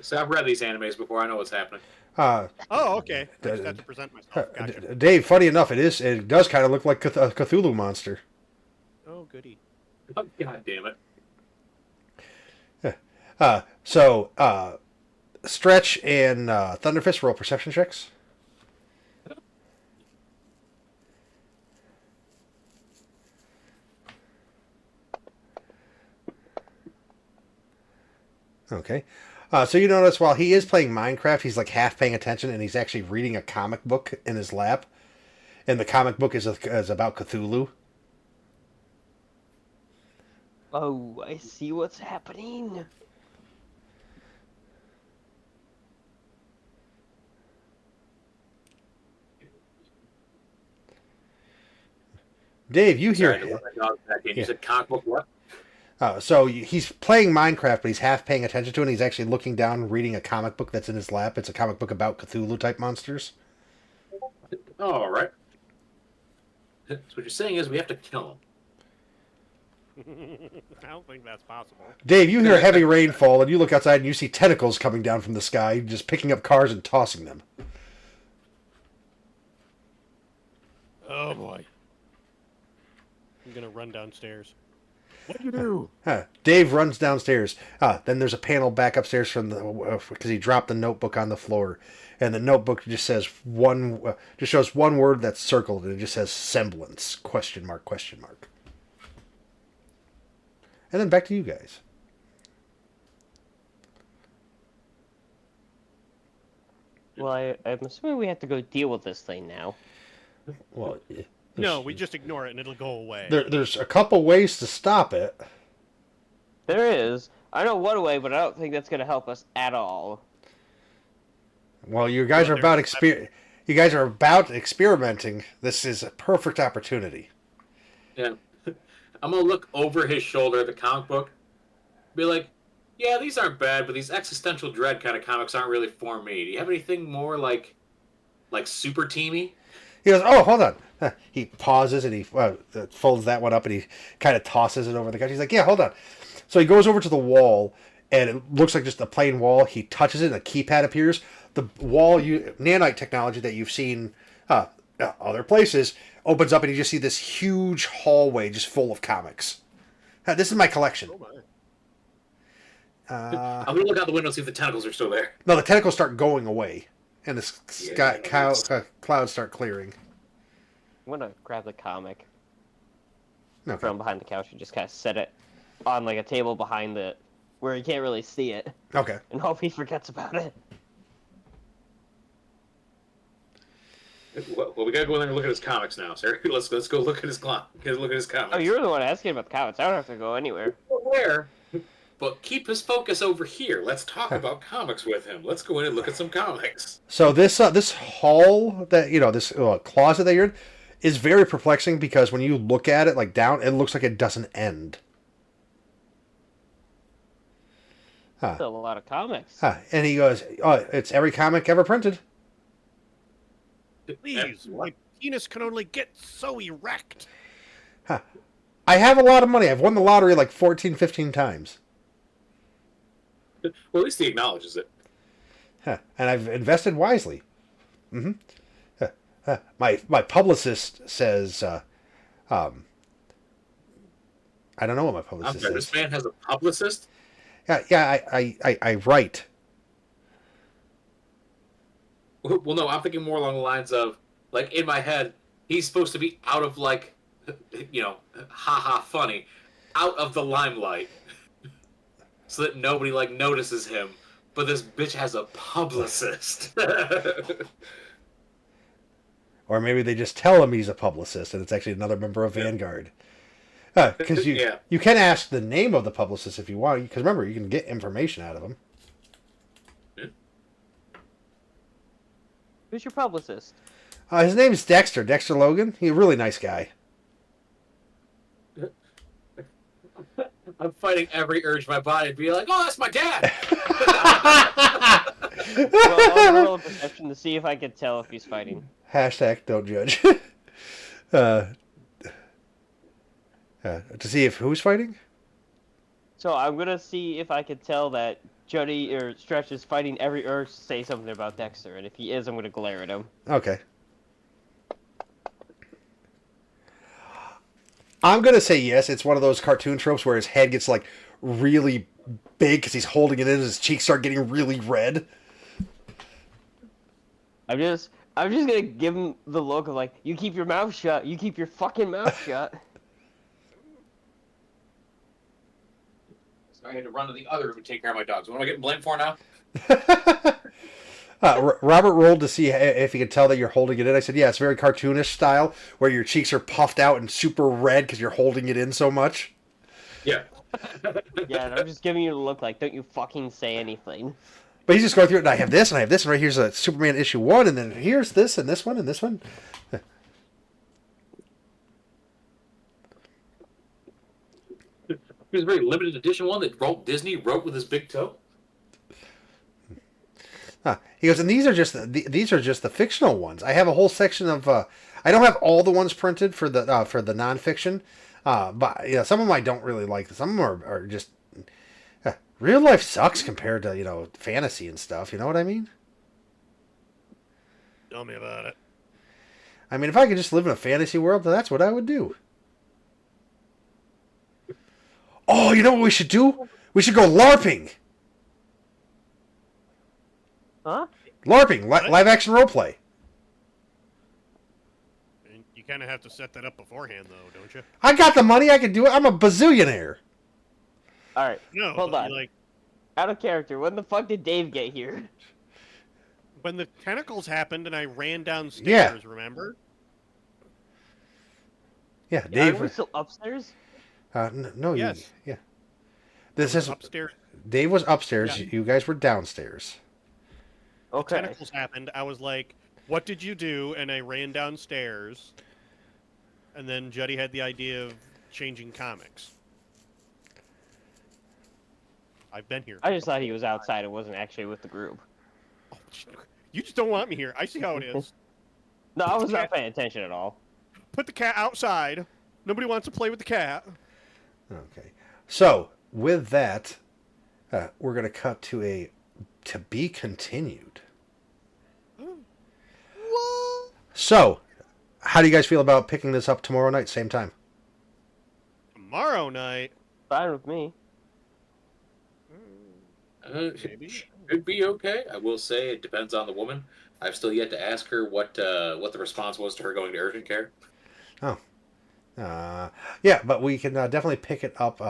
So I've read these animes before. I know what's happening. Oh, okay. I just have to present myself. Gotcha. Dave, funny enough, it does kind of look like a Cthulhu monster. Oh, goody. Oh, God damn it. So, Stretch and Thunderfist roll perception checks. Okay. So you notice while he is playing Minecraft, he's like half paying attention, and he's actually reading a comic book in his lap. And the comic book is about Cthulhu. Oh, I see what's happening. Dave, you hear... Sorry, to let my dog back in. You said comic book what? So he's playing Minecraft, but he's half paying attention to it, and he's actually looking down, reading a comic book that's in his lap. It's a comic book about Cthulhu-type monsters. Oh, all right. So what you're saying is we have to kill him. I don't think that's possible. Dave, you hear heavy rainfall, and you look outside, and you see tentacles coming down from the sky, just picking up cars and tossing them. Oh boy. I'm gonna run downstairs. What do you do? Dave runs downstairs. Then there's a panel back upstairs from the because he dropped the notebook on the floor, and the notebook just says just shows one word that's circled, and it just says semblance ? And then back to you guys. Well, I'm assuming we have to go deal with this thing now. Well, No, we just ignore it and it'll go away. there's a couple ways to stop it. There is. I know one way, but I don't think that's going to help us at all. Well, you guys are about you guys are about experimenting, this is a perfect opportunity. Yeah. I'm gonna look over his shoulder at the comic book, be like, yeah, these aren't bad, but these existential dread kind of comics aren't really for me. Do you have anything more like super teamy? He goes, oh, hold on. He pauses and he folds that one up and he kind of tosses it over the couch. He's like, yeah, hold on. So he goes over to the wall and it looks like just a plain wall. He touches it and a keypad appears. The wall, nanite technology that you've seen other places, opens up and you just see this huge hallway just full of comics. This is my collection. Oh my. I'm gonna look out the window and see if the tentacles are still there. No, the tentacles start going away and the clouds start clearing. I'm gonna grab the comic Okay. from behind the couch and just kind of set it on like a table behind it where you can't really see it, Okay. and hope he forgets about it. Well, we gotta go in there and look at his comics now, sir. Let's go look at his look at his comics. Oh, you were the one asking about the comics. I don't have to go anywhere. Where? But keep his focus over here. Let's talk about comics with him. Let's go in and look at some comics. So this hall that this closet that you're in is very perplexing because when you look at it like down, it looks like it doesn't end. Still a lot of comics. And he goes, "Oh, it's every comic ever printed." Please, my penis can only get so erect. I have a lot of money. I've won the lottery like 14, 15 times. Well, at least he acknowledges it. And I've invested wisely. My publicist says, I don't know what my I'm publicist sorry, says. this man has a publicist? Yeah, I write. Well, no, I'm thinking more along the lines of, like, in my head, he's supposed to be out of, like, ha-ha funny, out of the limelight, so that nobody, like, notices him. But this bitch has a publicist. Or maybe they just tell him he's a publicist and it's actually another member of Vanguard. Because you can ask the name of the publicist if you want. Because remember, you can get information out of him. Who's your publicist? His name is Dexter. Dexter Logan. He's a really nice guy. I'm fighting every urge in my body to be like, oh, that's my dad! Well, I'll roll a perception to see if I can tell if he's fighting. Hashtag don't judge. To see if who's fighting? So I'm gonna see if I can tell that Jody or Stretch is fighting every urge to say something about Dexter, and if he is, I'm gonna glare at him. Okay. I'm gonna say yes. It's one of those cartoon tropes where his head gets like really big because he's holding it in. His cheeks start getting really red. I'm just gonna give him the look of like, you keep your mouth shut. You keep your fucking mouth shut. So I had to run to the other room and take care of my dogs. What am I getting blamed for now? Robert rolled to see if he could tell that you're holding it in. I said, yeah, it's very cartoonish style, where your cheeks are puffed out and super red because you're holding it in so much. Yeah. Yeah, and I'm just giving you the look like, don't you fucking say anything. But he's just going through it, and I have this, and I have this, and right here's a Superman issue 1, and then here's this, and this one, and this one. Here's a very limited edition one that Disney wrote with his big toe. He goes, and these are just the fictional ones. I have a whole section of. I don't have all the ones printed for the nonfiction, but some of them I don't really like. Some of them are just real life sucks compared to fantasy and stuff. You know what I mean? Tell me about it. I mean, if I could just live in a fantasy world, then that's what I would do. Oh, you know what we should do? We should go LARPing. Huh? LARPing, live action roleplay. And you kind of have to set that up beforehand, though, don't you? I got the money. I can do it. I'm a bazillionaire. All right. No, Hold but on. like Out of character. When the fuck did Dave get here? when the tentacles happened and I ran downstairs. Yeah. Remember? Yeah, Are Dave. we still upstairs? No, Yes. yeah. This is Upstairs. Dave was upstairs. Yeah. You guys were downstairs. Okay. Tentacles happened. I was like, what did you do? And I ran downstairs. And then Juddy had the idea of changing comics. I've been here. I just thought he was outside and wasn't actually with the group. Oh, you just don't want me here. I see how it is. No, I was not paying attention at all. Put the cat outside. Nobody wants to play with the cat. Okay. So, with that, we're going to cut to a to be continued. What? So, how do you guys feel about picking this up tomorrow night, same time? Tomorrow night? Fine with me. Maybe. Should be okay. I will say it depends on the woman. I've still yet to ask her what the response was to her going to urgent care. Oh. Yeah, but we can definitely pick it up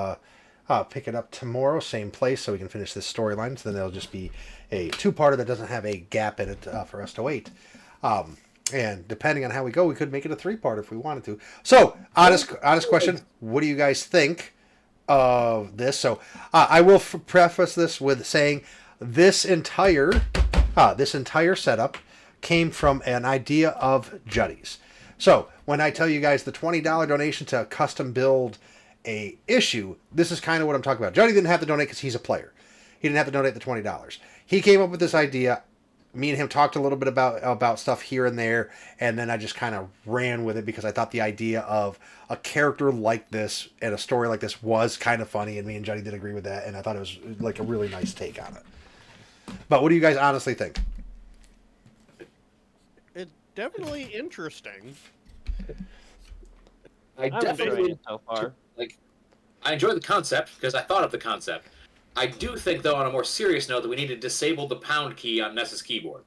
tomorrow, same place, so we can finish this storyline. So then it'll just be a two-parter that doesn't have a gap in it for us to wait. And depending on how we go, we could make it a three-part if we wanted to. So, honest question, what do you guys think of this? So, I will preface this with saying this entire setup came from an idea of Juddy's. So, when I tell you guys the $20 donation to custom build a issue, this is kind of what I'm talking about. Juddy didn't have to donate because he's a player. He didn't have to donate the $20. He came up with this idea. Me and him talked a little bit about stuff here and there, and then I just kind of ran with it because I thought the idea of a character like this and a story like this was kind of funny, and me and Juddy did agree with that, and I thought it was like a really nice take on it. But what do you guys honestly think? It's definitely interesting. I I'm enjoying definitely it so far. I enjoy the concept because I thought of the concept. I do think, though, on a more serious note, that we need to disable the pound key on Ness's keyboard.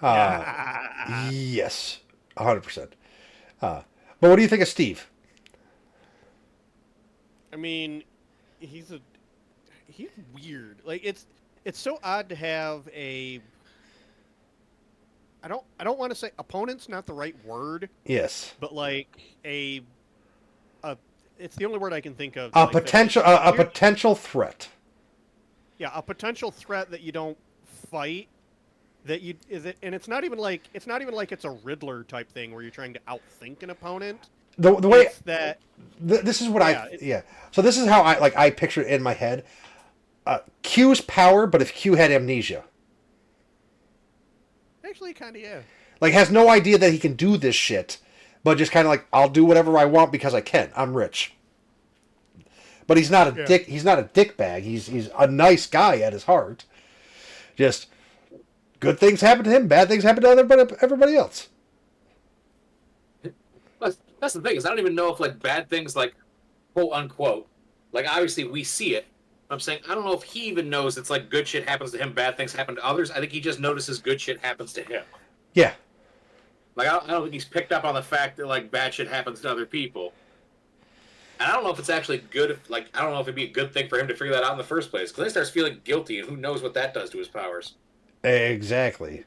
Yes, 100%. But what do you think of Steve? I mean, he's weird. Like it's so odd to have a. I don't want to say opponent's not the right word, Yes. but like a it's the only word I can think of. A like potential threat. Yeah, a potential threat that you don't fight. That you is it, and it's not even like it's a Riddler type thing where you're trying to outthink an opponent. The way It's that this is what yeah, So this is how I picture it in my head. Q's power, but if Q had amnesia, actually kind of yeah. like has no idea that he can do this shit, but just kind of like I'll do whatever I want because I can. I'm rich. But he's not a dick. He's not a dickbag. He's a nice guy at his heart. Just good things happen to him. Bad things happen to everybody else. That's the thing is I don't even know if like bad things like quote unquote like obviously we see it. I'm saying I don't know if he even knows it's like good shit happens to him, bad things happen to others. I think he just notices good shit happens to him. Yeah. Like I don't think he's picked up on the fact that like bad shit happens to other people. And I don't know if it's actually good. If, like I don't know if it'd be a good thing for him to figure that out in the first place. Because then he starts feeling guilty, and who knows what that does to his powers. Exactly.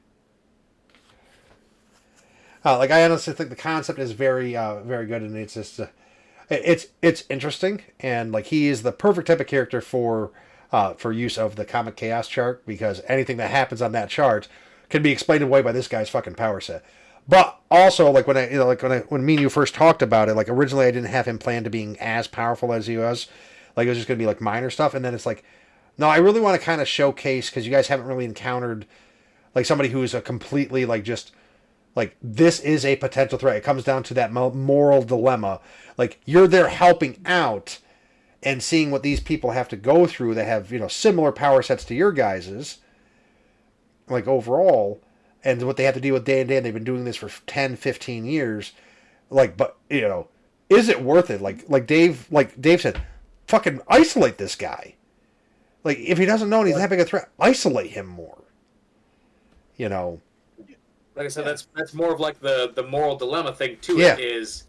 Like I honestly think the concept is very, very good, and it's just, it's interesting, and like he is the perfect type of character for use of the Comic Chaos chart because anything that happens on that chart can be explained away by this guy's fucking power set. But also, like when when me and you first talked about it, like originally I didn't have him planned to being as powerful as he was. Like it was just gonna be like minor stuff, and then it's like, no, I really want to kind of showcase because you guys haven't really encountered like somebody who's a completely like just like this is a potential threat. It comes down to that moral dilemma. Like you're there helping out and seeing what these people have to go through that have similar power sets to your guys's. Like overall. And what they have to deal with day in day, and they've been doing this for 10, 15 years. Like, but is it worth it? Like Dave said, fucking isolate this guy. Like, if he doesn't know and he's that big a threat, isolate him more. Like I said, that's more of like the moral dilemma thing to Yeah. it is.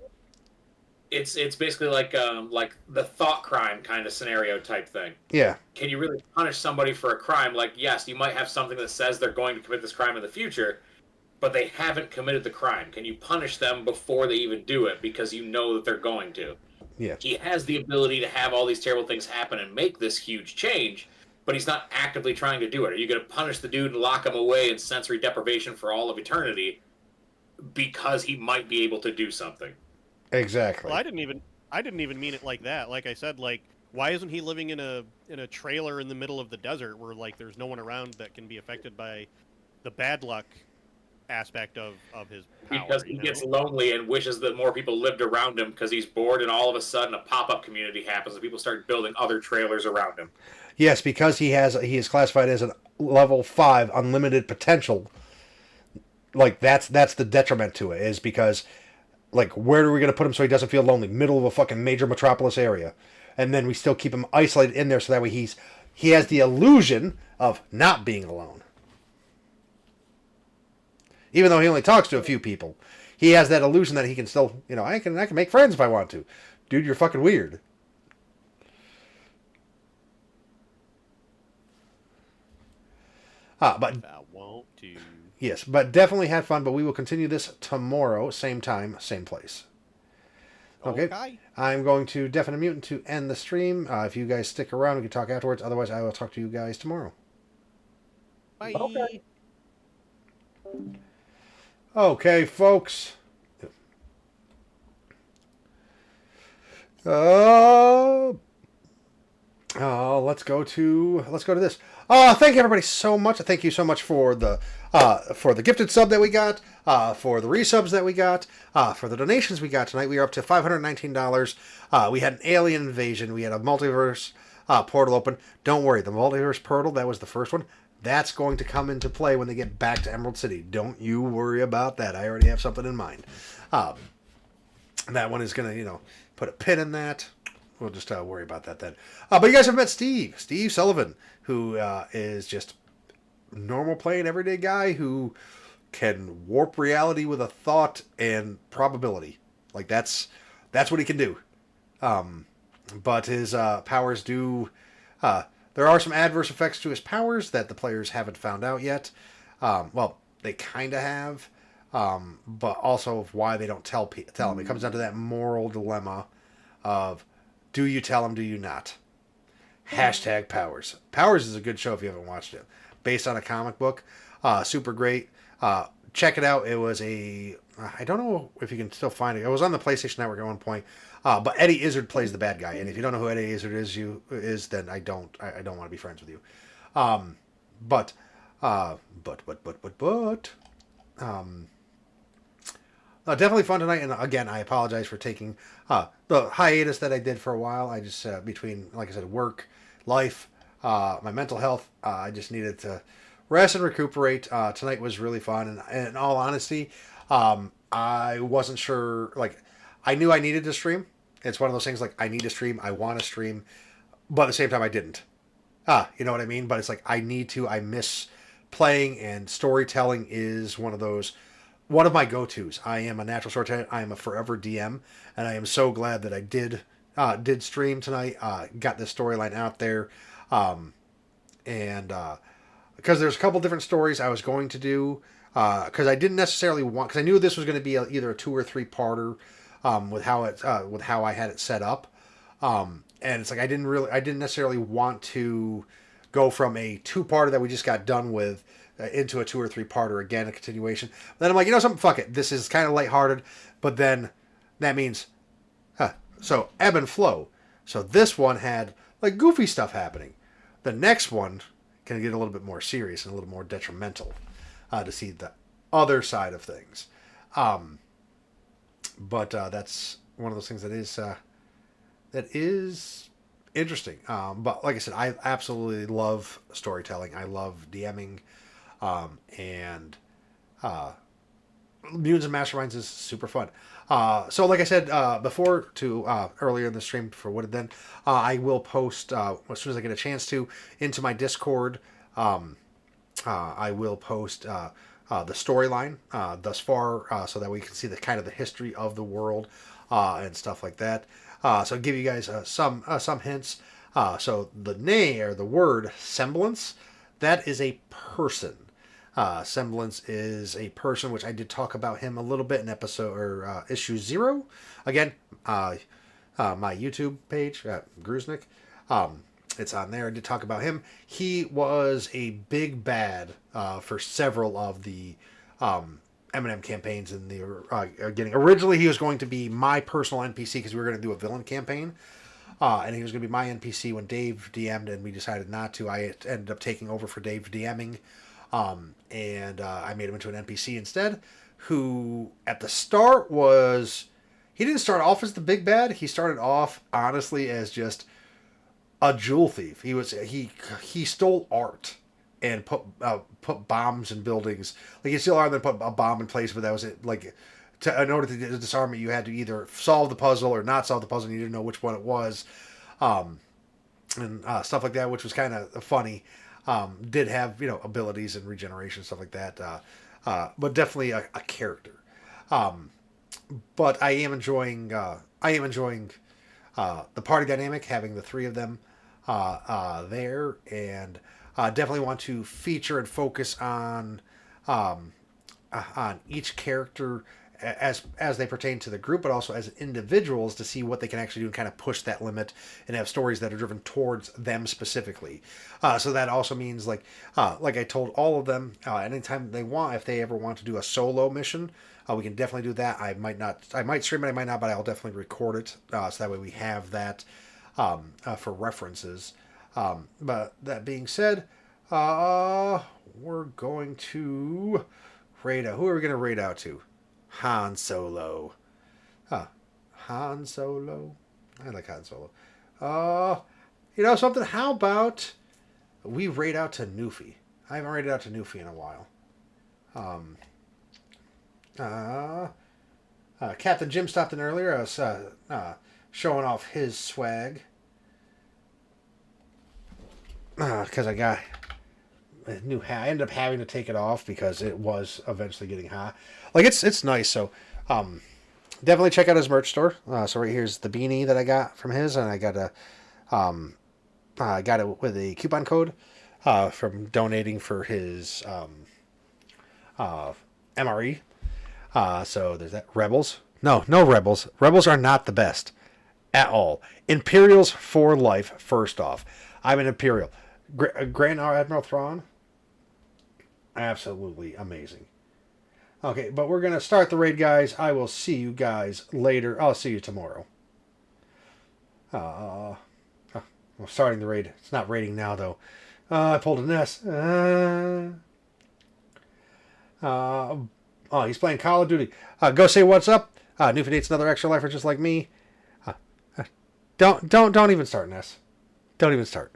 It's basically like the thought crime kind of scenario type thing. Yeah. Can you really punish somebody for a crime? Like, yes, you might have something that says they're going to commit this crime in the future, but they haven't committed the crime. Can you punish them before they even do it because you know that they're going to? Yeah. He has the ability to have all these terrible things happen and make this huge change, but he's not actively trying to do it. Are you going to punish the dude and lock him away in sensory deprivation for all of eternity because he might be able to do something. Exactly. Well, I didn't even mean it like that. Like I said, like why isn't he living in a trailer in the middle of the desert where like there's no one around that can be affected by the bad luck aspect of his power? Because he gets lonely and wishes that more people lived around him because he's bored, and all of a sudden a pop-up community happens and people start building other trailers around him. Yes, because he is classified as a level 5 unlimited potential. Like that's the detriment to it, is because like where are we going to put him so he doesn't feel lonely? Middle of a fucking major metropolis area. And then we still keep him isolated in there so that way he has the illusion of not being alone. Even though he only talks to a few people, he has that illusion that he can still, I can make friends if I want to. Dude, you're fucking weird. But I want to. yes, but definitely had fun. But we will continue this tomorrow, same time, same place. Okay. I'm going to deafen a mutant to end the stream. If you guys stick around, we can talk afterwards. Otherwise, I will talk to you guys tomorrow. Bye. Okay. Okay, folks. Let's go to this. Thank you everybody so much. Thank you so much for the gifted sub that we got, for the resubs that we got, for the donations we got tonight. We are up to $519. We had an alien invasion. We had a multiverse portal open. Don't worry, the multiverse portal, that was the first one. That's going to come into play when they get back to Emerald City. Don't you worry about that. I already have something in mind. That one is going to, put a pin in that. We'll just worry about that then. But you guys have met Steve Sullivan, who is just normal playing everyday guy who can warp reality with a thought and probability. Like that's what he can do. But his powers do. There are some adverse effects to his powers that the players haven't found out yet. Well, they kind of have, but also of why they don't tell him. It comes down to that moral dilemma of, do you tell him, do you not? Hashtag Powers. Powers is a good show if you haven't watched it. Based on a comic book. Super great. Check it out. It was I don't know if you can still find it. It was on the PlayStation Network at one point. But Eddie Izzard plays the bad guy. And if you don't know who Eddie Izzard is, then I don't want to be friends with you. Definitely fun tonight, and again, I apologize for taking the hiatus that I did for a while. I just, between, like I said, work, life, my mental health, I just needed to rest and recuperate. Tonight was really fun, and in all honesty, I wasn't sure, I knew I needed to stream. It's one of those things, I need to stream, I want to stream, but at the same time, I didn't. You know what I mean? But it's I need to, I miss playing, and storytelling is one of my go-tos. I am a natural storyteller. I am a forever DM, and I am so glad that I did stream tonight. Got this storyline out there, and because there's a couple different stories I was going to do, because I didn't necessarily want, because I knew this was going to be either a 2 or 3 parter, with how I had it set up, and it's I didn't necessarily want to go from a 2-parter that we just got done with into a 2 or 3 parter again, a continuation. Then I'm like, something, fuck it. This is kind of lighthearted, but then that means, so ebb and flow. So this one had goofy stuff happening. The next one can get a little bit more serious and a little more detrimental, to see the other side of things. But that's one of those things that is interesting. But like I said, I absolutely love storytelling. I love DMing. And Mutants and Masterminds is super fun. So like I said before, earlier in the stream for what it then, I will post as soon as I get a chance to into my Discord. I will post the storyline thus far, so that we can see the kind of the history of the world and stuff like that. So give you guys some hints. So the name or the word semblance, that is a person. Semblance is a person, which I did talk about him a little bit in issue 0. Again, my YouTube page, Gruznik. It's on there. I did talk about him. He was a big bad for several of the M&M campaigns in the getting. Originally, he was going to be my personal NPC because we were going to do a villain campaign, and he was going to be my NPC when Dave DM'd, and we decided not to. I ended up taking over for Dave DMing, and I made him into an NPC instead, who at the start was. He didn't start off as the big bad. He started off, honestly, as just a jewel thief. He stole art and put bombs in buildings. Like, he stole art and then put a bomb in place, but that was it. Like, in order to disarm it, you had to either solve the puzzle or not solve the puzzle, and you didn't know which one it was, and stuff like that, which was kind of funny. Did have abilities and regeneration, stuff like that, but definitely a character. But I am enjoying the party dynamic, having the three of them there, and definitely want to feature and focus on each character as they pertain to the group, but also as individuals to see what they can actually do and kind of push that limit and have stories that are driven towards them specifically. So that also means like I told all of them, anytime they want, if they ever want to do a solo mission, we can definitely do that. I might stream it, I might not, but I'll definitely record it. So that way we have that for references. But that being said, we're going to raid out. Who are we going to raid out to? Han Solo. Han Solo. I like Han Solo. Something. How about we raid out to Newfie? I haven't raided out to Newfie in a while. Captain Jim stopped in earlier. I was showing off his swag. Because I got a new hat. I ended up having to take it off because it was eventually getting hot. Like, it's nice. So definitely check out his merch store. So right here's the beanie that I got from his, and I got it with a coupon code from donating for his MRE. So there's that. Rebels. No Rebels. Rebels are not the best at all. Imperials for life, first off. I'm an Imperial. Grand Admiral Thrawn. Absolutely amazing. Okay, but we're going to start the raid, guys. I will see you guys later. I'll see you tomorrow. I'm starting the raid. It's not raiding now, though. I pulled an S. He's playing Call of Duty. Go say what's up. Newfie dates another extra lifer just like me. Don't even start, Ness. Don't even start.